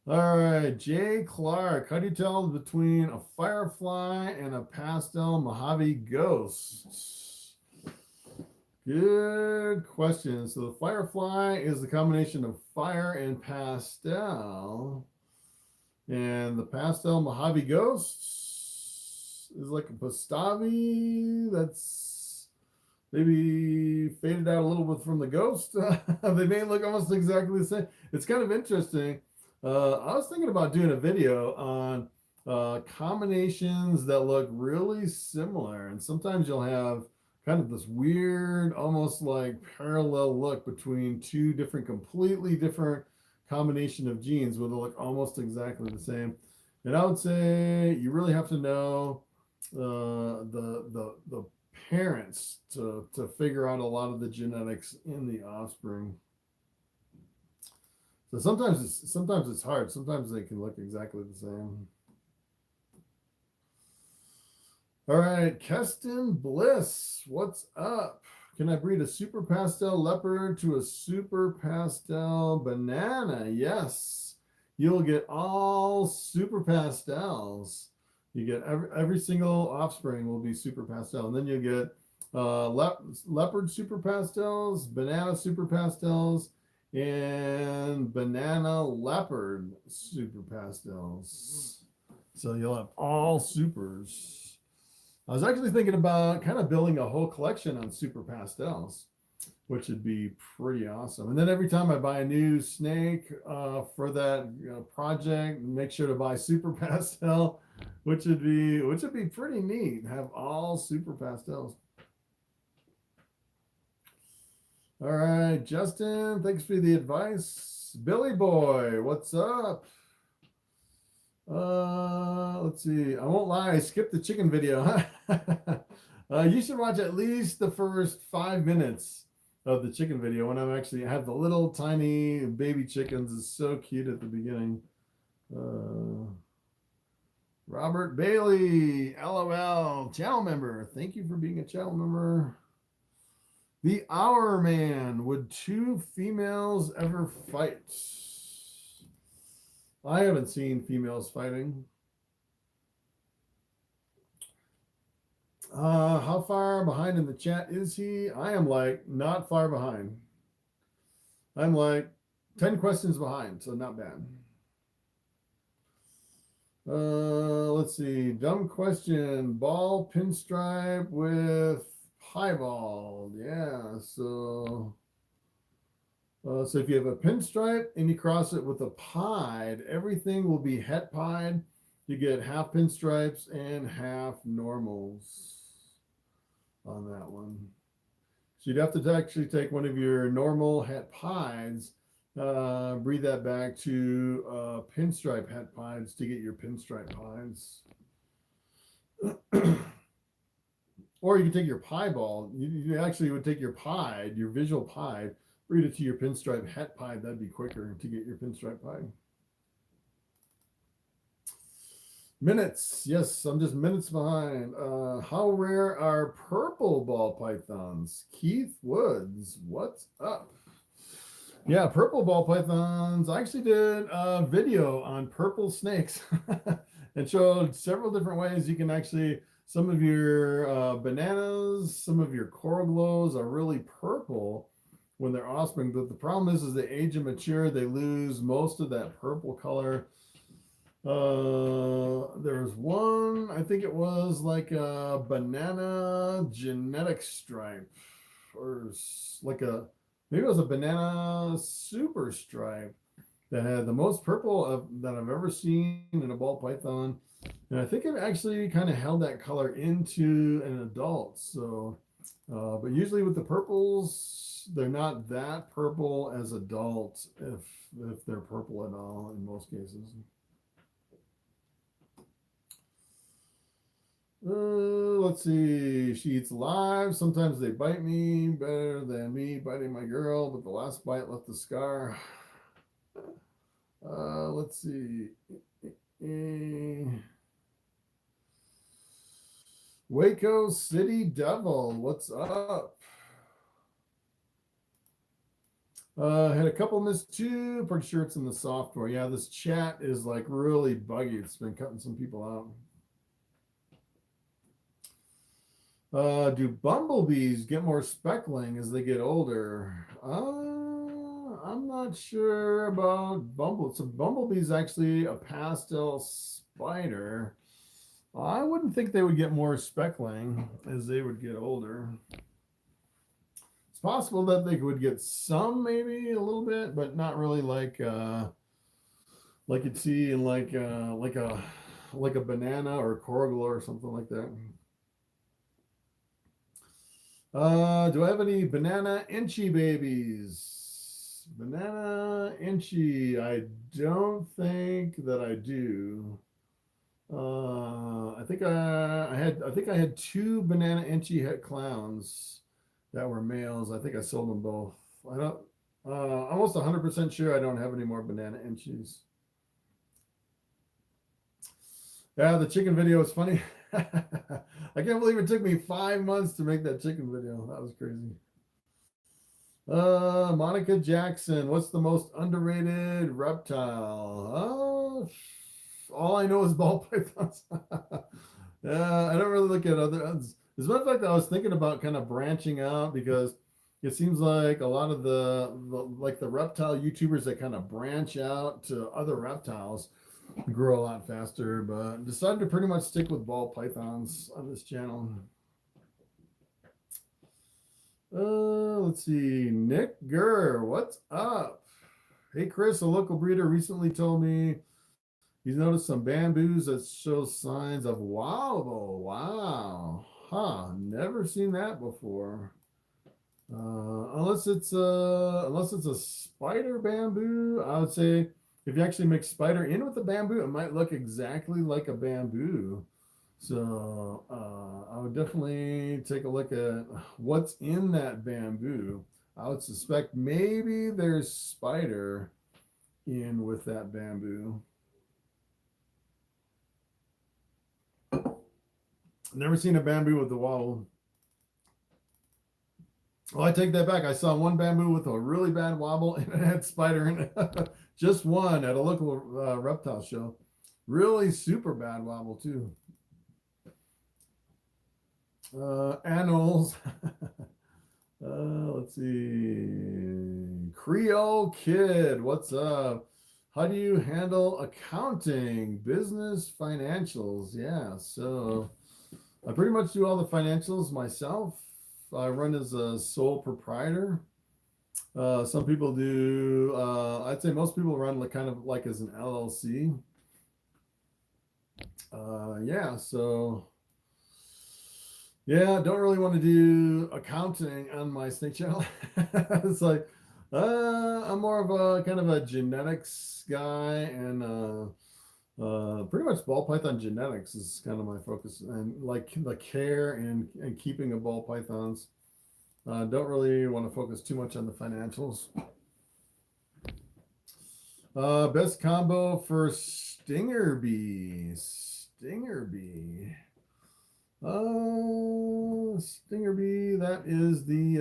All right, Jay Clark, how do you tell between a firefly and a pastel Mojave ghost? Good question. So the firefly is the combination of fire and pastel. And the pastel Mojave ghost is like a pastavi that's maybe faded out a little bit from the ghost. They may look almost exactly the same. It's kind of interesting. I was thinking about doing a video on combinations that look really similar. And sometimes you'll have kind of this weird, almost like parallel look between two completely different combination of genes where they look almost exactly the same. And I would say you really have to know the parents to figure out a lot of the genetics in the offspring. So sometimes it's hard. Sometimes they can look exactly the same. All right, Keston Bliss, what's up? Can I breed a super pastel leopard to a super pastel banana? Yes, you'll get all super pastels. You get every single offspring will be super pastel, and then you'll get leopard super pastels, banana super pastels, and banana leopard super pastels. So you'll have all supers. I was actually thinking about kind of building a whole collection on super pastels, which would be pretty awesome. And then every time I buy a new snake for that project, make sure to buy super pastel which would be pretty neat. Have all super pastels. All right, Justin, thanks for the advice. Billy Boy, what's up? Let's see. I won't lie, I skipped the chicken video. You should watch at least the first 5 minutes of the chicken video when I have the little tiny baby chickens. It's so cute at the beginning. Robert Bailey, LOL, channel member. Thank you for being a channel member. The Hour Man, would 2 females ever fight? I haven't seen females fighting. How far behind in the chat is he? I am like not far behind. I'm like 10 questions behind, so not bad. Let's see. Dumb question. Ball pinstripe with piebald. Yeah, so if you have a pinstripe and you cross it with a pied, everything will be het pied. You get half pinstripes and half normals on that one. So you'd have to actually take one of your normal het pieds, breed that back to pinstripe het pieds to get your pinstripe pieds. Or you can take your piebald. You actually would take your pied, your visual pied, breed it to your pinstripe het pied. That'd be quicker to get your pinstripe pied. Minutes. Yes, I'm just minutes behind. How rare are purple ball pythons? Keith Woods, what's up? Yeah, purple ball pythons. I actually did a video on purple snakes and showed several different ways you can actually, some of your bananas, some of your coral glows are really purple when they're offspring. But the problem is they age and mature, they lose most of that purple color. There was one, I think it was like a banana genetic stripe, or like maybe it was a banana super stripe that had the most purple that I've ever seen in a ball python. And I think it actually kind of held that color into an adult. So, but usually with the purples, they're not that purple as adults if they're purple at all in most cases. Let's see. She eats live. Sometimes they bite me better than me biting my girl, but the last bite left a scar. Let's see. Waco City Devil, what's up? Had a couple missed too. Pretty sure it's in the software. Yeah, this chat is like really buggy. It's been cutting some people out. Do bumblebees get more speckling as they get older? I'm not sure about bumblebees. So bumblebee's actually a pastel spider. I wouldn't think they would get more speckling as they would get older. It's possible that they would get some, maybe a little bit, but not really like you'd see in like a banana or a coral or something like that. Do I have any banana inchy babies? Banana inchy, I don't think that I do. I think I had 2 banana inchy het clowns that were males. I think I sold them both. I don't almost 100% sure I don't have any more banana inchies. Yeah, the chicken video is funny. I can't believe it took me 5 months to make that chicken video. That was crazy. Monica Jackson, what's the most underrated reptile? All I know is ball pythons. Yeah, I don't really look at other. As a matter of fact, I was thinking about kind of branching out because it seems like a lot of the reptile YouTubers that kind of branch out to other reptiles grow a lot faster, but decided to pretty much stick with ball pythons on this channel. Let's see. Nick Gurr, what's up? Hey Chris, a local breeder recently told me He's noticed some bamboos that show signs of wobble. Wow. Huh. Never seen that before. Unless it's a spider bamboo, I would say if you actually mix spider in with the bamboo, it might look exactly like a bamboo. So I would definitely take a look at what's in that bamboo. I would suspect maybe there's spider in with that bamboo. Never seen a bamboo with the wobble. Oh, I take that back. I saw one bamboo with a really bad wobble and it had spider in it. Just one at a local reptile show. Really super bad wobble too. Animals. Let's see. Creole Kid, what's up? How do you handle accounting, business, financials? Yeah, so I pretty much do all the financials myself. I run as a sole proprietor. Some people do, I'd say most people run like kind of like as an LLC. Yeah, so yeah, don't really want to do accounting on my snake channel. It's like, I'm more of a kind of a genetics guy, and pretty much ball python genetics is kind of my focus, and like the care and keeping of ball pythons. Don't really want to focus too much on the financials. Best combo for stinger bee. Stinger bee. Stinger bee, that is the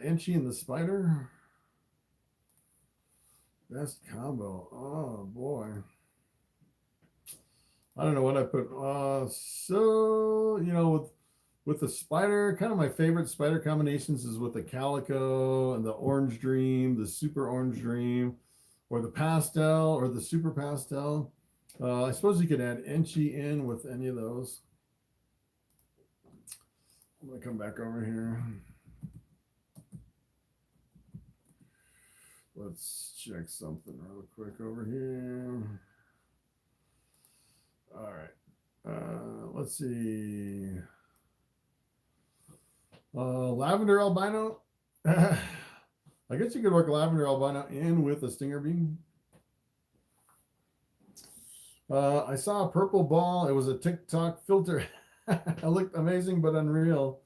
Enchi and the spider. Best combo. Oh boy. I don't know what I put. So you know, with the spider, kind of my favorite spider combinations is with the calico and the orange dream, the super orange dream, or the pastel or the super pastel. I suppose you could add Enchi in with any of those. I'm gonna come back over here. Let's check something real quick over here. All right. Let's see. Lavender albino. I guess you could work lavender albino in with a stinger beam. I saw a purple ball. It was a TikTok filter. It looked amazing but unreal.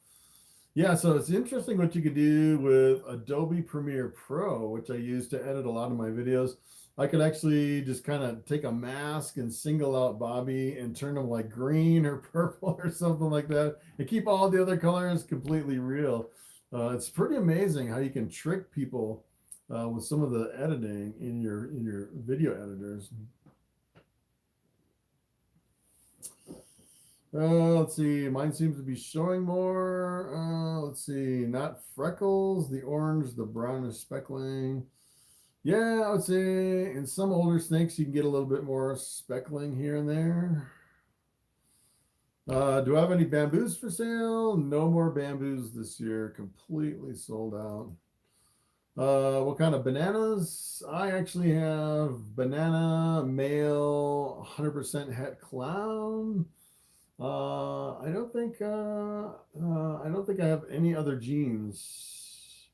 Yeah, so it's interesting what you could do with Adobe Premiere Pro, which I use to edit a lot of my videos. I could actually just kind of take a mask and single out Bobby and turn them like green or purple or something like that, and keep all the other colors completely real. It's pretty amazing how you can trick people with some of the editing in your video editors. Let's see. Mine seems to be showing more. Let's see. Not freckles, the orange, the brownish speckling. Yeah, I would say in some older snakes, you can get a little bit more speckling here and there. Do I have any bamboos for sale? No more bamboos this year. Completely sold out. What kind of bananas? I actually have banana male 100% het clown. I don't think I have any other genes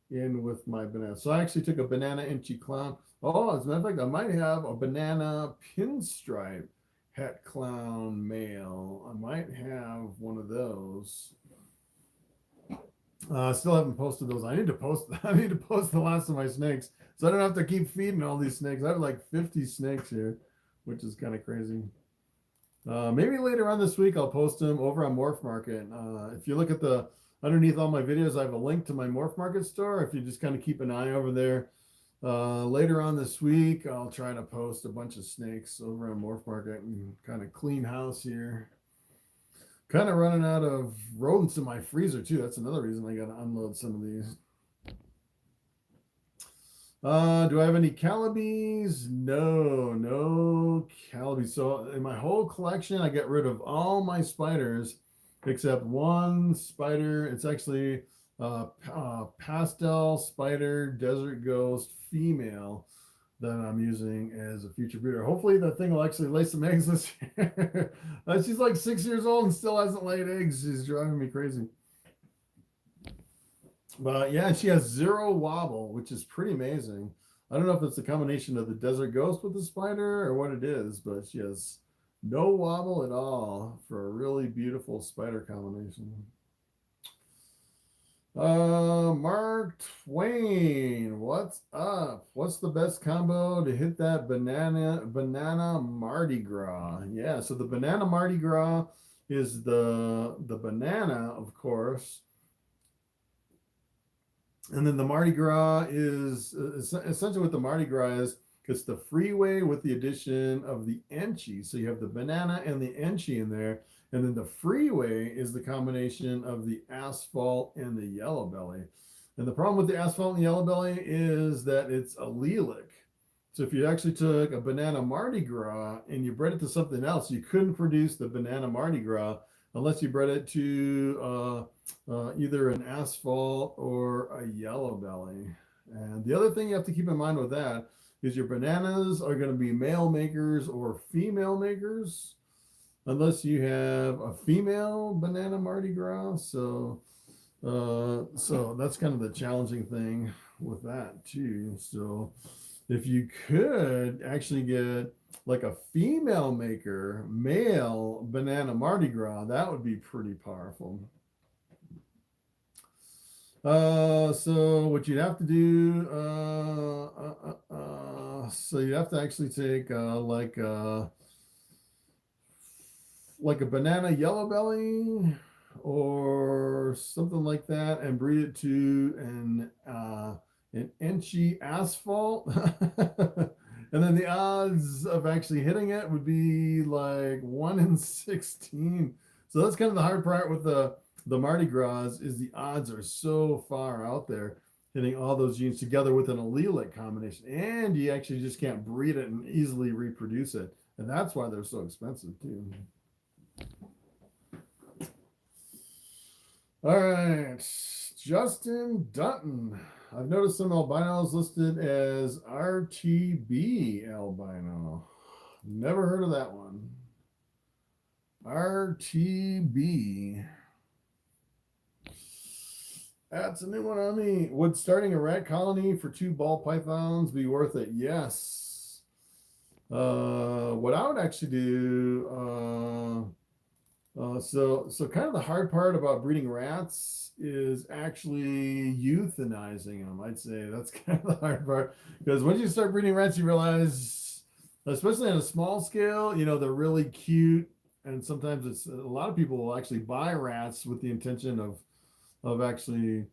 in with my banana. So I actually took a banana Enchi clown. Oh, as a matter of fact, I might have a banana pinstripe het clown male. I might have one of those. I still haven't posted those. I need to post the last of my snakes, so I don't have to keep feeding all these snakes. I have like 50 snakes here, which is kind of crazy. Maybe later on this week I'll post them over on Morphmarket. If you look at the underneath all my videos, I have a link to my Morphmarket store. If you just kind of keep an eye over there, later on this week I'll try to post a bunch of snakes over on Morphmarket and kind of clean house here. Kind of running out of rodents in my freezer too. That's another reason I got to unload some of these. Do I have any calabees? No calabees. So in my whole collection, I get rid of all my spiders except one spider. It's actually pastel spider desert ghost female that I'm using as a future breeder. Hopefully that thing will actually lay some eggs this year. She's like 6 years old and still hasn't laid eggs. She's driving me crazy. But yeah, she has zero wobble, which is pretty amazing. I don't know if it's a combination of the desert ghost with the spider or what it is, but she has no wobble at all for a really beautiful spider combination. Mark Twain, what's up? What's the best combo to hit that banana Mardi Gras? Yeah, so the banana Mardi Gras is the banana, of course. And then the Mardi Gras is essentially what the Mardi Gras is. It's the freeway with the addition of the enchi. So you have the banana and the enchi in there. And then the freeway is the combination of the asphalt and the yellow belly. And the problem with the asphalt and yellow belly is that it's allelic. So if you actually took a banana Mardi Gras and you bred it to something else, you couldn't produce the banana Mardi Gras unless you bred it to either an asphalt or a yellow belly. And the other thing you have to keep in mind with that is your bananas are going to be male makers or female makers, unless you have a female banana Mardi Gras. So that's kind of the challenging thing with that too. So if you could actually get like a female maker, male banana Mardi Gras, that would be pretty powerful. So what you'd have to do, so you have to actually take like a banana yellow belly or something like that and breed it to an enchi asphalt. And then the odds of actually hitting it would be like 1 in 16. So that's kind of the hard part with the Mardi Gras, is the odds are so far out there, hitting all those genes together with an allelic combination. And you actually just can't breed it and easily reproduce it. And that's why they're so expensive too. All right, Justin Dutton. I've noticed some albinos listed as RTB albino. Never heard of that one. RTB. That's a new one on me. Would starting a rat colony for 2 ball pythons be worth it? Yes. What I would actually do, so kind of the hard part about breeding rats is actually euthanizing them. I'd say that's kind of the hard part, because once you start breeding rats, you realize, especially on a small scale, you know, they're really cute. And sometimes it's, a lot of people will actually buy rats with the intention of actually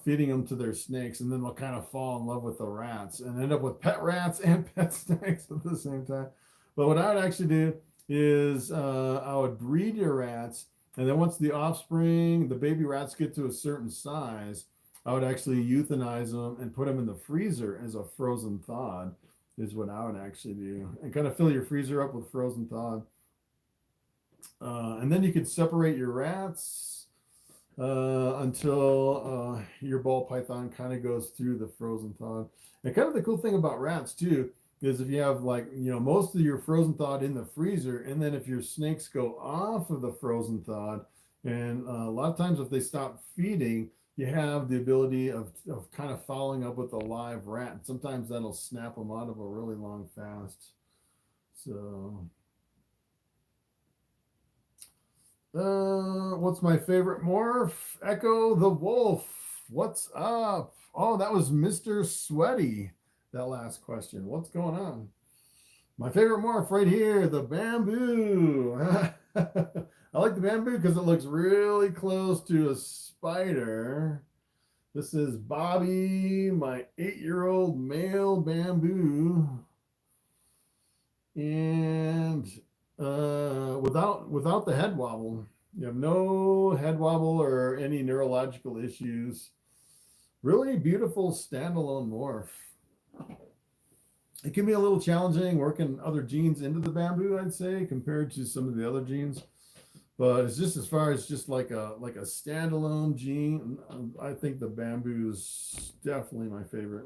feeding them to their snakes, and then they'll kind of fall in love with the rats and end up with pet rats and pet snakes at the same time. But what I would actually do is I would breed your rats, and then once the offspring, the baby rats get to a certain size, I would actually euthanize them and put them in the freezer as a frozen thawed, is what I would actually do, and kind of fill your freezer up with frozen thawed. And then you could separate your rats until your ball python kind of goes through the frozen thawed. And kind of the cool thing about rats too is if you have, like, you know, most of your frozen thawed in the freezer, and then if your snakes go off of the frozen thawed, and a lot of times if they stop feeding, you have the ability of kind of following up with a live rat. And sometimes that'll snap them out of a really long fast. So what's my favorite morph? Echo the Wolf. What's up? Oh, that was Mr. Sweaty, that last question. What's going on? My favorite morph right here, the bamboo. I like the bamboo because it looks really close to a spider. This is Bobby, my 8-year-old male bamboo. And without the head wobble. You have no head wobble or any neurological issues. Really beautiful standalone morph. It can be a little challenging working other genes into the bamboo, I'd say, compared to some of the other genes. But it's just, as far as just like a standalone gene, I think the bamboo is definitely my favorite.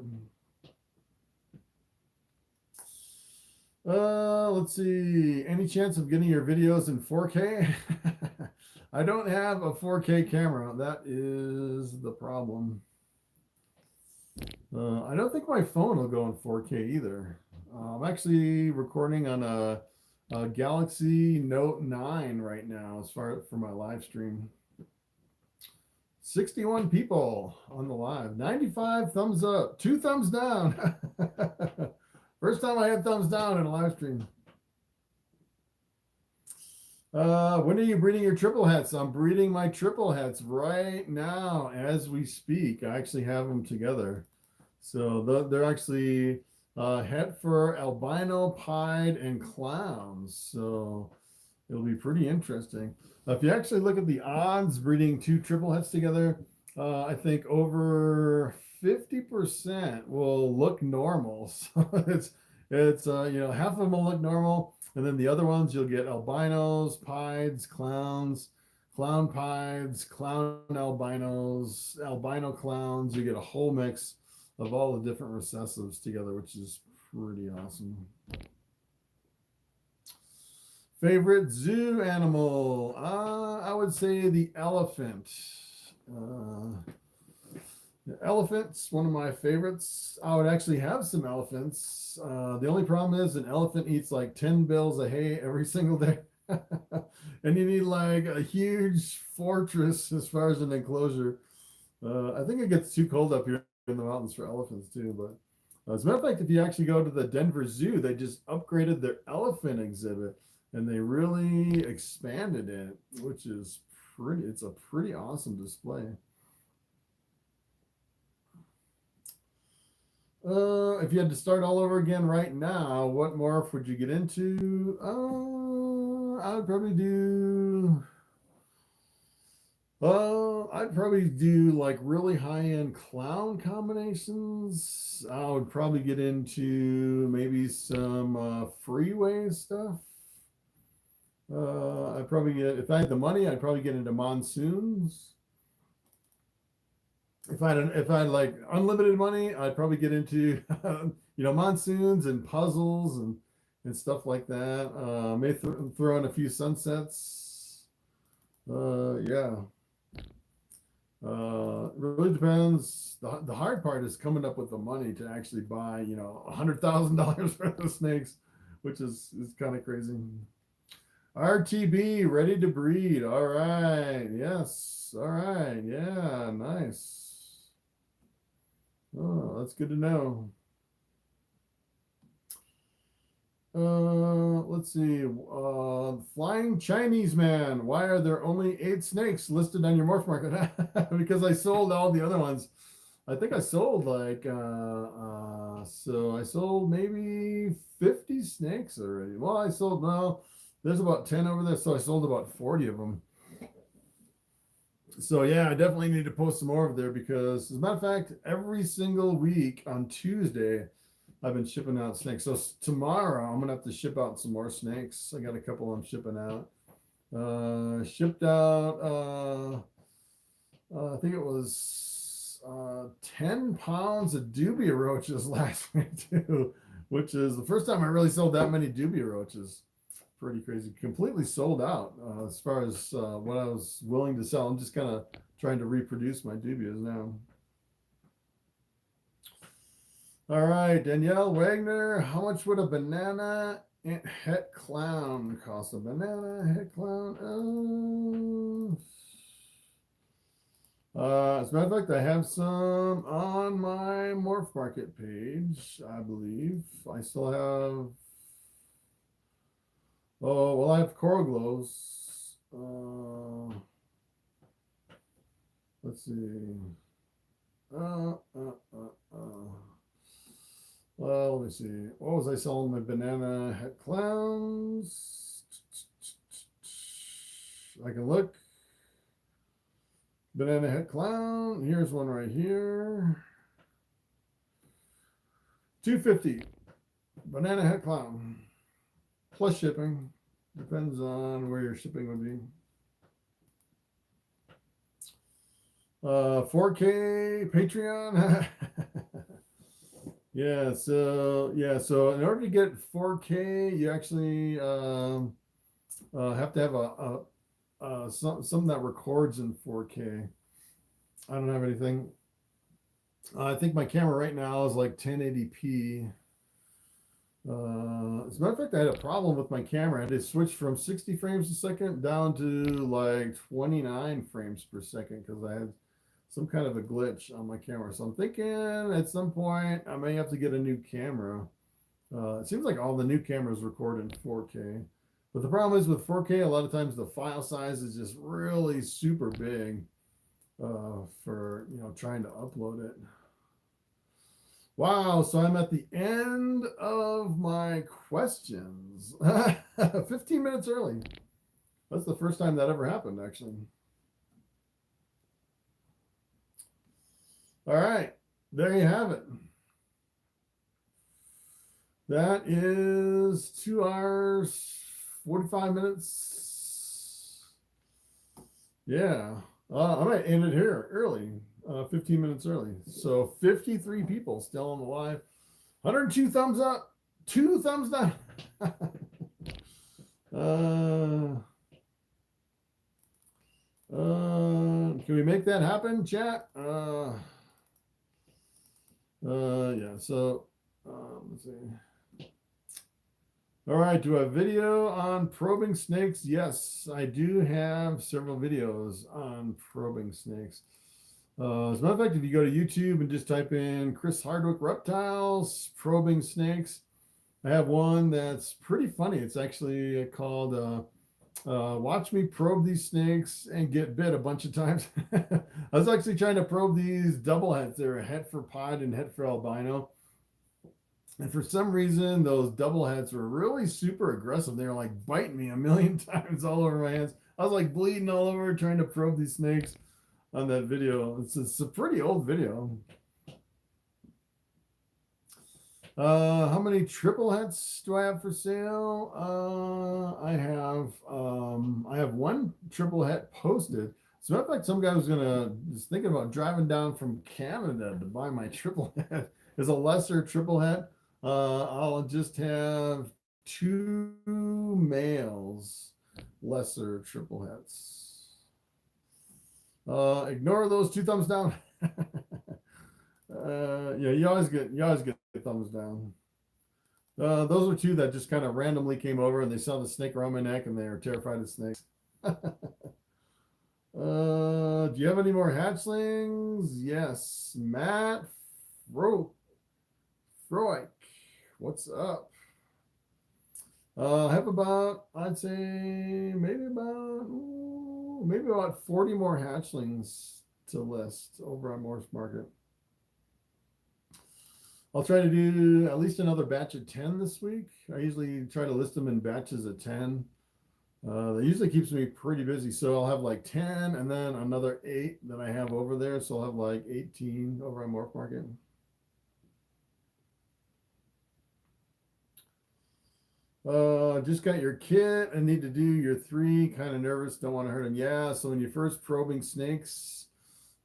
Let's see. Any chance of getting your videos in 4K? I don't have a 4K camera. That is the problem. I don't think my phone will go in 4K either. I'm actually recording on a Galaxy Note 9 right now as far for my live stream. 61 people on the live. 95 thumbs up. 2 thumbs down. First time I had thumbs down in a live stream. When are you breeding your triple hets? I'm breeding my triple hets right now as we speak. I actually have them together. So they're actually het for albino, pied, and clowns. So it'll be pretty interesting. If you actually look at the odds breeding 2 triple hets together, I think over 50% will look normal. So it's you know, half of them will look normal, and then the other ones you'll get albinos, pieds, clowns, clown pieds, clown albinos, albino clowns. You get a whole mix of all the different recessives together, which is pretty awesome. Favorite zoo animal? I would say the elephant. The elephant's one of my favorites. I would actually have some elephants. The only problem is an elephant eats like 10 bales of hay every single day. And you need like a huge fortress as far as an enclosure. I think it gets too cold up here in the mountains for elephants too. But as a matter of fact, if you actually go to the Denver Zoo, they just upgraded their elephant exhibit and they really expanded it, which is pretty, it's a pretty awesome display. If you had to start all over again right now, what morph would you get into? I would probably do, I'd probably do like really high-end clown combinations. I would probably get into maybe some freeway stuff. I'd probably get, if I had the money, I'd probably get into monsoons. If I had like unlimited money, I'd probably get into you know, monsoons and puzzles and stuff like that. May throw in a few sunsets. Yeah. Really depends. The hard part is coming up with the money to actually buy, you know, $100,000 worth of snakes, which is kind of crazy. RTB, ready to breed. All right. Yes. All right. Yeah. Nice. Oh, that's good to know. Let's see. Flying Chinese man. Why are there only 8 snakes listed on your Morphmarket? Because I sold all the other ones. I think I sold like, so I sold maybe 50 snakes already. Well, I sold, no, there's about 10 over there. So I sold about 40 of them. So yeah, I definitely need to post some more over there because, as a matter of fact, every single week on Tuesday, I've been shipping out snakes. So tomorrow, I'm gonna have to ship out some more snakes. I got a couple I'm shipping out. Shipped out, I think it was 10 pounds of dubia roaches last week too, which is the first time I really sold that many dubia roaches. Pretty crazy. Completely sold out as far as what I was willing to sell. I'm just kind of trying to reproduce my dubias now. All right, Danielle Wagner, how much would a banana het clown cost? A banana het clown? As a matter of fact, I have some on my Morphmarket page, I believe. I still have, oh, well, I have coral glows. Let's see. Well, let me see. What was I selling my banana het clowns? I can look. Banana het clown. Here's one right here. $250. Banana het clown. Plus shipping. Depends on where your shipping would be. 4K Patreon. So in order to get 4K, you actually have to have something that records in 4K. I don't have anything. I think my camera right now is like 1080p. As a matter of fact, I had a problem with my camera. I had to switch from 60 frames a second down to like 29 frames per second because I had some kind of a glitch on my camera. So I'm thinking at some point I may have to get a new camera. It seems like all the new cameras record in 4K. But the problem is with 4K, a lot of times the file size is just really super big for trying to upload it. Wow, so I'm at the end of my questions. 15 minutes early. That's the first time that ever happened, actually. All right, there you have it. That is 2 hours, 45 minutes. Yeah, I might end it here early. 15 minutes early. So 53 people still on the live. 102 thumbs up, 2 thumbs down. Can we make that happen, chat? Yeah, so let's see. All right, do a video on probing snakes? Yes, I do have several videos on probing snakes. As a matter of fact, if you go to YouTube and just type in Chris Hardwick reptiles, probing snakes, I have one that's pretty funny. It's actually called Watch Me Probe These Snakes and Get Bit a bunch of times. I was actually trying to probe these double heads. They're a het for pod and het for albino. And for some reason, those double heads were really super aggressive. They were like biting me a million times all over my hands. I was like bleeding all over trying to probe these snakes on that video. It's a pretty old video. How many triple hets do I have for sale? I have 1 triple het posted. As a matter of fact, some guy was thinking about driving down from Canada to buy my triple het. It's a lesser triple het. I'll just have 2 males, lesser triple hets. Ignore those 2 thumbs down. Yeah, you always get thumbs down. Those are 2 that just kind of randomly came over and they saw the snake around my neck and they are terrified of snakes. Do you have any more hatchlings? Yes, Matt Froik. What's up? I have about, I'd say maybe about 40 more hatchlings to list over on Morphmarket. I'll try to do at least another batch of 10 this week. I usually try to list them in batches of 10. That usually keeps me pretty busy. So I'll have like 10 and then another 8 that I have over there. So I'll have like 18 over on Morphmarket. Just got your kit and need to do your 3. Kind of nervous, don't want to hurt them. Yeah, so when you're first probing snakes,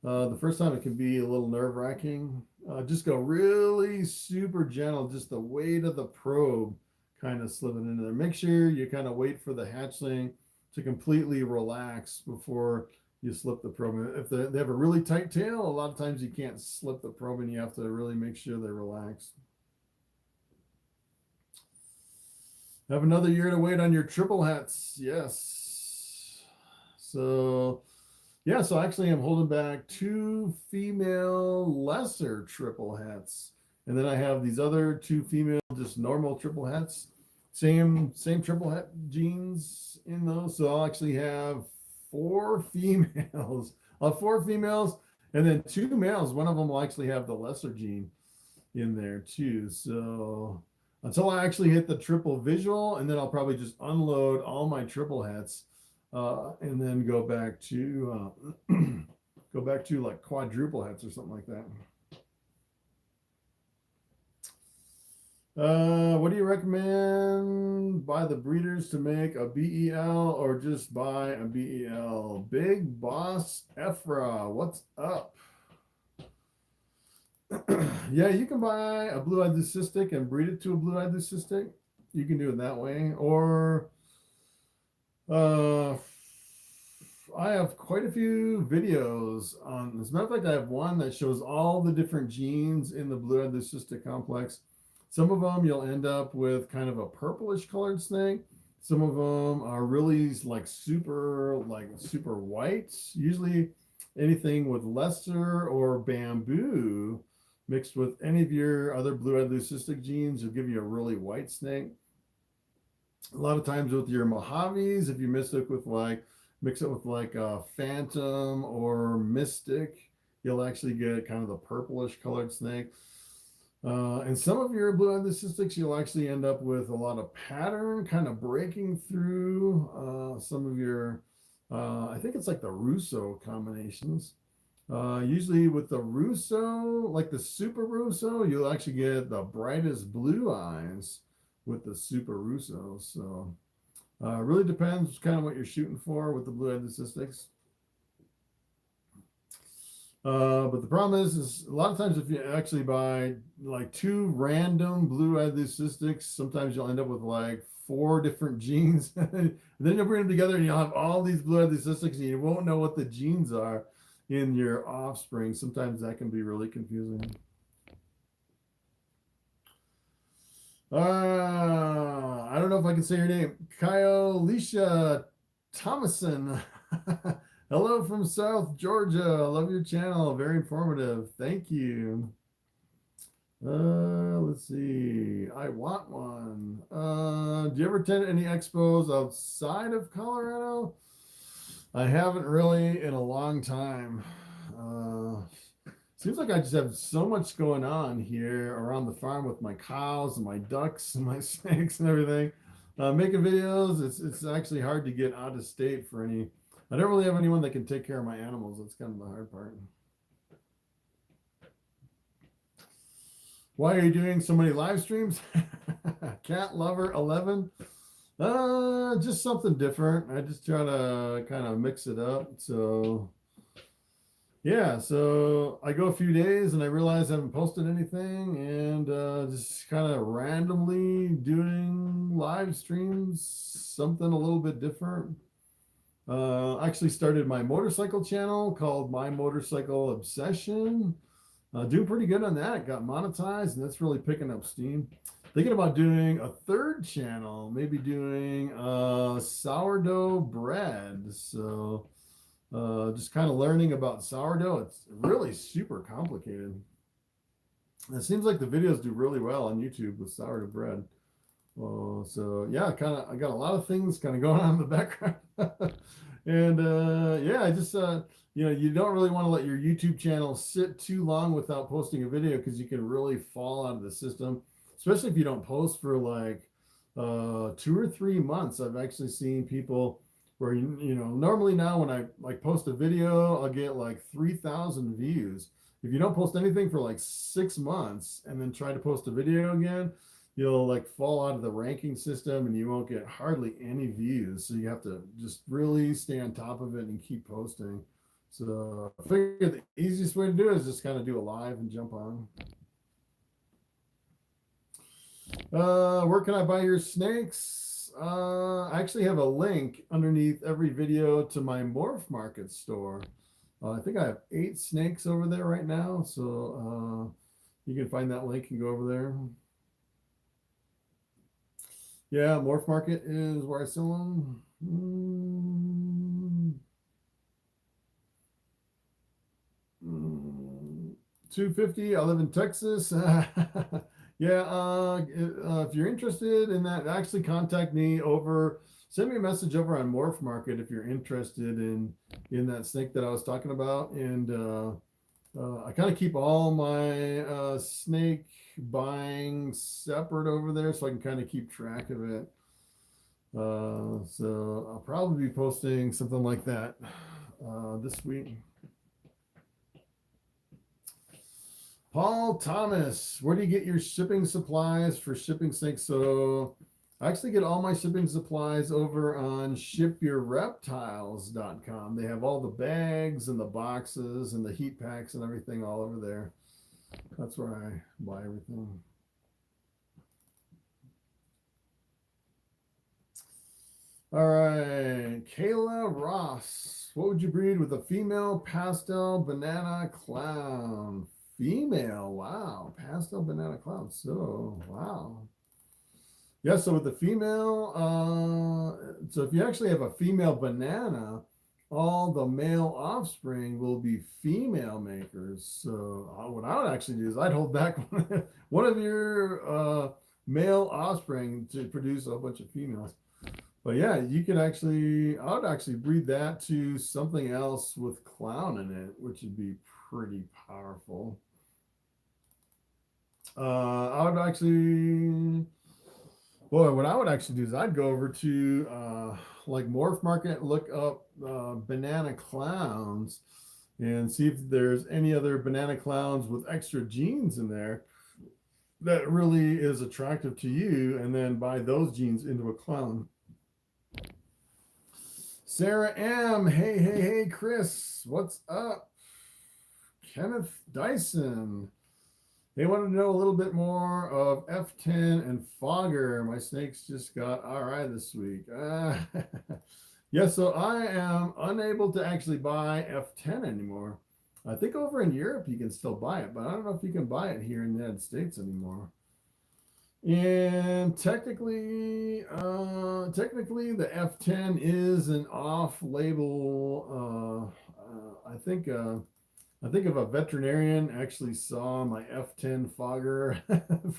the first time it can be a little nerve-wracking. Just go really super gentle, just the weight of the probe kind of slipping into there. Make sure you kind of wait for the hatchling to completely relax before you slip the probe. If they have a really tight tail, a lot of times you can't slip the probe and you have to really make sure they're relaxed. Have another year to wait on your triple hats. Yes. So, yeah, so actually I'm holding back 2 female lesser triple hats. And then I have these other 2 female, just normal triple hats. Same triple hat genes in those. So I'll actually have 4 females. I'll have 4 females and then 2 males. One of them will actually have the lesser gene in there too. So until I actually hit the triple visual, and then I'll probably just unload all my triple hats and then go back to like quadruple hats or something like that. What do you recommend by the breeders to make a BEL or just buy a BEL? Big Boss Ephra, what's up? Yeah, you can buy a blue-eyed leucistic and breed it to a blue-eyed leucistic. You can do it that way, or I have quite a few videos on. As a matter of fact, I have one that shows all the different genes in the blue-eyed leucistic complex. Some of them you'll end up with kind of a purplish colored snake. Some of them are really like super white. Usually anything with lesser or bamboo mixed with any of your other blue-eyed leucistic genes will give you a really white snake. A lot of times with your Mojaves, if you mix it with like a phantom or mystic, you'll actually get kind of the purplish colored snake. And some of your blue-eyed leucistics, you'll actually end up with a lot of pattern kind of breaking through some of your, I think it's like the Russo combinations. Usually with the Russo, like the Super Russo, you'll actually get the brightest blue eyes with the Super Russos. So really depends kind of what you're shooting for with the blue-eyed leucistics. But the problem is a lot of times if you actually buy like two random blue-eyed leucistics, sometimes you'll end up with like 4 different genes. And then you'll bring them together and you'll have all these blue-eyed leucistics and you won't know what the genes are in your offspring. Sometimes that can be really confusing. I don't know if I can say your name. Kyolisha Thomason. Hello from South Georgia. I love your channel. Very informative. Thank you. Let's see. I want one. Do you ever attend any expos outside of Colorado? I haven't really in a long time. Seems like I just have so much going on here around the farm with my cows and my ducks and my snakes and everything. Making videos, it's actually hard to get out of state for any. I don't really have anyone that can take care of my animals. That's kind of the hard part. Why are you doing so many live streams? Cat Lover 11. Just something different. I just try to kind of mix it up. So yeah, so I go a few days and I realize I haven't posted anything and just kind of randomly doing live streams, something a little bit different. Actually started my motorcycle channel called My Motorcycle Obsession. Doing pretty good on that. Got monetized and that's really picking up steam. Thinking about doing a third channel, maybe doing sourdough bread. So just kind of learning about sourdough. It's really super complicated. It seems like the videos do really well on YouTube with sourdough bread. So yeah, I got a lot of things kind of going on in the background. And yeah, I just you don't really want to let your YouTube channel sit too long without posting a video because you can really fall out of the system, especially if you don't post for like 2 or 3 months. I've actually seen people where normally now when I like post a video, I'll get like 3,000 views. If you don't post anything for like 6 months and then try to post a video again, you'll like fall out of the ranking system and you won't get hardly any views. So you have to just really stay on top of it and keep posting. So I figured the easiest way to do it is just kind of do a live and jump on. Where can I buy your snakes? I actually have a link underneath every video to my Morphmarket store. I think I have 8 snakes over there right now. So you can find that link and go over there. Yeah, Morphmarket is where I sell them. $250. I live in Texas. Yeah, if you're interested in that, actually contact me over. Send me a message over on Morphmarket if you're interested in that snake that I was talking about. And I kind of keep all my snake buying separate over there so I can kind of keep track of it. So I'll probably be posting something like that this week. Paul Thomas, where do you get your shipping supplies for shipping snakes? So I actually get all my shipping supplies over on shipyourreptiles.com. They have all the bags and the boxes and the heat packs and everything all over there. That's where I buy everything. All right, Kayla Ross. What would you breed with a female pastel banana clown? Female, wow, pastel banana clown. So, wow. Yeah, so with the female, so if you actually have a female banana, all the male offspring will be female makers. So what I would actually do is I'd hold back one of your male offspring to produce a bunch of females. But yeah, you could actually, I would actually breed that to something else with clown in it, which would be pretty powerful. I would actually, boy, what I would actually do is I'd go over to like Morphmarket, look up banana clowns and see if there's any other banana clowns with extra genes in there that really is attractive to you, and then buy those genes into a clown. Sarah M. Hey, Chris. What's up? Kenneth Dyson. They wanted to know a little bit more of F10 and Fogger. My snakes just got RI this week. Yeah, so I am unable to actually buy F10 anymore. I think over in Europe you can still buy it, but I don't know if you can buy it here in the United States anymore. And technically the F10 is an off-label. I think if a veterinarian actually saw my F10 fogger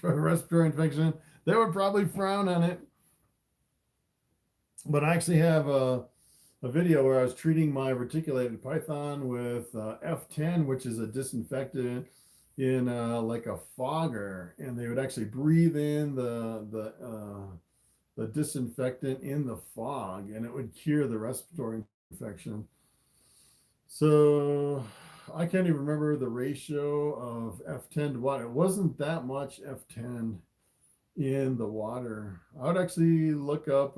for a respiratory infection, they would probably frown on it. But I actually have a video where I was treating my reticulated python with F10, which is a disinfectant in like a fogger, and they would actually breathe in the disinfectant in the fog, and it would cure the respiratory infection. So I can't even remember the ratio of F10 to water. It wasn't that much F10 in the water. I would actually look up,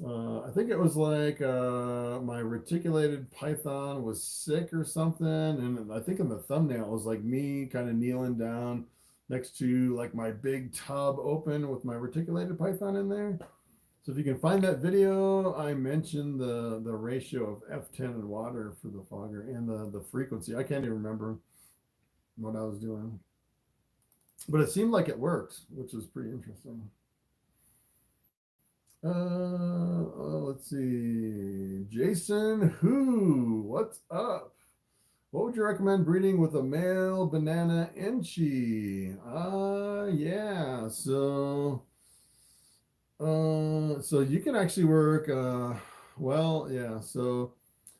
I think it was like my reticulated python was sick or something. And I think in the thumbnail it was like me kind of kneeling down next to like my big tub open with my reticulated python in there. So if you can find that video, I mentioned the ratio of F10 in water for the fogger and the frequency. I can't even remember what I was doing, but it seemed like it worked, which was pretty interesting. Let's see. Jason Who, what's up? What would you recommend breeding with a male banana enchi? Yeah, so you can actually work well, yeah, so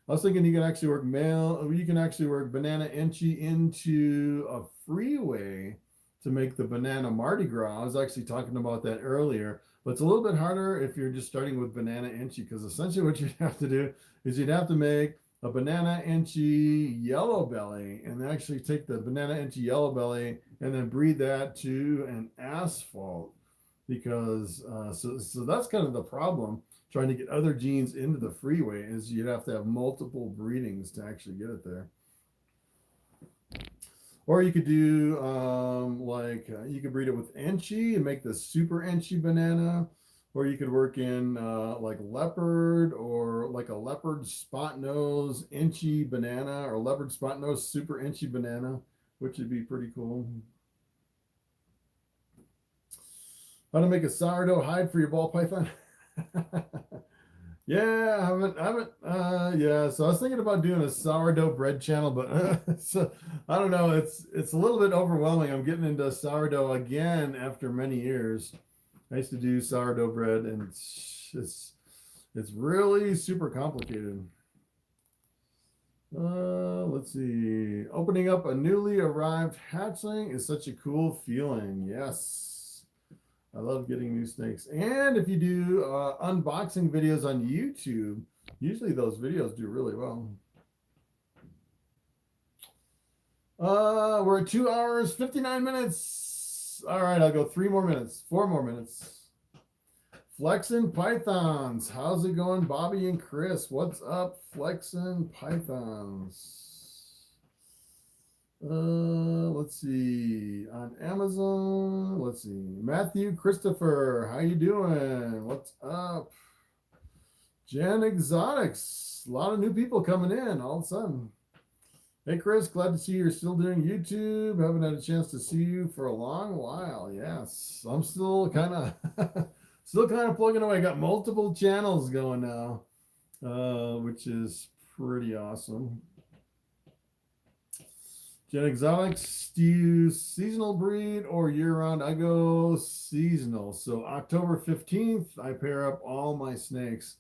I was thinking you can actually work banana enchi into a freeway to make the banana Mardi Gras. I was actually talking about that earlier, but it's a little bit harder if you're just starting with banana enchi, because essentially what you'd have to do is you'd have to make a banana enchi yellow belly and actually take the banana enchi yellow belly and then breed that to an asphalt, because so that's kind of the problem trying to get other genes into the freeway, is you'd have to have multiple breedings to actually get it there. Or you could do you could breed it with enchi and make the super enchi banana, or you could work in like leopard, or like a leopard spot nose enchi banana, or leopard spot nose super enchi banana, which would be pretty cool. How to make a sourdough hide for your ball python? Yeah, I haven't, yeah. So I was thinking about doing a sourdough bread channel, but so I don't know. It's a little bit overwhelming. I'm getting into sourdough again after many years. I used to do sourdough bread, and it's really super complicated. Let's see. Opening up a newly arrived hatchling is such a cool feeling. Yes. I love getting new snakes. And if you do unboxing videos on YouTube, usually those videos do really well. We're at 2 hours, 59 minutes. All right, I'll go 4 more minutes. Flexin' Pythons. How's it going, Bobby and Chris? What's up, Flexin' Pythons? Let's see, on Amazon. Let's see, Matthew Christopher, how you doing? What's up? Jen Exotics, a lot of new people coming in all of a sudden. Hey Chris, glad to see you're still doing YouTube. Haven't had a chance to see you for a long while. Yes, I'm still kind of still kind of plugging away. I got multiple channels going now, which is pretty awesome. Jen Exotics, do you seasonal breed or year-round? I go seasonal. So October 15th, I pair up all my snakes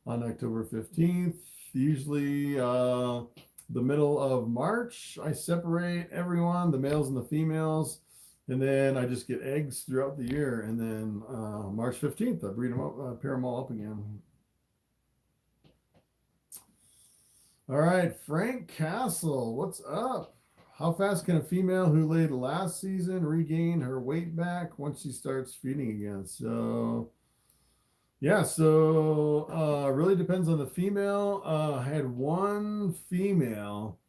on October 15th. Usually the middle of March, I separate everyone, the males and the females, and then I just get eggs throughout the year. And then March 15th, I breed them up, pair them all up again. All right, Frank Castle, what's up? How fast can a female who laid last season regain her weight back once she starts feeding again? So, yeah, so really depends on the female. I had one female.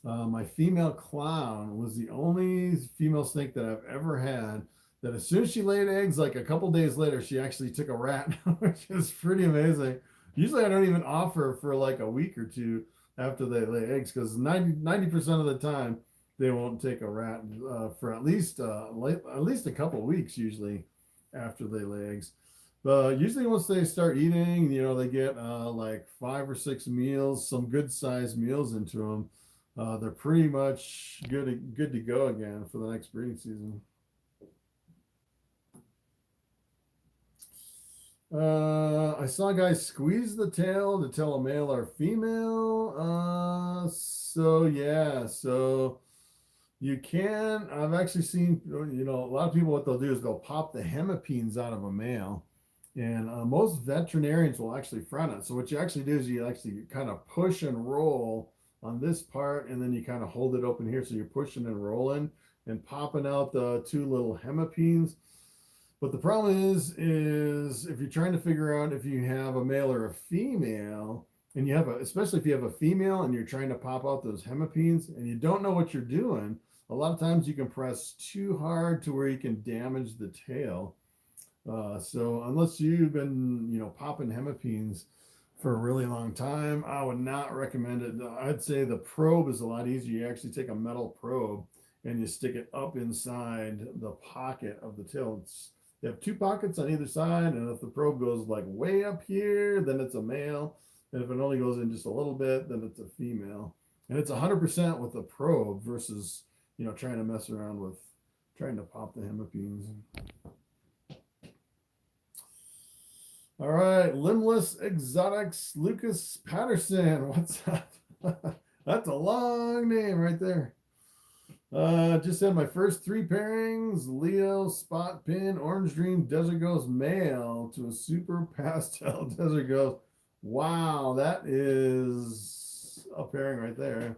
My female clown was the only female snake that I've ever had that as soon as she laid eggs, like a couple days later, she actually took a rat, which is pretty amazing. Usually I don't even offer for like a week or two after they lay eggs because 90% of the time, they won't take a rat for at least a couple weeks usually after they lay eggs. But usually once they start eating, you know, they get like 5 or 6 meals, some good sized meals into them. They're pretty much good to go again for the next breeding season. I saw guys squeeze the tail to tell a male or female. So yeah, so you can, I've actually seen, you know, a lot of people, what they'll do is they'll pop the hemipines out of a male. And most veterinarians will actually front it. So what you actually do is you actually kind of push and roll on this part, and then you kind of hold it open here. So you're pushing and rolling and popping out the 2 little hemipines. But the problem is if you're trying to figure out if you have a male or a female, and you have especially if you have a female and you're trying to pop out those hemipines and you don't know what you're doing, a lot of times you can press too hard to where you can damage the tail. So unless you've been, you know, popping hemipines for a really long time, I would not recommend it. I'd say the probe is a lot easier. You actually take a metal probe and you stick it up inside the pocket of the tail. You have 2 pockets on either side, and if the probe goes like way up here, then it's a male. And if it only goes in just a little bit, then it's a female. And it's 100% with the probe versus, you know, trying to mess around with trying to pop the hemipines. All right, Limbless Exotics, Lucas Patterson. What's up? That's a long name right there. Just had my first 3 pairings: Leo, Spot Pin, Orange Dream, Desert Ghost male to a super pastel Desert Ghost. Wow, that is a pairing right there.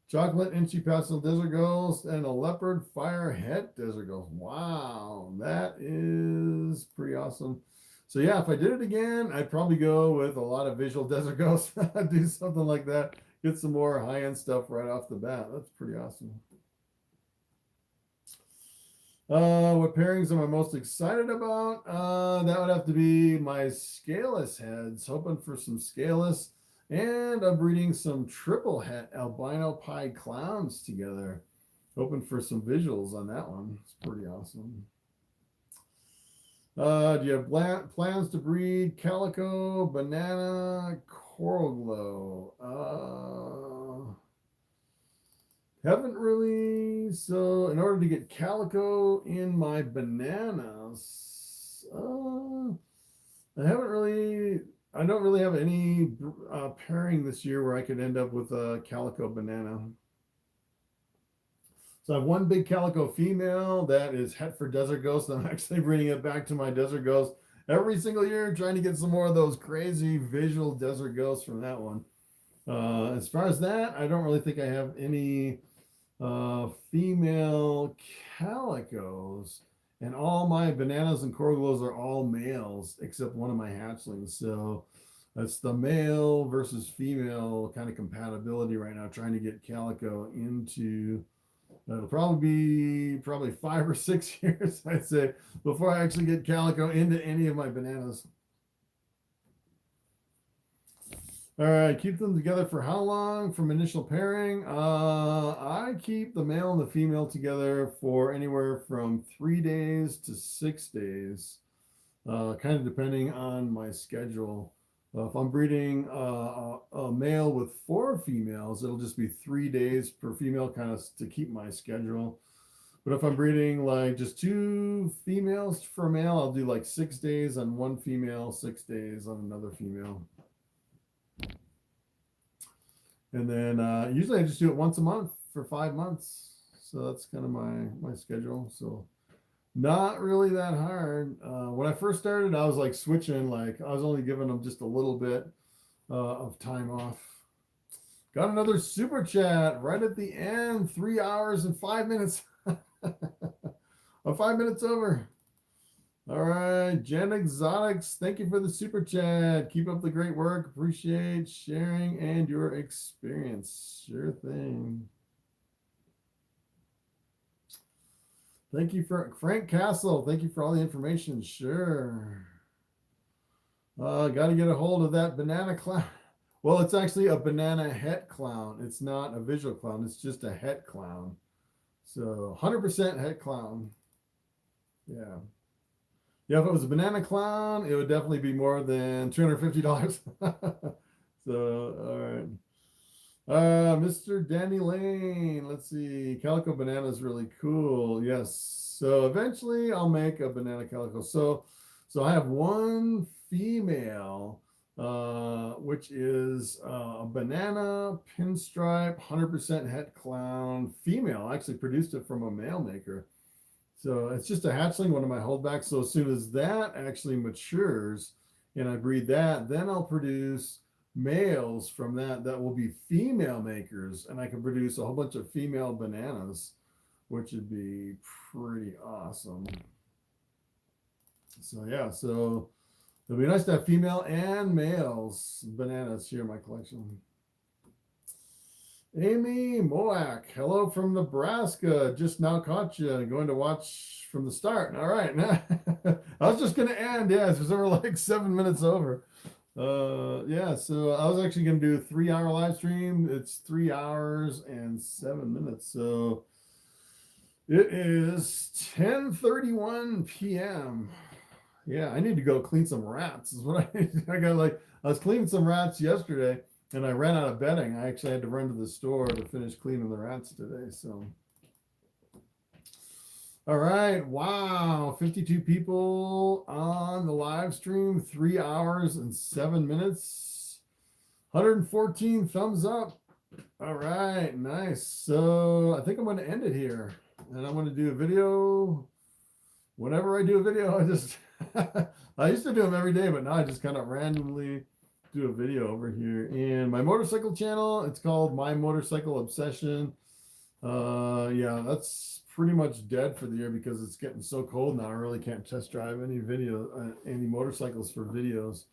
Chocolate Inchy Pastel Desert Ghost and a Leopard Fire Het Desert Ghost. Wow, that is pretty awesome. So yeah, if I did it again, I'd probably go with a lot of visual Desert Ghosts. I'd do something like that. Get some more high-end stuff right off the bat. That's pretty awesome. What pairings am I most excited about? That would have to be my scaleless heads. Hoping for some scaleless, and I'm breeding some triple het albino pie clowns together. Hoping for some visuals on that one. It's pretty awesome. Do you have plans to breed calico, banana, coral glow? Haven't really. So in order to get calico in my bananas, I don't really have any pairing this year where I could end up with a calico banana. So I have one big calico female that is het for Desert Ghost. I'm actually bringing it back to my Desert Ghost every single year, trying to get some more of those crazy visual Desert Ghosts from that one. As far as that, I don't really think I have any female calicos, and all my bananas and coral glows are all males except one of my hatchlings. So that's the male versus female kind of compatibility right now, trying to get calico into It'll probably be 5 or 6 years, I'd say, before I actually get calico into any of my bananas. All right, keep them together for how long from initial pairing? I keep the male and the female together for anywhere from 3 days to 6 days, kind of depending on my schedule. If I'm breeding a male with 4 females, it'll just be 3 days per female, kind of to keep my schedule. But if I'm breeding like just 2 females for a male, I'll do like 6 days on one female, 6 days on another female. And then usually I just do it once a month for 5 months. So that's kind of my schedule. So not really that hard. When I first started, I was like switching, like I was only giving them just a little bit of time off. Got another super chat right at the end, 3 hours and 5 minutes. I'm 5 minutes over. All right, Jen Exotics, thank you for the super chat. Keep up the great work. Appreciate sharing and your experience. Sure thing. Thank you for Frank Castle. Thank you for all the information. Sure. Got to get a hold of that banana clown. Well, it's actually a banana het clown. It's not a visual clown. It's just a het clown. So 100% het clown. Yeah. Yeah, if it was a banana clown, it would definitely be more than $250. So, all right. Mr. Danny Lane, let's see. Calico banana is really cool. Yes. So eventually I'll make a banana calico. So I have one female, which is a banana pinstripe, 100% het clown female. I actually produced it from a male maker. So it's just a hatchling, one of my holdbacks. So as soon as that actually matures and I breed that, then I'll produce males from that will be female makers, and I can produce a whole bunch of female bananas, which would be pretty awesome. So yeah, so it'll be nice to have female and males bananas here in my collection. Amy Moak, hello from Nebraska. Just now caught you. Going to watch from the start. All right. I was just going to end. Yeah, because we're like 7 minutes over. Yeah, so I was actually going to do a 3-hour live stream. It's 3 hours and 7 minutes. So it is 10:31 p.m. Yeah, I need to go clean some rats. Is what I was cleaning some rats yesterday. And I ran out of bedding. I actually had to run to the store to finish cleaning the rats today. So, all right. Wow. 52 people on the live stream, 3 hours and 7 minutes, 114 thumbs up. All right. Nice. So I think I'm going to end it here. And I'm going to do a video. Whenever I do a video, I used to do them every day, but now I just kind of randomly do a video over here. And my motorcycle channel, it's called My Motorcycle Obsession. Yeah, that's pretty much dead for the year because it's getting so cold now. I really can't test drive any motorcycles for videos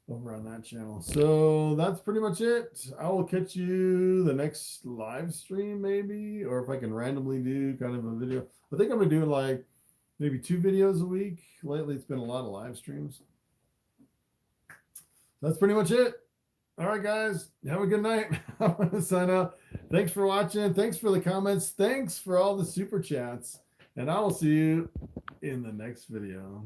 over on that channel. So that's pretty much it. I will catch you the next live stream maybe, or if I can randomly do kind of a video. I think I'm gonna do like maybe 2 videos a week. Lately it's been a lot of live streams. That's pretty much it. All right, guys, have a good night. I'm going to sign out. Thanks for watching. Thanks for the comments. Thanks for all the super chats. And I will see you in the next video.